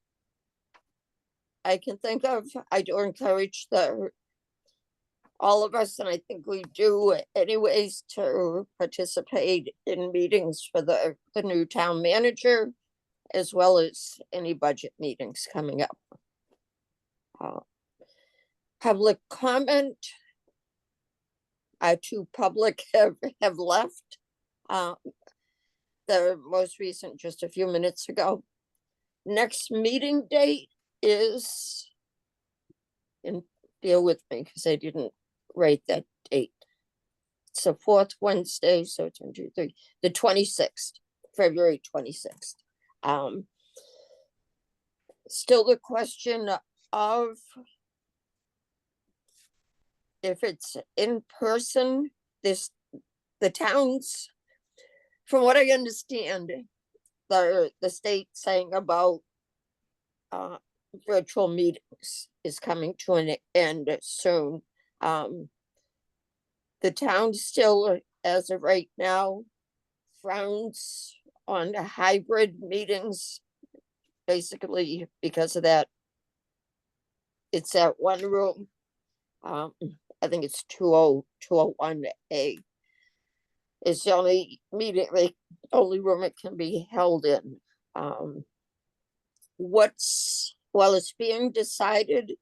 I can think of. I do encourage all of us, and I think we do anyways, to participate in meetings for the new town manager, as well as any budget meetings coming up. Public comment. Two public have left. The most recent, just a few minutes ago. Next meeting date is, and deal with me because I didn't write that date. It's the fourth Wednesday, so it's 1, 2, 3, the 26th, February 26th. Still the question of if it's in person, the towns, from what I understand, the state saying about virtual meetings is coming to an end soon. The town still, as of right now, frowns on hybrid meetings, basically because of that. It's that one room. I think it's 201A. It's the only meeting, only room it can be held in. While it's being decided,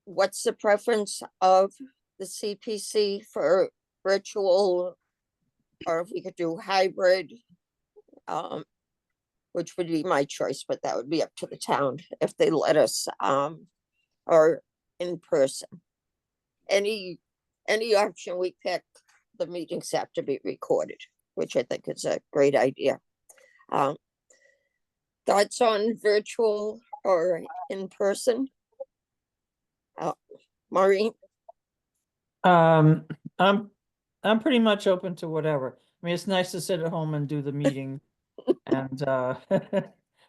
what's the preference of the CPC for virtual, or if we could do hybrid, which would be my choice, but that would be up to the town if they let us, or in person. Any option we pick, the meetings have to be recorded, which I think is a great idea. Thoughts on virtual or in person? Maureen? I'm pretty much open to whatever. I mean, it's nice to sit at home and do the meeting and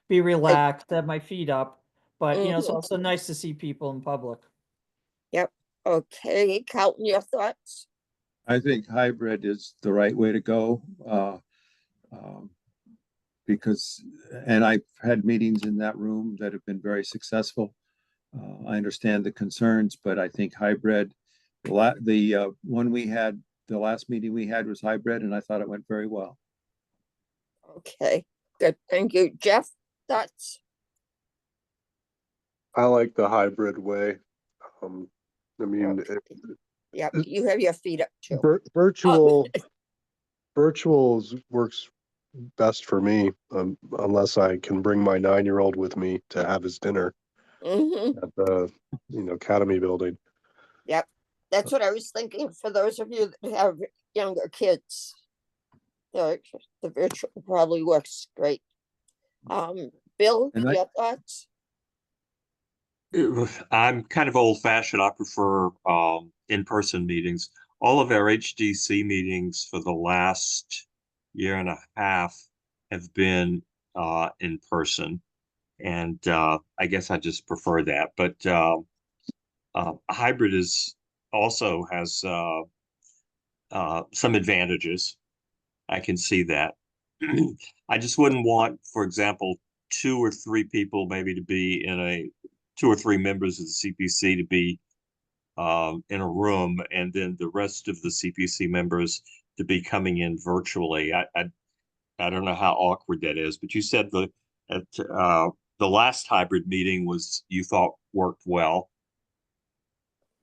be relaxed, have my feet up, but you know, it's also nice to see people in public. Yep. Okay, Carlton, your thoughts? I think hybrid is the right way to go. Because, and I've had meetings in that room that have been very successful. I understand the concerns, but I think hybrid, the one we had, the last meeting we had was hybrid, and I thought it went very well. Okay, good. Thank you. Jeff, thoughts? I like the hybrid way. I mean, Okay. Yep, you have your feet up too. virtual works best for me, unless I can bring my 9-year-old with me to have his dinner at the Academy building. Yep, that's what I was thinking for those of you that have younger kids. The virtual probably works great. Bill, And your thoughts? I'm kind of old fashioned. I prefer in-person meetings. All of our HDC meetings for the last year and a half have been in person. And I guess I just prefer that. But hybrid also has some advantages. I can see that. I just wouldn't want, for example, 2 or 3 people maybe to be in 2 or 3 members of the CPC to be in a room, and then the rest of the CPC members to be coming in virtually. I don't know how awkward that is, but you said the last hybrid meeting you thought worked well.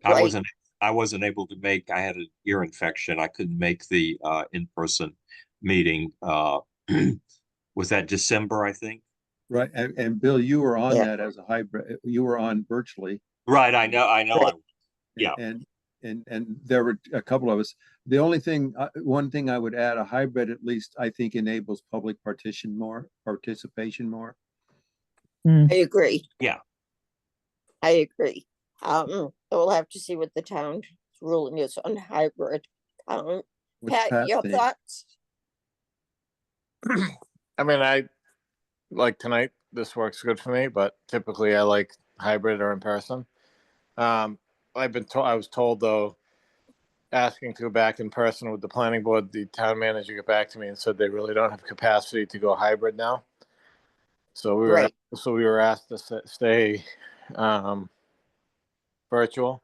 Right. I wasn't able to make. I had an ear infection. I couldn't make the in-person meeting. Was that December, I think? Right, and Bill, you were on Yeah. that as a hybrid. You were on virtually. Right, I know. Right. Yeah. And there were a couple of us. The only thing, one thing I would add, a hybrid at least I think enables public participation more. I agree. Yeah. I agree. We'll have to see what the town ruling is on hybrid. What's Pat, Pat your think? thoughts? I mean, I like tonight, this works good for me, but typically I like hybrid or in person. I was told though, asking to go back in person with the planning board, the town manager got back to me and said they really don't have capacity to go hybrid now. So we were, Right. asked to stay, virtual.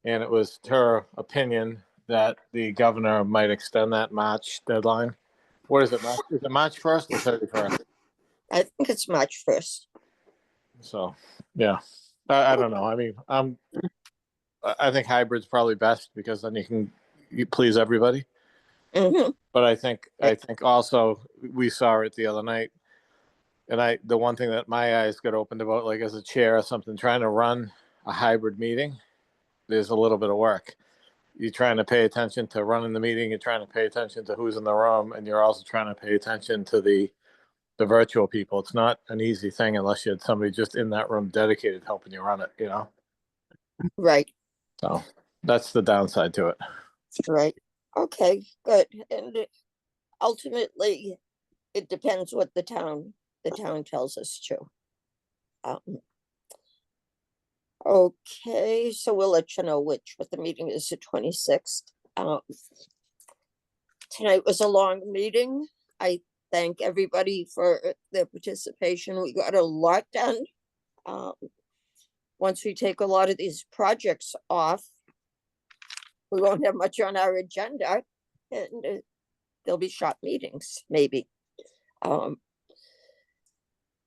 And it was her opinion that the governor might extend that March deadline. What is it, March? Is it March 1st or 31st? I think it's March 1st. So, yeah, I don't know. I mean, I think hybrid's probably best because then you please everybody. Mhm. But I think also we saw it the other night, and the one thing that my eyes got opened about, like as a chair or something, trying to run a hybrid meeting, there's a little bit of work. You're trying to pay attention to running the meeting, you're trying to pay attention to who's in the room, and you're also trying to pay attention to the virtual people. It's not an easy thing unless you had somebody just in that room dedicated helping you run it, you know? Right, So that's the downside to it. right. Okay, good. And ultimately, it depends what the town tells us to. Okay, so we'll let you know what the meeting is, the 26th. Tonight was a long meeting. I thank everybody for their participation. We got a lot done. Once we take a lot of these projects off, we won't have much on our agenda, and there'll be short meetings, maybe.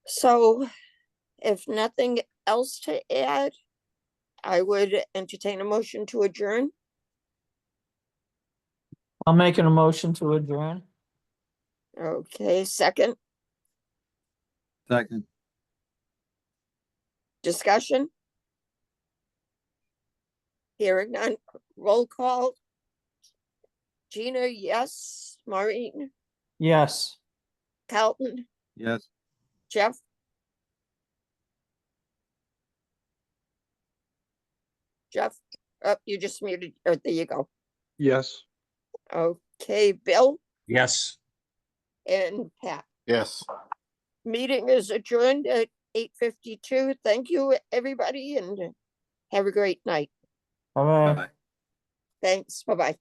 So if nothing else to add, I would entertain a motion to adjourn. I'll make an motion to adjourn. Okay, second Second. discussion. Hearing none, roll call. Gina, yes. Maureen, Yes. Carlton, Yes. Jeff. Jeff, you just muted. Oh, there you go. Yes. Okay, Bill Yes. and Pat. Yes. Meeting is adjourned at 8:52. Thank you, everybody, and have a great night. Bye-bye. Bye. Thanks. Bye-bye.